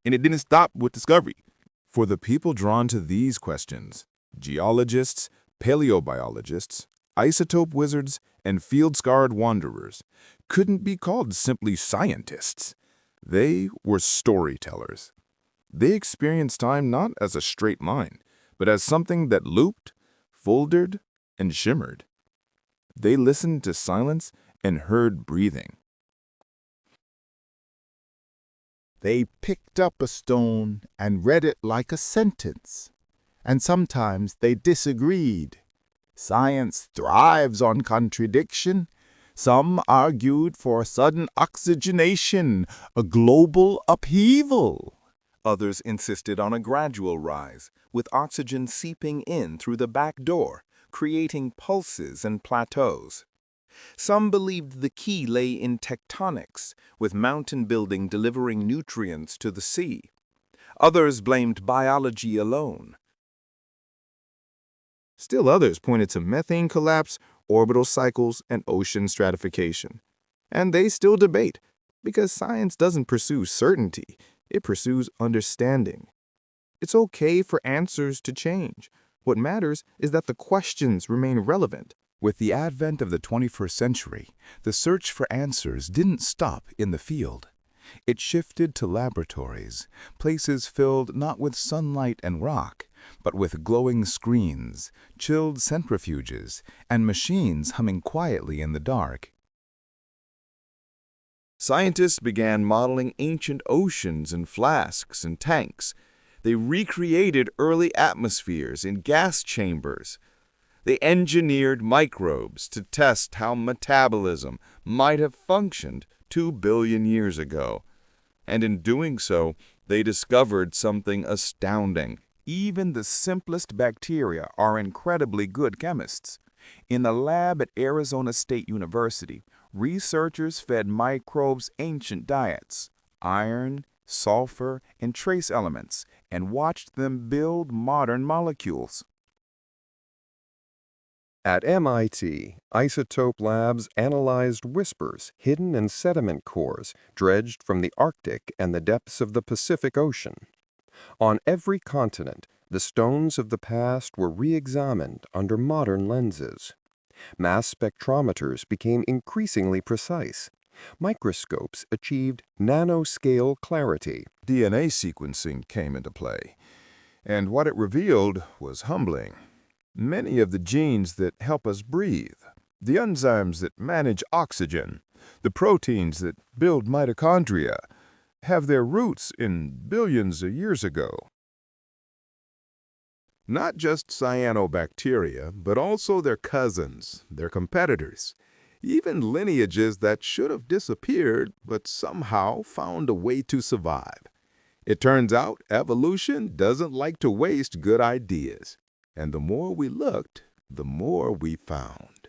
And it didn't stop with discovery. For the people drawn to these questions, geologists, paleobiologists, isotope wizards, and field-scarred wanderers couldn't be called simply scientists. They were storytellers. They experienced time not as a straight line, but as something that looped, foldered, and shimmered. They listened to silence and heard breathing. They picked up a stone and read it like a sentence. And sometimes they disagreed. Science thrives on contradiction. Some argued for sudden oxygenation, a global upheaval. Others insisted on a gradual rise, with oxygen seeping in through the back door, creating pulses and plateaus. Some believed the key lay in tectonics, with mountain building delivering nutrients to the sea. Others blamed biology alone. Still others pointed to methane collapse, orbital cycles, and ocean stratification. And they still debate, because science doesn't pursue certainty, it pursues understanding. It's okay for answers to change. What matters is that the questions remain relevant. With the advent of the 21st century, the search for answers didn't stop in the field. It shifted to laboratories, places filled not with sunlight and rock, but with glowing screens, chilled centrifuges, and machines humming quietly in the dark. Scientists began modeling ancient oceans in flasks and tanks. They recreated early atmospheres in gas chambers. They engineered microbes to test how metabolism might have functioned 2 billion years ago. And in doing so, they discovered something astounding. Even the simplest bacteria are incredibly good chemists. In the lab at Arizona State University, researchers fed microbes ancient diets, iron, sulfur, and trace elements, and watched them build modern molecules. At MIT, isotope labs analyzed whispers hidden in sediment cores dredged from the Arctic and the depths of the Pacific Ocean. On every continent, the stones of the past were re-examined under modern lenses. Mass spectrometers became increasingly precise. Microscopes achieved nanoscale clarity. DNA sequencing came into play, and what it revealed was humbling. Many of the genes that help us breathe, the enzymes that manage oxygen, the proteins that build mitochondria, have their roots in billions of years ago. Not just cyanobacteria, but also their cousins, their competitors, even lineages that should have disappeared but somehow found a way to survive. It turns out evolution doesn't like to waste good ideas, and the more we looked, the more we found.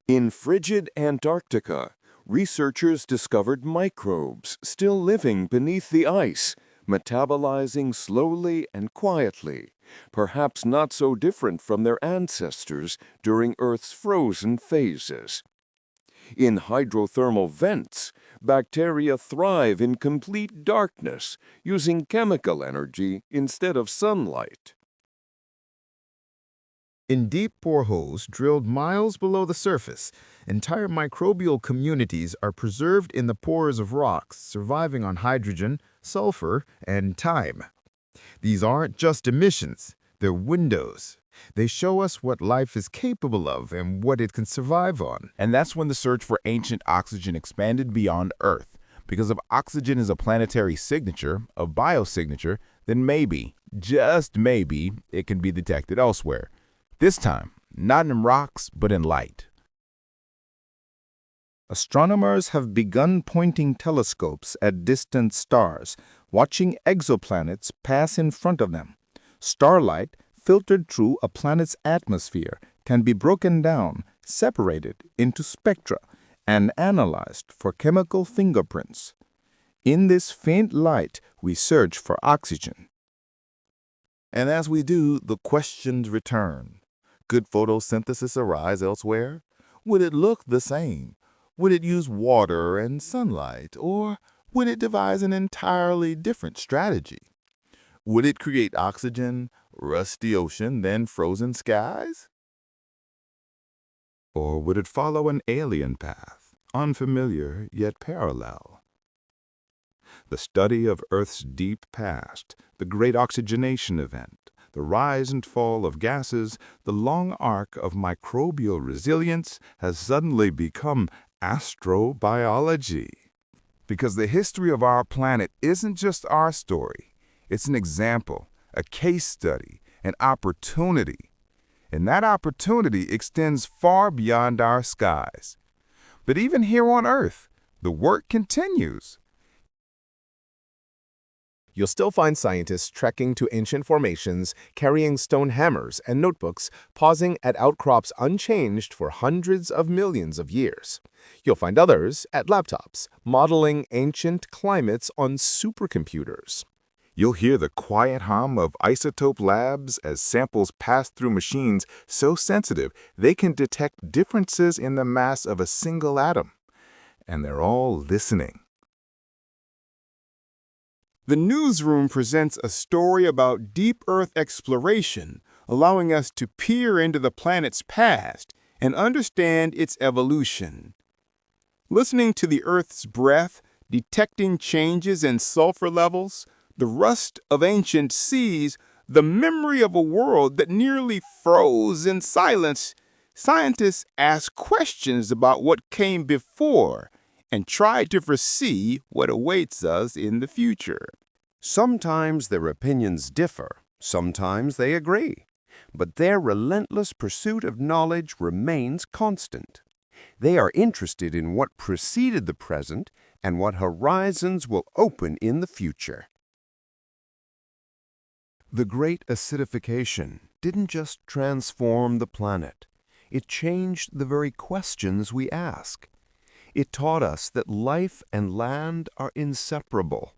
In frigid Antarctica, researchers discovered microbes still living beneath the ice, metabolizing slowly and quietly, perhaps not so different from their ancestors during Earth's frozen phases. In hydrothermal vents, bacteria thrive in complete darkness, using chemical energy instead of sunlight. In deep boreholes drilled miles below the surface, entire microbial communities are preserved in the pores of rocks, surviving on hydrogen, sulfur, and time. These aren't just emissions, they're windows. They show us what life is capable of and what it can survive on. And that's when the search for ancient oxygen expanded beyond Earth. Because if oxygen is a planetary signature, a biosignature, then maybe, just maybe, it can be detected elsewhere. This time, not in rocks, but in light. Astronomers have begun pointing telescopes at distant stars, watching exoplanets pass in front of them. Starlight, filtered through a planet's atmosphere, can be broken down, separated into spectra, and analyzed for chemical fingerprints. In this faint light, we search for oxygen. And as we do, the questions return. Could photosynthesis arise elsewhere? Would it look the same? Would it use water and sunlight? Or would it devise an entirely different strategy? Would it create oxygen, rusty ocean, then frozen skies? Or would it follow an alien path, unfamiliar yet parallel? The study of Earth's deep past, the great oxygenation event, the rise and fall of gases, the long arc of microbial resilience has suddenly become astrobiology. Because the history of our planet isn't just our story. It's an example, a case study, an opportunity. And that opportunity extends far beyond our skies. But even here on Earth, the work continues. You'll still find scientists trekking to ancient formations, carrying stone hammers and notebooks, pausing at outcrops unchanged for hundreds of millions of years. You'll find others at laptops, modeling ancient climates on supercomputers. You'll hear the quiet hum of isotope labs as samples pass through machines so sensitive they can detect differences in the mass of a single atom. And they're all listening. The newsroom presents a story about deep Earth exploration, allowing us to peer into the planet's past and understand its evolution. Listening to the Earth's breath, detecting changes in sulfur levels, the rust of ancient seas, the memory of a world that nearly froze in silence, scientists ask questions about what came before and try to foresee what awaits us in the future. Sometimes their opinions differ, sometimes they agree, but their relentless pursuit of knowledge remains constant. They are interested in what preceded the present and what horizons will open in the future. The great acidification didn't just transform the planet. It changed the very questions we ask. It taught us that life and land are inseparable,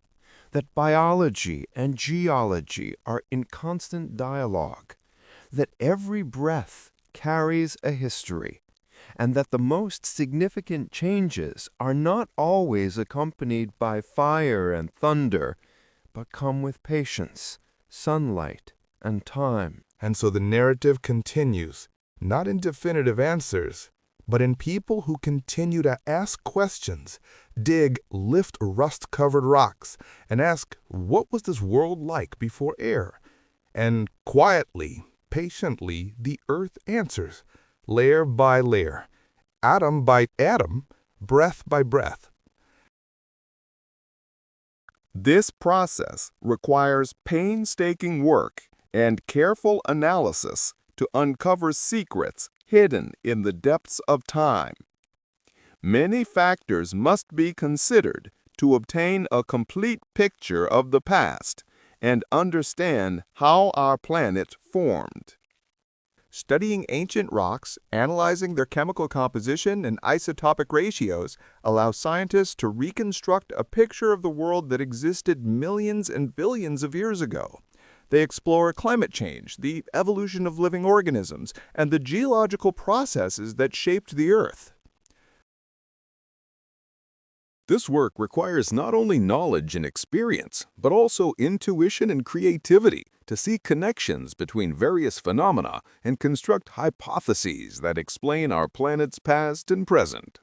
that biology and geology are in constant dialogue, that every breath carries a history, and that the most significant changes are not always accompanied by fire and thunder, but come with patience, sunlight, and time. And so the narrative continues, not in definitive answers, but in people who continue to ask questions, dig, lift rust-covered rocks, and ask, what was this world like before air? And quietly, patiently, the Earth answers, layer by layer, atom by atom, breath by breath. This process requires painstaking work and careful analysis to uncover secrets hidden in the depths of time. Many factors must be considered to obtain a complete picture of the past and understand how our planet formed. Studying ancient rocks, analyzing their chemical composition and isotopic ratios allows scientists to reconstruct a picture of the world that existed millions and billions of years ago. They explore climate change, the evolution of living organisms, and the geological processes that shaped the Earth. This work requires not only knowledge and experience, but also intuition and creativity to see connections between various phenomena and construct hypotheses that explain our planet's past and present.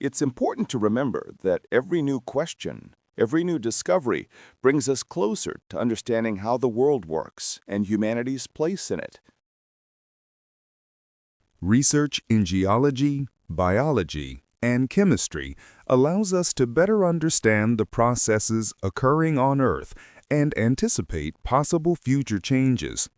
It's important to remember that every new question, every new discovery brings us closer to understanding how the world works and humanity's place in it. Research in geology, biology, and chemistry allows us to better understand the processes occurring on Earth and anticipate possible future changes.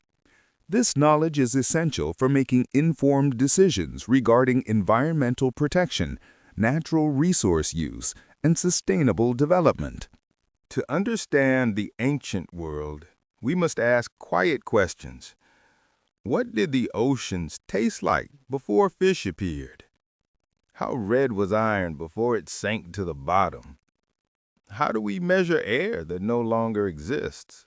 This knowledge is essential for making informed decisions regarding environmental protection, natural resource use, and sustainable development. To understand the ancient world, we must ask quiet questions. What did the oceans taste like before fish appeared? How red was iron before it sank to the bottom? How do we measure air that no longer exists?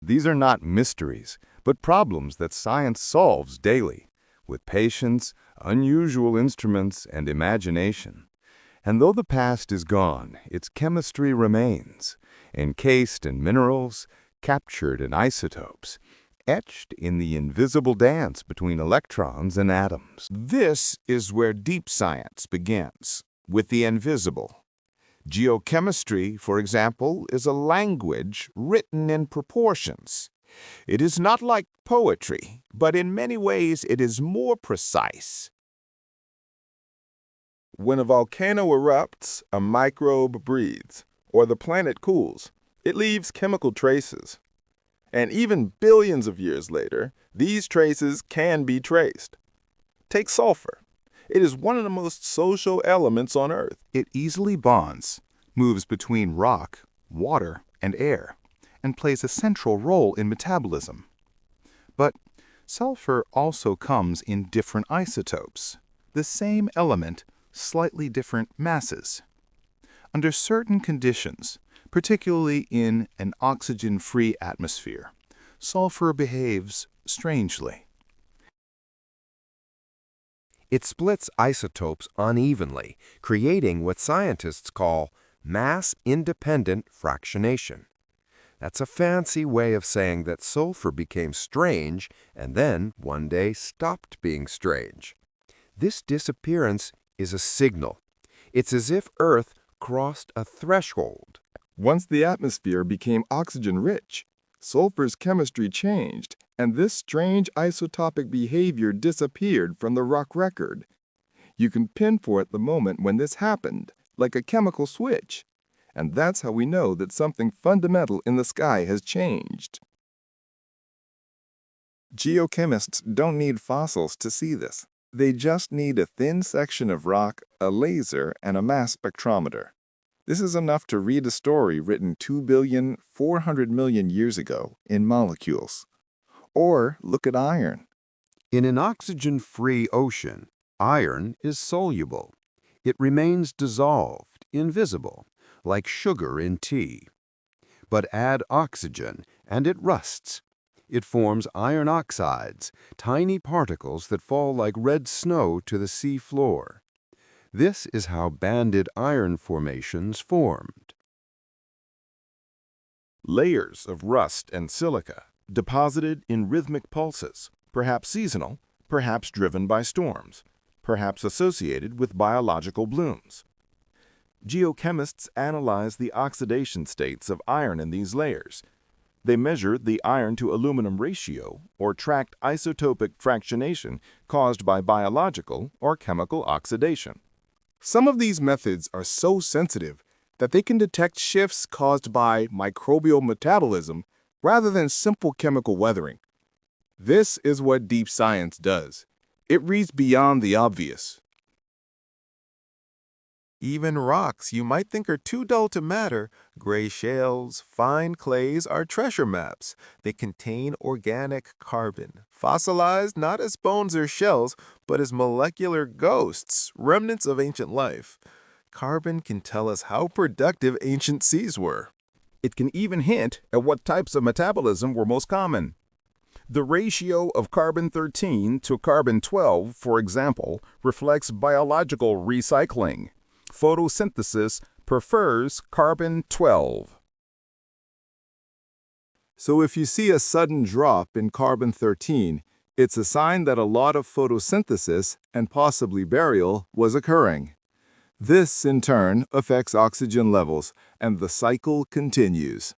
These are not mysteries, but problems that science solves daily, with patience, unusual instruments, and imagination. And though the past is gone, its chemistry remains, encased in minerals, captured in isotopes, etched in the invisible dance between electrons and atoms. This is where deep science begins, with the invisible. Geochemistry, for example, is a language written in proportions. It is not like poetry, but in many ways it is more precise. When a volcano erupts, a microbe breathes, or the planet cools, it leaves chemical traces. And even billions of years later, these traces can be traced. Take sulfur. It is one of the most social elements on Earth. It easily bonds, moves between rock, water, and air, and plays a central role in metabolism. But sulfur also comes in different isotopes, the same element, slightly different masses. Under certain conditions, particularly in an oxygen-free atmosphere, sulfur behaves strangely. It splits isotopes unevenly, creating what scientists call mass-independent fractionation. That's a fancy way of saying that sulfur became strange and then one day stopped being strange. This disappearance is a signal. It's as if Earth crossed a threshold. Once the atmosphere became oxygen-rich, sulfur's chemistry changed, and this strange isotopic behavior disappeared from the rock record. You can pinpoint the moment when this happened, like a chemical switch, and that's how we know that something fundamental in the sky has changed. Geochemists don't need fossils to see this. They just need a thin section of rock, a laser, and a mass spectrometer. This is enough to read a story written 2,400,000,000 years ago in molecules. Or look at iron. In an oxygen-free ocean, iron is soluble. It remains dissolved, invisible, like sugar in tea. But add oxygen, and it rusts. It forms iron oxides, tiny particles that fall like red snow to the sea floor. This is how banded iron formations formed. Layers of rust and silica, deposited in rhythmic pulses, perhaps seasonal, perhaps driven by storms, perhaps associated with biological blooms. Geochemists analyze the oxidation states of iron in these layers. They measure the iron-to-aluminum ratio, or tracked isotopic fractionation caused by biological or chemical oxidation. Some of these methods are so sensitive that they can detect shifts caused by microbial metabolism rather than simple chemical weathering. This is what deep science does. It reads beyond the obvious. Even rocks you might think are too dull to matter, gray shales, fine clays, are treasure maps. They contain organic carbon, fossilized not as bones or shells, but as molecular ghosts, remnants of ancient life. Carbon can tell us how productive ancient seas were. It can even hint at what types of metabolism were most common. The ratio of carbon-13 to carbon-12, for example, reflects biological recycling. Photosynthesis prefers carbon-12. So if you see a sudden drop in carbon-13, it's a sign that a lot of photosynthesis and possibly burial was occurring. This, in turn, affects oxygen levels, and the cycle continues.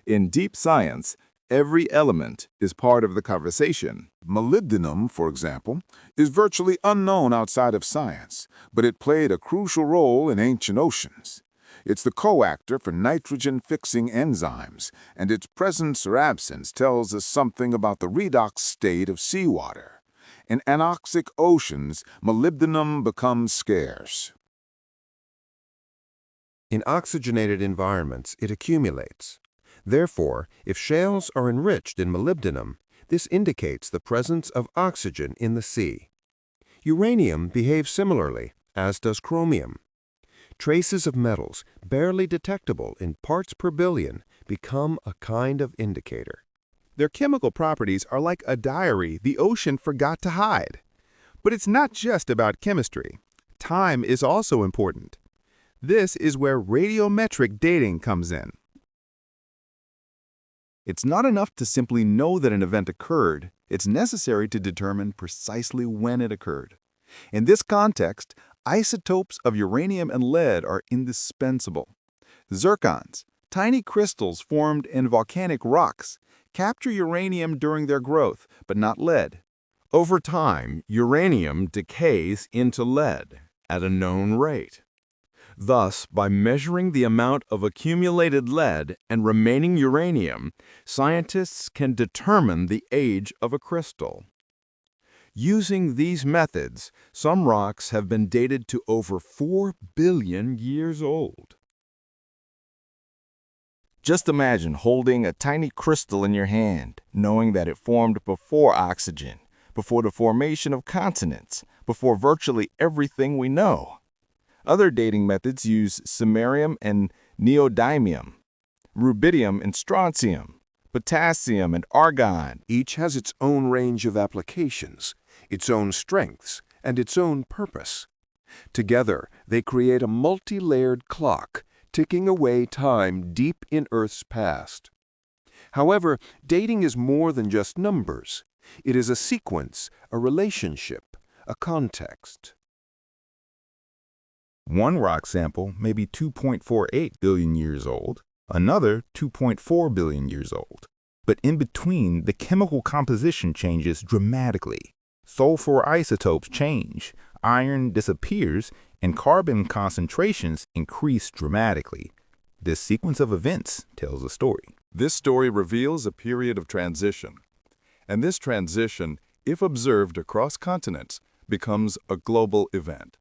In deep science, every element is part of the conversation. Molybdenum, for example, is virtually unknown outside of science, but it played a crucial role in ancient oceans. It's the coactor for nitrogen-fixing enzymes, and its presence or absence tells us something about the redox state of seawater. In anoxic oceans, molybdenum becomes scarce. In oxygenated environments, it accumulates. Therefore, if shales are enriched in molybdenum, this indicates the presence of oxygen in the sea. Uranium behaves similarly, as does chromium. Traces of metals, barely detectable in parts per billion, become a kind of indicator. Their chemical properties are like a diary the ocean forgot to hide. But it's not just about chemistry. Time is also important. This is where radiometric dating comes in. It's not enough to simply know that an event occurred. It's necessary to determine precisely when it occurred. In this context, isotopes of uranium and lead are indispensable. Zircons, tiny crystals formed in volcanic rocks, capture uranium during their growth, but not lead. Over time, uranium decays into lead at a known rate. Thus, by measuring the amount of accumulated lead and remaining uranium, scientists can determine the age of a crystal. Using these methods, some rocks have been dated to over 4 billion years old. Just imagine holding a tiny crystal in your hand, knowing that it formed before oxygen, before the formation of continents, before virtually everything we know. Other dating methods use samarium and neodymium, rubidium and strontium, potassium and argon. Each has its own range of applications, its own strengths, and its own purpose. Together, they create a multi-layered clock, ticking away time deep in Earth's past. However, dating is more than just numbers. It is a sequence, a relationship, a context. One rock sample may be 2.48 billion years old, another 2.4 billion years old. But in between, the chemical composition changes dramatically. Sulfur isotopes change, iron disappears, and carbon concentrations increase dramatically. This sequence of events tells a story. This story reveals a period of transition. And this transition, if observed across continents, becomes a global event.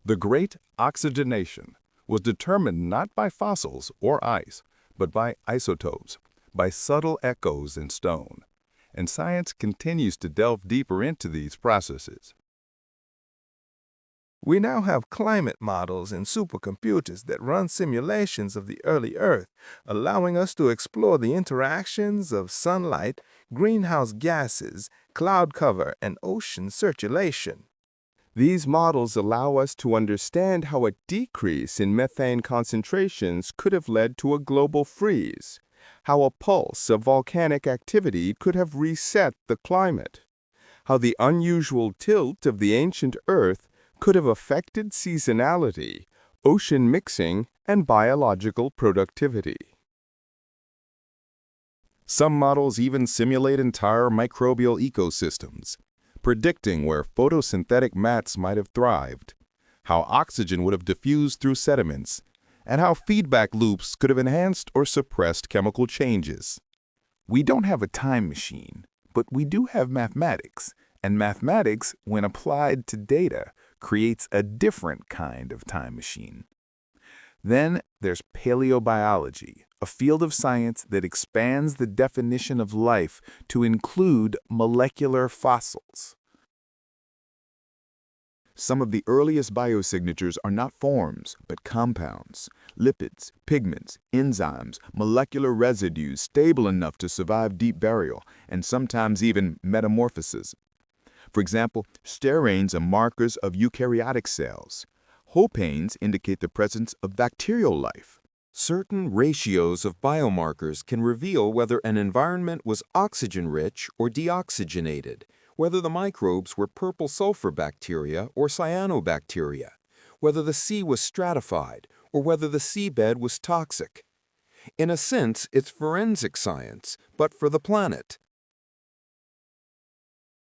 The Great Oxygenation was determined not by fossils or ice, but by isotopes, by subtle echoes in stone. And science continues to delve deeper into these processes. We now have climate models and supercomputers that run simulations of the early Earth, allowing us to explore the interactions of sunlight, greenhouse gases, cloud cover, and ocean circulation. These models allow us to understand how a decrease in methane concentrations could have led to a global freeze, how a pulse of volcanic activity could have reset the climate, how the unusual tilt of the ancient Earth could have affected seasonality, ocean mixing, and biological productivity. Some models even simulate entire microbial ecosystems, predicting where photosynthetic mats might have thrived, how oxygen would have diffused through sediments, and how feedback loops could have enhanced or suppressed chemical changes. We don't have a time machine, but we do have mathematics, and mathematics, when applied to data, creates a different kind of time machine. Then there's paleobiology, a field of science that expands the definition of life to include molecular fossils. Some of the earliest biosignatures are not forms, but compounds, lipids, pigments, enzymes, molecular residues stable enough to survive deep burial, and sometimes even metamorphosis. For example, steranes are markers of eukaryotic cells. Hopanes indicate the presence of bacterial life. Certain ratios of biomarkers can reveal whether an environment was oxygen-rich or deoxygenated, whether the microbes were purple sulfur bacteria or cyanobacteria, whether the sea was stratified or whether the seabed was toxic. In a sense, it's forensic science, but for the planet.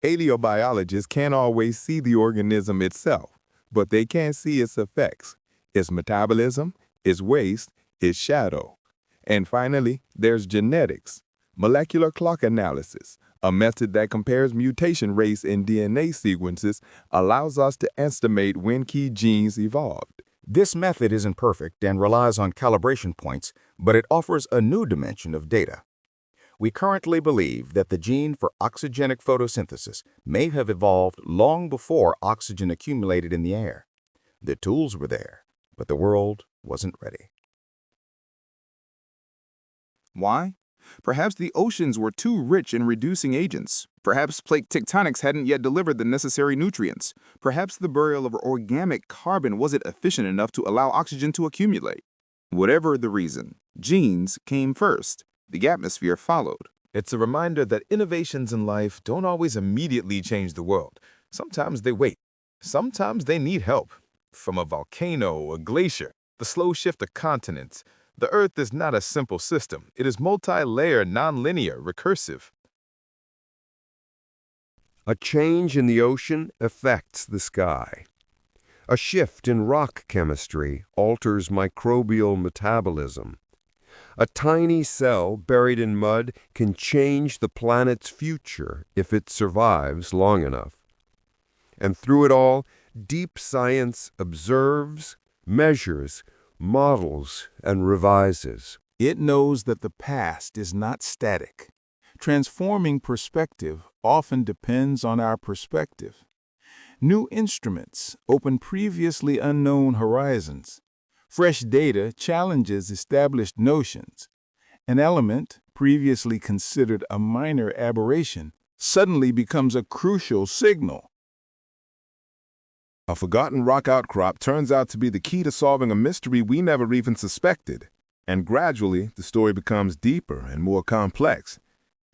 Paleobiologists can't always see the organism itself, but they can see its effects, its metabolism, its waste, its shadow. And finally, there's genetics, molecular clock analysis, a method that compares mutation rates in DNA sequences, allows us to estimate when key genes evolved. This method isn't perfect and relies on calibration points, but it offers a new dimension of data. We currently believe that the gene for oxygenic photosynthesis may have evolved long before oxygen accumulated in the air. The tools were there, but the world wasn't ready. Why? Perhaps the oceans were too rich in reducing agents. Perhaps plate tectonics hadn't yet delivered the necessary nutrients. Perhaps the burial of organic carbon wasn't efficient enough to allow oxygen to accumulate. Whatever the reason, genes came first. The atmosphere followed. It's a reminder that innovations in life don't always immediately change the world. Sometimes they wait. Sometimes they need help. From a volcano, a glacier, the slow shift of continents. The Earth is not a simple system. It is multi-layered, non-linear, recursive. A change in the ocean affects the sky. A shift in rock chemistry alters microbial metabolism. A tiny cell buried in mud can change the planet's future if it survives long enough. And through it all, deep science observes, measures, models, and revises. It knows that the past is not static. Transforming perspective often depends on our perspective. New instruments open previously unknown horizons. Fresh data challenges established notions. An element, previously considered a minor aberration, suddenly becomes a crucial signal. A forgotten rock outcrop turns out to be the key to solving a mystery we never even suspected. And gradually, the story becomes deeper and more complex.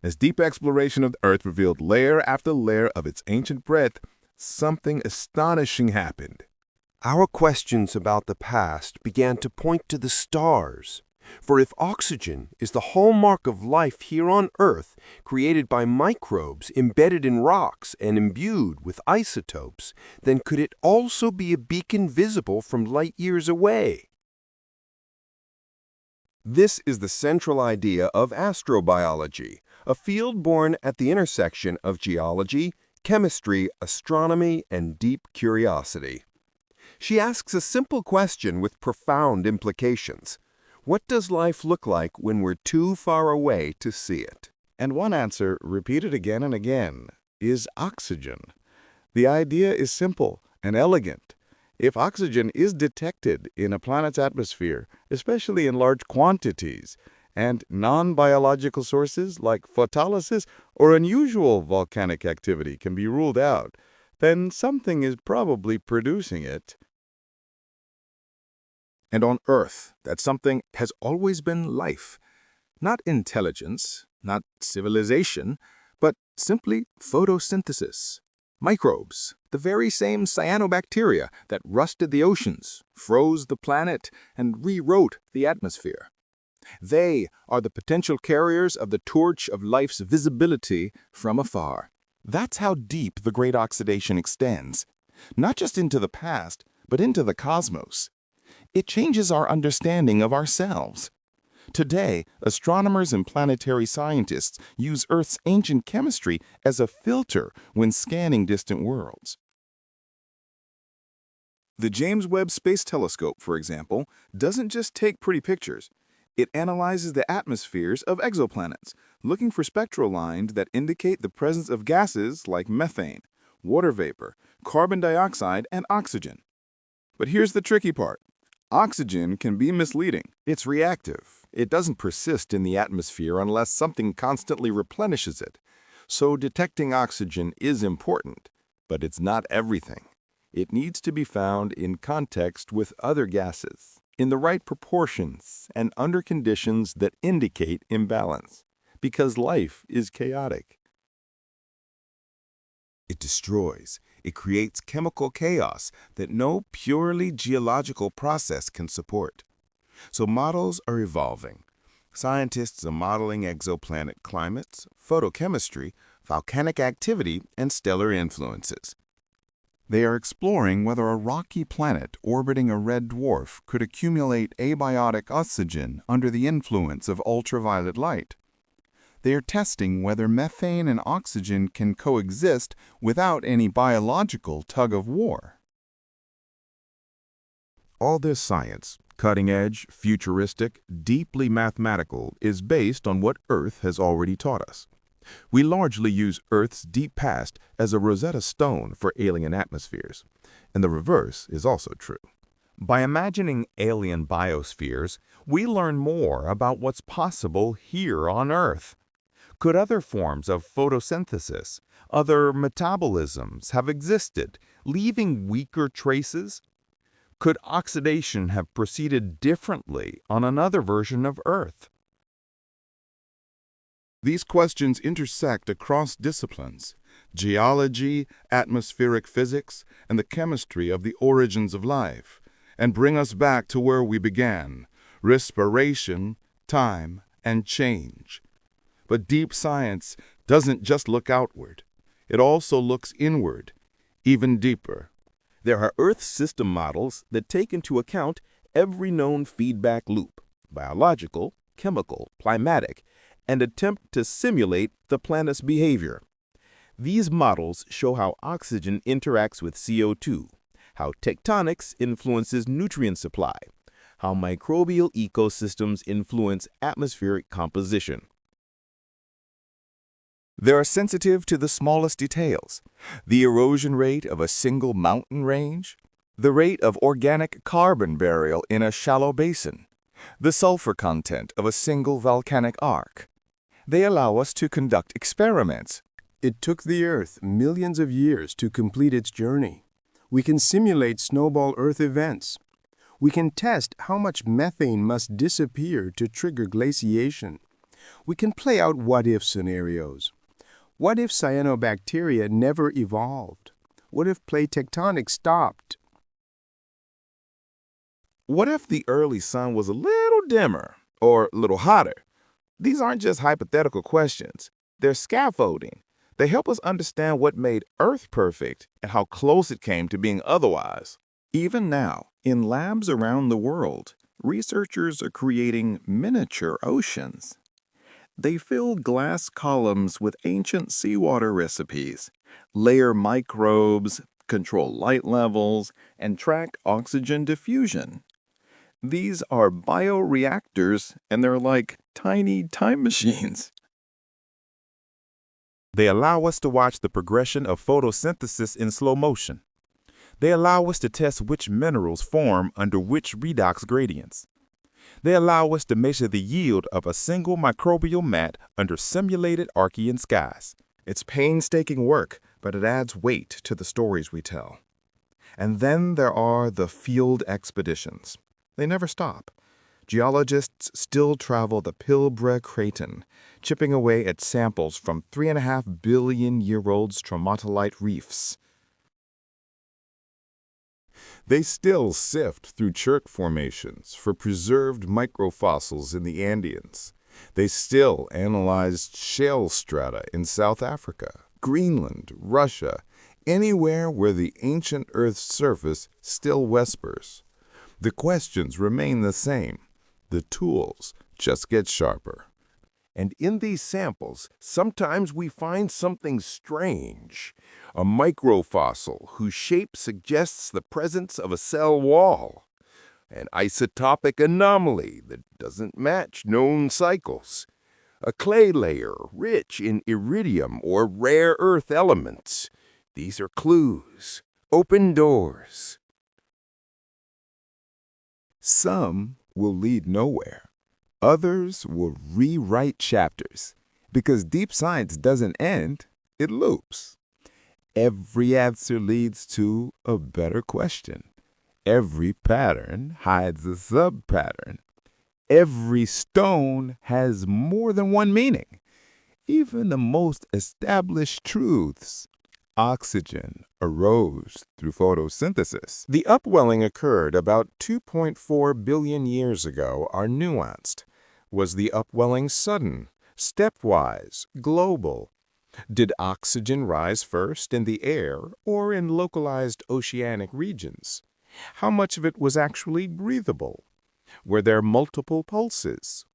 As deep exploration of the Earth revealed layer after layer of its ancient breadth, something astonishing happened. Our questions about the past began to point to the stars. For if oxygen is the hallmark of life here on Earth, created by microbes embedded in rocks and imbued with isotopes, then could it also be a beacon visible from light years away? This is the central idea of astrobiology, a field born at the intersection of geology, chemistry, astronomy, and deep curiosity. She asks a simple question with profound implications. What does life look like when we're too far away to see it? And one answer, repeated again and again, is oxygen. The idea is simple and elegant. If oxygen is detected in a planet's atmosphere, especially in large quantities, and non-biological sources like photolysis or unusual volcanic activity can be ruled out, then something is probably producing it. And on Earth, that something has always been life. Not intelligence, not civilization, but simply photosynthesis. Microbes, the very same cyanobacteria that rusted the oceans, froze the planet, and rewrote the atmosphere. They are the potential carriers of the torch of life's visibility from afar. That's how deep the Great Oxidation extends, not just into the past, but into the cosmos. It changes our understanding of ourselves. Today, astronomers and planetary scientists use Earth's ancient chemistry as a filter when scanning distant worlds. The James Webb Space Telescope, for example, doesn't just take pretty pictures. It analyzes the atmospheres of exoplanets, looking for spectral lines that indicate the presence of gases like methane, water vapor, carbon dioxide, and oxygen. But here's the tricky part. Oxygen can be misleading. It's reactive. It doesn't persist in the atmosphere unless something constantly replenishes it. So detecting oxygen is important, but it's not everything. It needs to be found in context with other gases, in the right proportions, and under conditions that indicate imbalance, because life is chaotic. It destroys. It creates chemical chaos that no purely geological process can support. So models are evolving. Scientists are modeling exoplanet climates, photochemistry, volcanic activity, and stellar influences. They are exploring whether a rocky planet orbiting a red dwarf could accumulate abiotic oxygen under the influence of ultraviolet light. They are testing whether methane and oxygen can coexist without any biological tug-of-war. All this science, cutting-edge, futuristic, deeply mathematical, is based on what Earth has already taught us. We largely use Earth's deep past as a Rosetta Stone for alien atmospheres, and the reverse is also true. By imagining alien biospheres, we learn more about what's possible here on Earth. Could other forms of photosynthesis, other metabolisms have existed, leaving weaker traces? Could oxidation have proceeded differently on another version of Earth? These questions intersect across disciplines: geology, atmospheric physics, and the chemistry of the origins of life, and bring us back to where we began: respiration, time, and change. But deep science doesn't just look outward. It also looks inward, even deeper. There are Earth system models that take into account every known feedback loop, biological, chemical, climatic, and attempt to simulate the planet's behavior. These models show how oxygen interacts with CO2, how tectonics influences nutrient supply, how microbial ecosystems influence atmospheric composition. They are sensitive to the smallest details: the erosion rate of a single mountain range, the rate of organic carbon burial in a shallow basin, the sulfur content of a single volcanic arc. They allow us to conduct experiments. It took the Earth millions of years to complete its journey. We can simulate snowball Earth events. We can test how much methane must disappear to trigger glaciation. We can play out what-if scenarios. What if cyanobacteria never evolved? What if plate tectonics stopped? What if the early sun was a little dimmer or a little hotter? These aren't just hypothetical questions. They're scaffolding. They help us understand what made Earth perfect and how close it came to being otherwise. Even now, in labs around the world, researchers are creating miniature oceans. They fill glass columns with ancient seawater recipes, layer microbes, control light levels, and track oxygen diffusion. These are bioreactors, and they're like tiny time machines. They allow us to watch the progression of photosynthesis in slow motion. They allow us to test which minerals form under which redox gradients. They allow us to measure the yield of a single microbial mat under simulated Archean skies. It's painstaking work, but it adds weight to the stories we tell. And then there are the field expeditions. They never stop. Geologists still travel the Pilbara Craton, chipping away at samples from 3.5 billion-year-old stromatolite reefs. They still sift through chert formations for preserved microfossils in the Andeans. They still analyze shale strata in South Africa, Greenland, Russia, anywhere where the ancient Earth's surface still whispers. The questions remain the same. The tools just get sharper. And in these samples, sometimes we find something strange. A microfossil whose shape suggests the presence of a cell wall. An isotopic anomaly that doesn't match known cycles. A clay layer rich in iridium or rare earth elements. These are clues, open doors. Some will lead nowhere. Others will rewrite chapters. Because deep science doesn't end, it loops. Every answer leads to a better question. Every pattern hides a sub-pattern. Every stone has more than one meaning. Even the most established truths. Oxygen arose through photosynthesis. The upwelling occurred about 2.4 billion years ago are nuanced. Was the upwelling sudden, stepwise, global? Did oxygen rise first in the air or in localized oceanic regions? How much of it was actually breathable? Were there multiple pulses?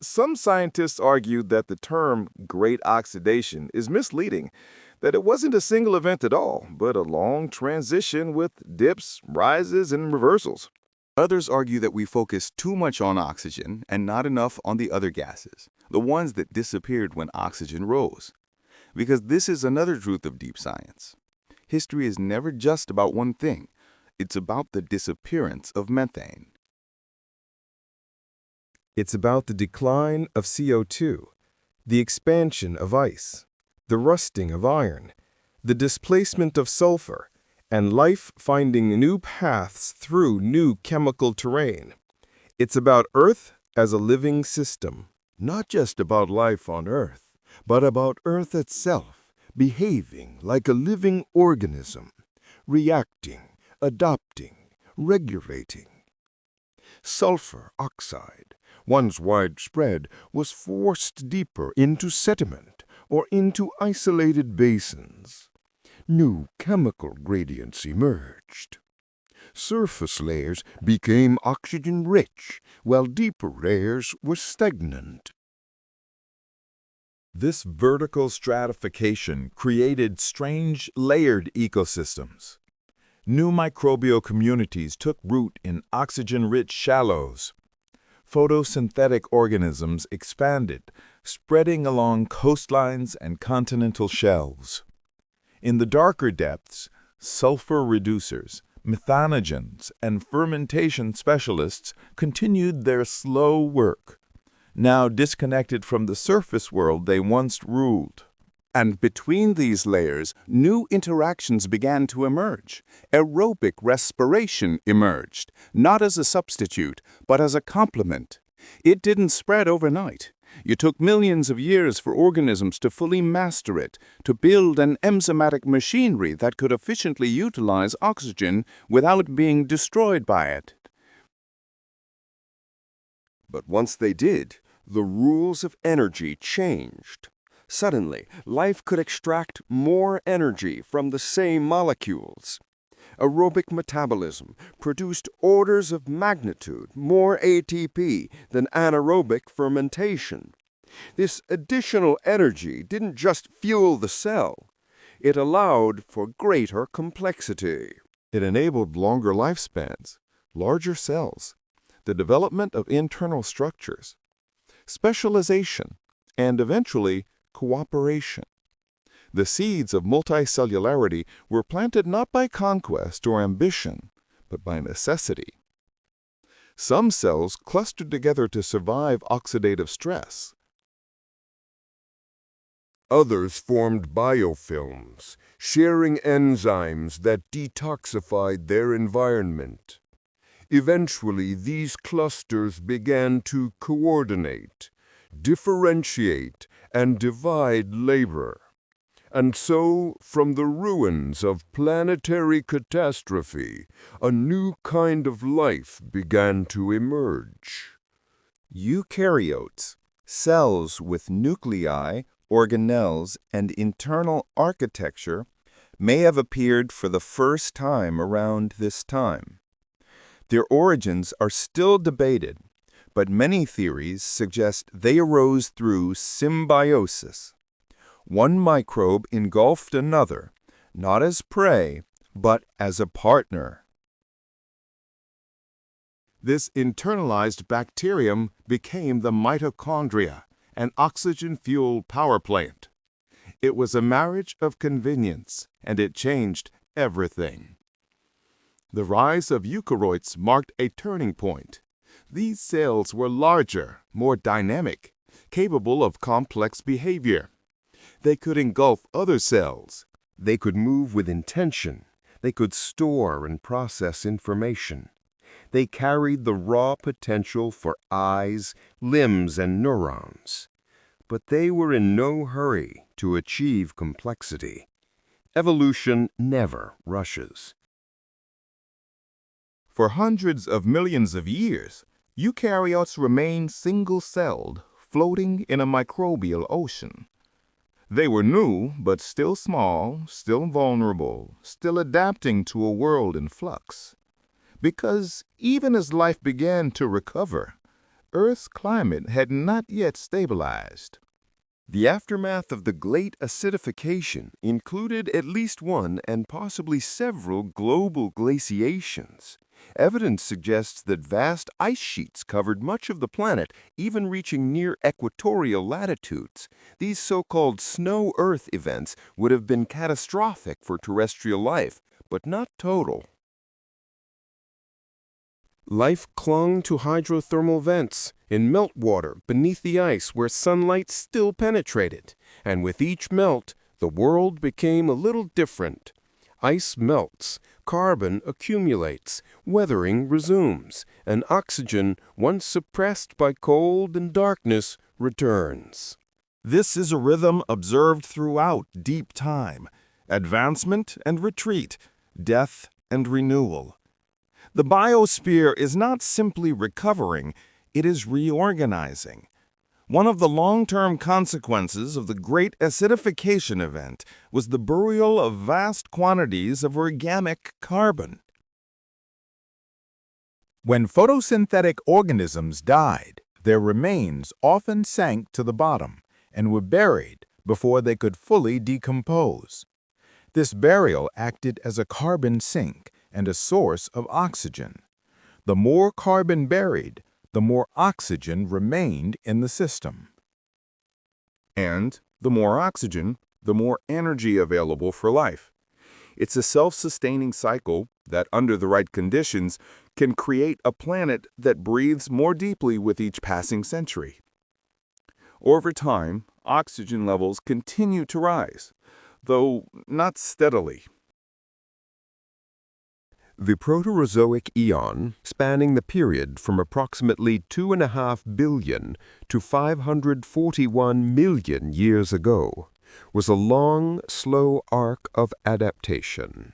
Some scientists argued that the term Great Oxidation is misleading, that it wasn't a single event at all, but a long transition with dips, rises, and reversals. Others argue that we focus too much on oxygen and not enough on the other gases, the ones that disappeared when oxygen rose. Because this is another truth of deep science. History is never just about one thing. It's about the disappearance of methane. It's about the decline of CO2, the expansion of ice, the rusting of iron, the displacement of sulfur, and life finding new paths through new chemical terrain. It's about Earth as a living system. Not just about life on Earth, but about Earth itself, behaving like a living organism, reacting, adapting, regulating. Sulfur oxide, once widespread, was forced deeper into sediment or into isolated basins. New chemical gradients emerged. Surface layers became oxygen-rich, while deeper layers were stagnant. This vertical stratification created strange layered ecosystems. New microbial communities took root in oxygen-rich shallows. Photosynthetic organisms expanded, spreading along coastlines and continental shelves. In the darker depths, sulfur reducers, methanogens, and fermentation specialists continued their slow work, now disconnected from the surface world they once ruled. And between these layers, new interactions began to emerge. Aerobic respiration emerged, not as a substitute, but as a complement. It didn't spread overnight. It took millions of years for organisms to fully master it, to build an enzymatic machinery that could efficiently utilize oxygen without being destroyed by it. But once they did, the rules of energy changed. Suddenly, life could extract more energy from the same molecules. Aerobic metabolism produced orders of magnitude more ATP than anaerobic fermentation. This additional energy didn't just fuel the cell, it allowed for greater complexity. It enabled longer lifespans, larger cells, the development of internal structures, specialization, and eventually cooperation. The seeds of multicellularity were planted not by conquest or ambition, but by necessity. Some cells clustered together to survive oxidative stress. Others formed biofilms, sharing enzymes that detoxified their environment. Eventually, these clusters began to coordinate, differentiate, and divide labor. And so, from the ruins of planetary catastrophe, a new kind of life began to emerge. Eukaryotes, cells with nuclei, organelles, and internal architecture, may have appeared for the first time around this time. Their origins are still debated, but many theories suggest they arose through symbiosis. One microbe engulfed another, not as prey, but as a partner. This internalized bacterium became the mitochondria, an oxygen-fueled power plant. It was a marriage of convenience, and it changed everything. The rise of eukaryotes marked a turning point. These cells were larger, more dynamic, capable of complex behavior. They could engulf other cells. They could move with intention. They could store and process information. They carried the raw potential for eyes, limbs, and neurons. But they were in no hurry to achieve complexity. Evolution never rushes. For hundreds of millions of years, eukaryotes remained single-celled, floating in a microbial ocean. They were new, but still small, still vulnerable, still adapting to a world in flux. Because even as life began to recover, Earth's climate had not yet stabilized. The aftermath of the Great Acidification included at least one and possibly several global glaciations. Evidence suggests that vast ice sheets covered much of the planet, even reaching near equatorial latitudes. These so-called snow Earth events would have been catastrophic for terrestrial life, but not total. Life clung to hydrothermal vents in meltwater beneath the ice where sunlight still penetrated, and with each melt, the world became a little different. Ice melts, carbon accumulates, weathering resumes, and oxygen, once suppressed by cold and darkness, returns. This is a rhythm observed throughout deep time: advancement and retreat, death and renewal. The biosphere is not simply recovering, it is reorganizing. One of the long-term consequences of the Great Acidification event was the burial of vast quantities of organic carbon. When photosynthetic organisms died, their remains often sank to the bottom and were buried before they could fully decompose. This burial acted as a carbon sink and a source of oxygen. The more carbon buried, the more oxygen remained in the system. And the more oxygen, the more energy available for life. It's a self-sustaining cycle that, under the right conditions, can create a planet that breathes more deeply with each passing century. Over time, oxygen levels continue to rise, though not steadily. The Proterozoic eon, spanning the period from approximately 2.5 billion to 541 million years ago, was a long, slow arc of adaptation.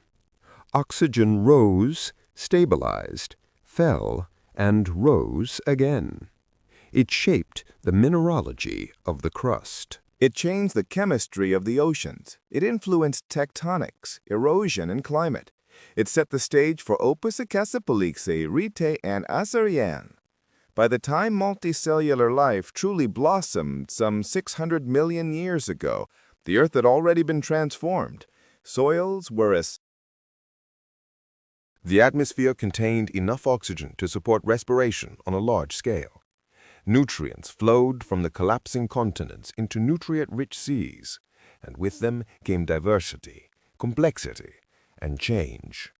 Oxygen rose, stabilized, fell, and rose again. It shaped the mineralogy of the crust. It changed the chemistry of the oceans. It influenced tectonics, erosion, and climate. It set the stage for Opus Acacipolixe, Rite, and Acerian. By the time multicellular life truly blossomed some 600 million years ago, the Earth had already been transformed. Soils were as... The atmosphere contained enough oxygen to support respiration on a large scale. Nutrients flowed from the collapsing continents into nutrient-rich seas, and with them came diversity, complexity, and change.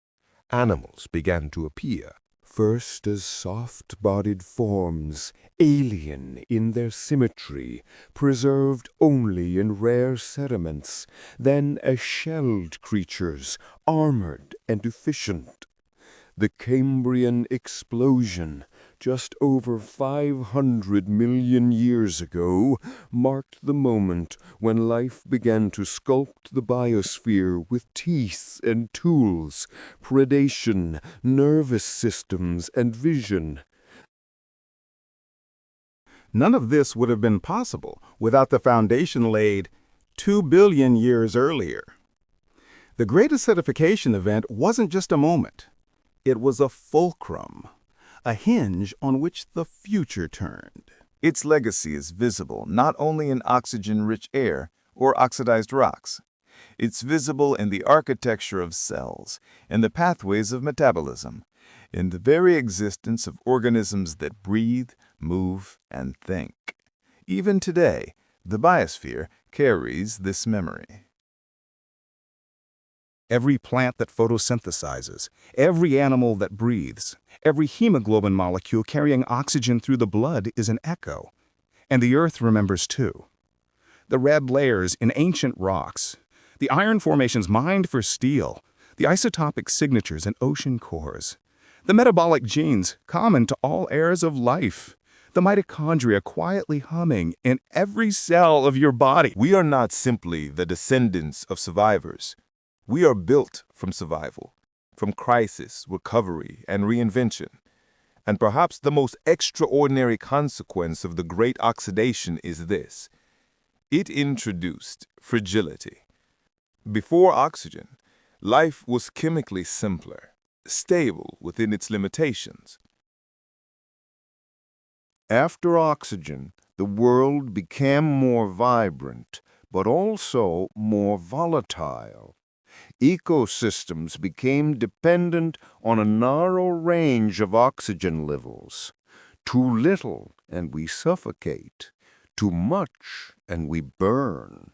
Animals began to appear, first as soft-bodied forms, alien in their symmetry, preserved only in rare sediments, then as shelled creatures, armored and efficient. The Cambrian explosion, just over 500 million years ago, marked the moment when life began to sculpt the biosphere with teeth and tools, predation, nervous systems, and vision. None of this would have been possible without the foundation laid 2 billion years earlier. The Great Acidification event wasn't just a moment. It was a fulcrum, a hinge on which the future turned. Its legacy is visible not only in oxygen-rich air or oxidized rocks. It's visible in the architecture of cells, in the pathways of metabolism, in the very existence of organisms that breathe, move, and think. Even today, the biosphere carries this memory. Every plant that photosynthesizes, every animal that breathes, every hemoglobin molecule carrying oxygen through the blood is an echo. And the Earth remembers too. The red layers in ancient rocks, the iron formations mined for steel, the isotopic signatures in ocean cores, the metabolic genes common to all heirs of life, the mitochondria quietly humming in every cell of your body. We are not simply the descendants of survivors. We are built from survival, from crisis, recovery, and reinvention. And perhaps the most extraordinary consequence of the Great Oxidation is this. It introduced fragility. Before oxygen, life was chemically simpler, stable within its limitations. After oxygen, the world became more vibrant, but also more volatile. Ecosystems became dependent on a narrow range of oxygen levels. Too little, and we suffocate. Too much, and we burn.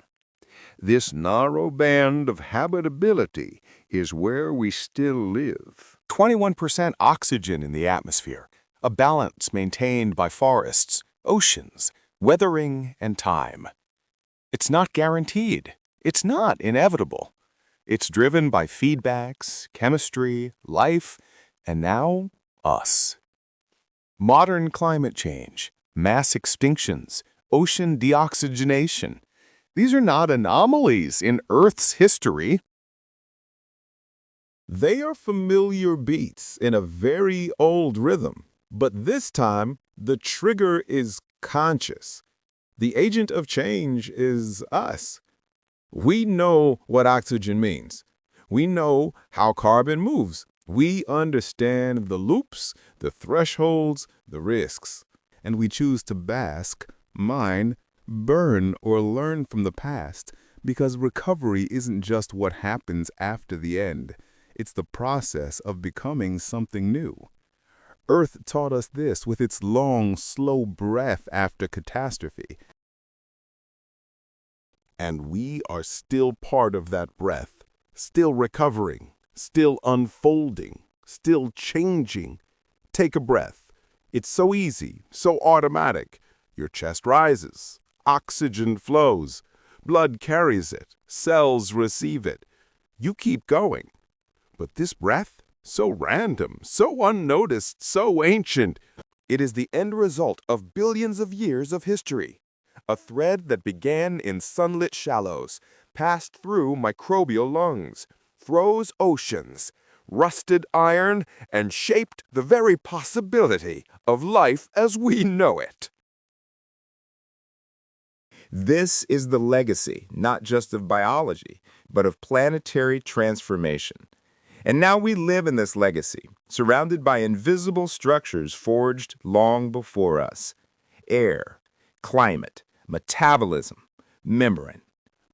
This narrow band of habitability is where we still live. 21% oxygen in the atmosphere, a balance maintained by forests, oceans, weathering, and time. It's not guaranteed. It's not inevitable. It's driven by feedbacks, chemistry, life, and now us. Modern climate change, mass extinctions, ocean deoxygenation. These are not anomalies in Earth's history. They are familiar beats in a very old rhythm, but this time the trigger is conscious. The agent of change is us. We know what oxygen means. We know how carbon moves. We understand the loops, the thresholds, the risks. And we choose to bask, mine, burn, or learn from the past because recovery isn't just what happens after the end. It's the process of becoming something new. Earth taught us this with its long, slow breath after catastrophe. And we are still part of that breath, still recovering, still unfolding, still changing. Take a breath. It's so easy, so automatic. Your chest rises, oxygen flows, blood carries it, cells receive it. You keep going. But this breath, so random, so unnoticed, so ancient, it is the end result of billions of years of history. A thread that began in sunlit shallows, passed through microbial lungs, froze oceans, rusted iron, and shaped the very possibility of life as we know it. This is the legacy, not just of biology, but of planetary transformation. And now we live in this legacy, surrounded by invisible structures forged long before us. Air, climate, metabolism, membrane.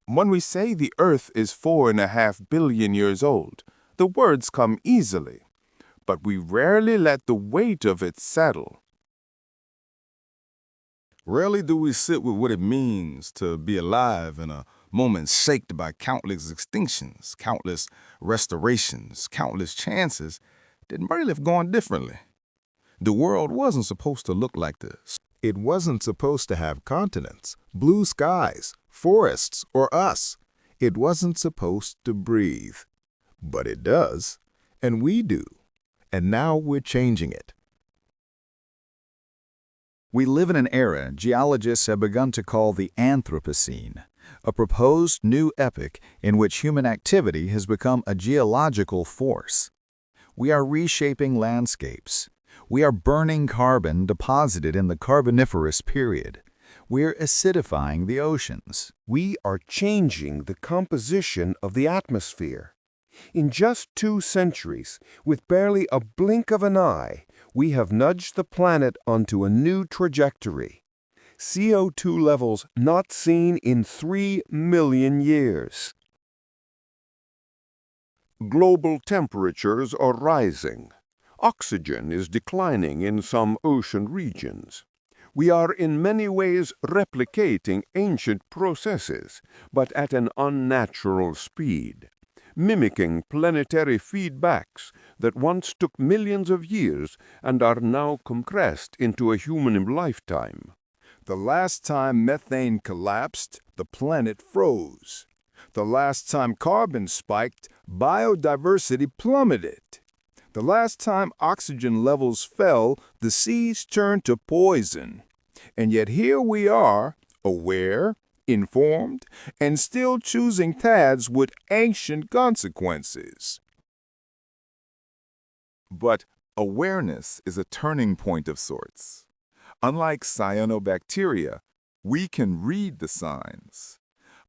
When we say the Earth is 4.5 billion years old, the words come easily, but we rarely let the weight of it settle. Rarely do we sit with what it means to be alive in a moment shaped by countless extinctions, countless restorations, countless chances that might have gone differently. The world wasn't supposed to look like this. It wasn't supposed to have continents, blue skies, forests, or us. It wasn't supposed to breathe. But it does, and we do. And now we're changing it. We live in an era geologists have begun to call the Anthropocene, a proposed new epoch in which human activity has become a geological force. We are reshaping landscapes. We are burning carbon deposited in the Carboniferous period. We're acidifying the oceans. We are changing the composition of the atmosphere. In just 2 centuries, with barely a blink of an eye, we have nudged the planet onto a new trajectory. CO2 levels not seen in 3 million years. Global temperatures are rising. Oxygen is declining in some ocean regions. We are in many ways replicating ancient processes, but at an unnatural speed, mimicking planetary feedbacks that once took millions of years and are now compressed into a human lifetime. The last time methane collapsed, the planet froze. The last time carbon spiked, biodiversity plummeted. The last time oxygen levels fell, the seas turned to poison. And yet here we are, aware, informed, and still choosing paths with ancient consequences. But awareness is a turning point of sorts. Unlike cyanobacteria, we can read the signs.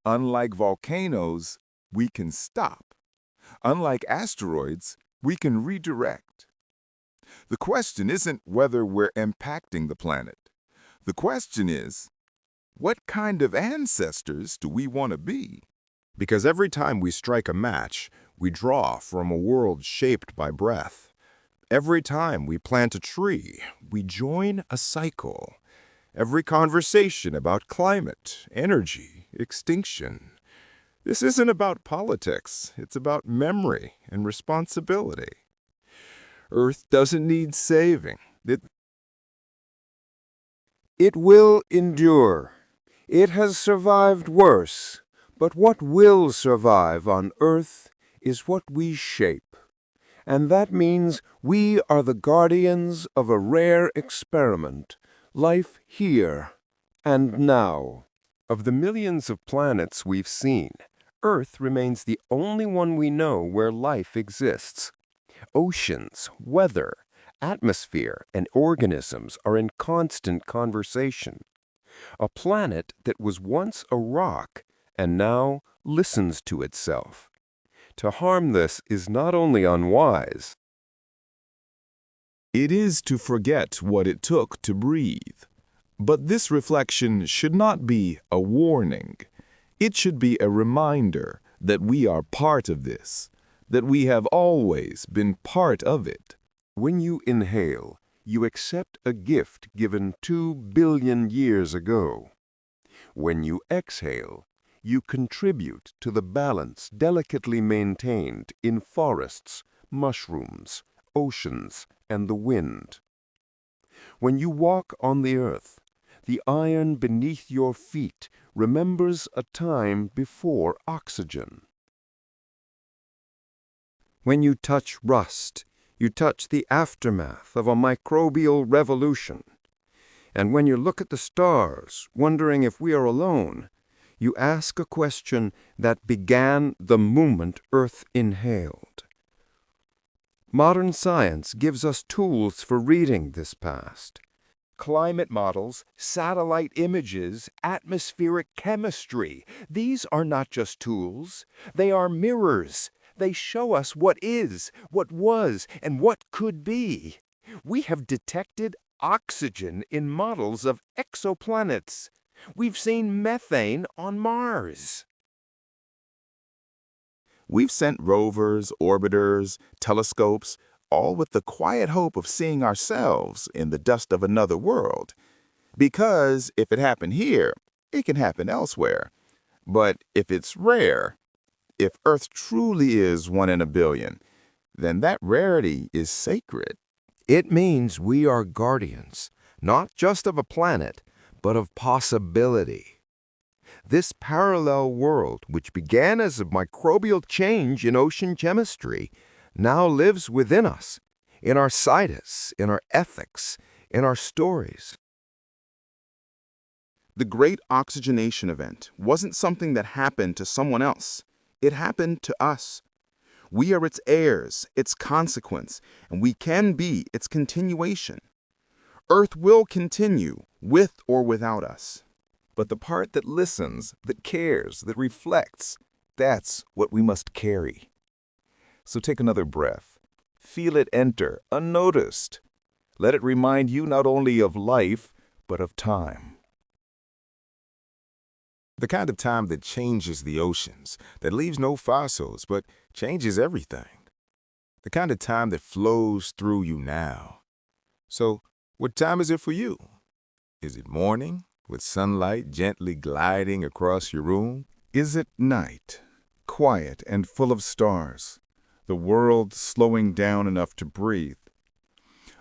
Unlike volcanoes, we can stop. Unlike asteroids, we can redirect. The question isn't whether we're impacting the planet. The question is, what kind of ancestors do we want to be? Because every time we strike a match, we draw from a world shaped by breath. Every time we plant a tree, we join a cycle. Every conversation about climate, energy, extinction. This isn't about politics, it's about memory and responsibility. Earth doesn't need saving. It will endure. It has survived worse, but what will survive on Earth is what we shape. And that means we are the guardians of a rare experiment, life here and now. Of the millions of planets we've seen, Earth remains the only one we know where life exists. Oceans, weather, atmosphere, and organisms are in constant conversation. A planet that was once a rock and now listens to itself. To harm this is not only unwise, it is to forget what it took to breathe. But this reflection should not be a warning. It should be a reminder that we are part of this, that we have always been part of it. When you inhale, you accept a gift given 2 billion years ago. When you exhale, you contribute to the balance delicately maintained in forests, mushrooms, oceans, and the wind. When you walk on the earth, the iron beneath your feet remembers a time before oxygen. When you touch rust, you touch the aftermath of a microbial revolution. And when you look at the stars, wondering if we are alone, you ask a question that began the moment Earth inhaled. Modern science gives us tools for reading this past. Climate models, satellite images, atmospheric chemistry. These are not just tools. They are mirrors. They show us what is, what was, and what could be. We have detected oxygen in models of exoplanets. We've seen methane on Mars. We've sent rovers, orbiters, telescopes, all with the quiet hope of seeing ourselves in the dust of another world. Because if it happened here, it can happen elsewhere. But if it's rare, if Earth truly is 1 in a billion, then that rarity is sacred. It means we are guardians, not just of a planet, but of possibility. This parallel world, which began as a microbial change in ocean chemistry, now lives within us, in our citus, in our ethics, in our stories. The Great Oxygenation Event wasn't something that happened to someone else. It happened to us. We are its heirs, its consequence, and we can be its continuation. Earth will continue, with or without us. But the part that listens, that cares, that reflects, that's what we must carry. So take another breath. Feel it enter, unnoticed. Let it remind you not only of life, but of time. The kind of time that changes the oceans, that leaves no fossils, but changes everything. The kind of time that flows through you now. So, what time is it for you? Is it morning, with sunlight gently gliding across your room? Is it night, quiet and full of stars, the world slowing down enough to breathe?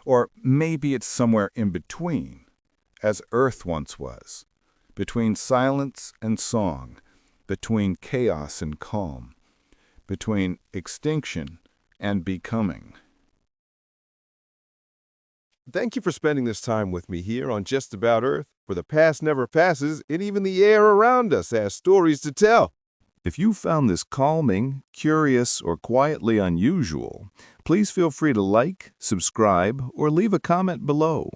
Or maybe it's somewhere in between, as Earth once was, between silence and song, between chaos and calm, between extinction and becoming. Thank you for spending this time with me here on Just About Earth, where the past never passes and even the air around us has stories to tell. If you found this calming, curious, or quietly unusual, please feel free to like, subscribe, or leave a comment below.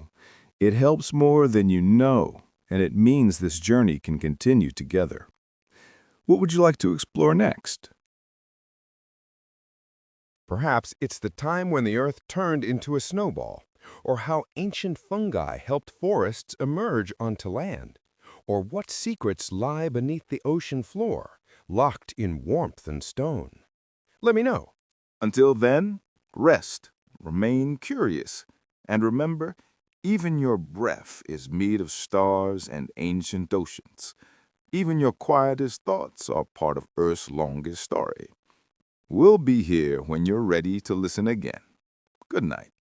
It helps more than you know, and it means this journey can continue together. What would you like to explore next? Perhaps it's the time when the Earth turned into a snowball, or how ancient fungi helped forests emerge onto land, or what secrets lie beneath the ocean floor, locked in warmth and stone. Let me know. Until then, rest, remain curious, and remember, even your breath is made of stars and ancient oceans. Even your quietest thoughts are part of Earth's longest story. We'll be here when you're ready to listen again. Good night.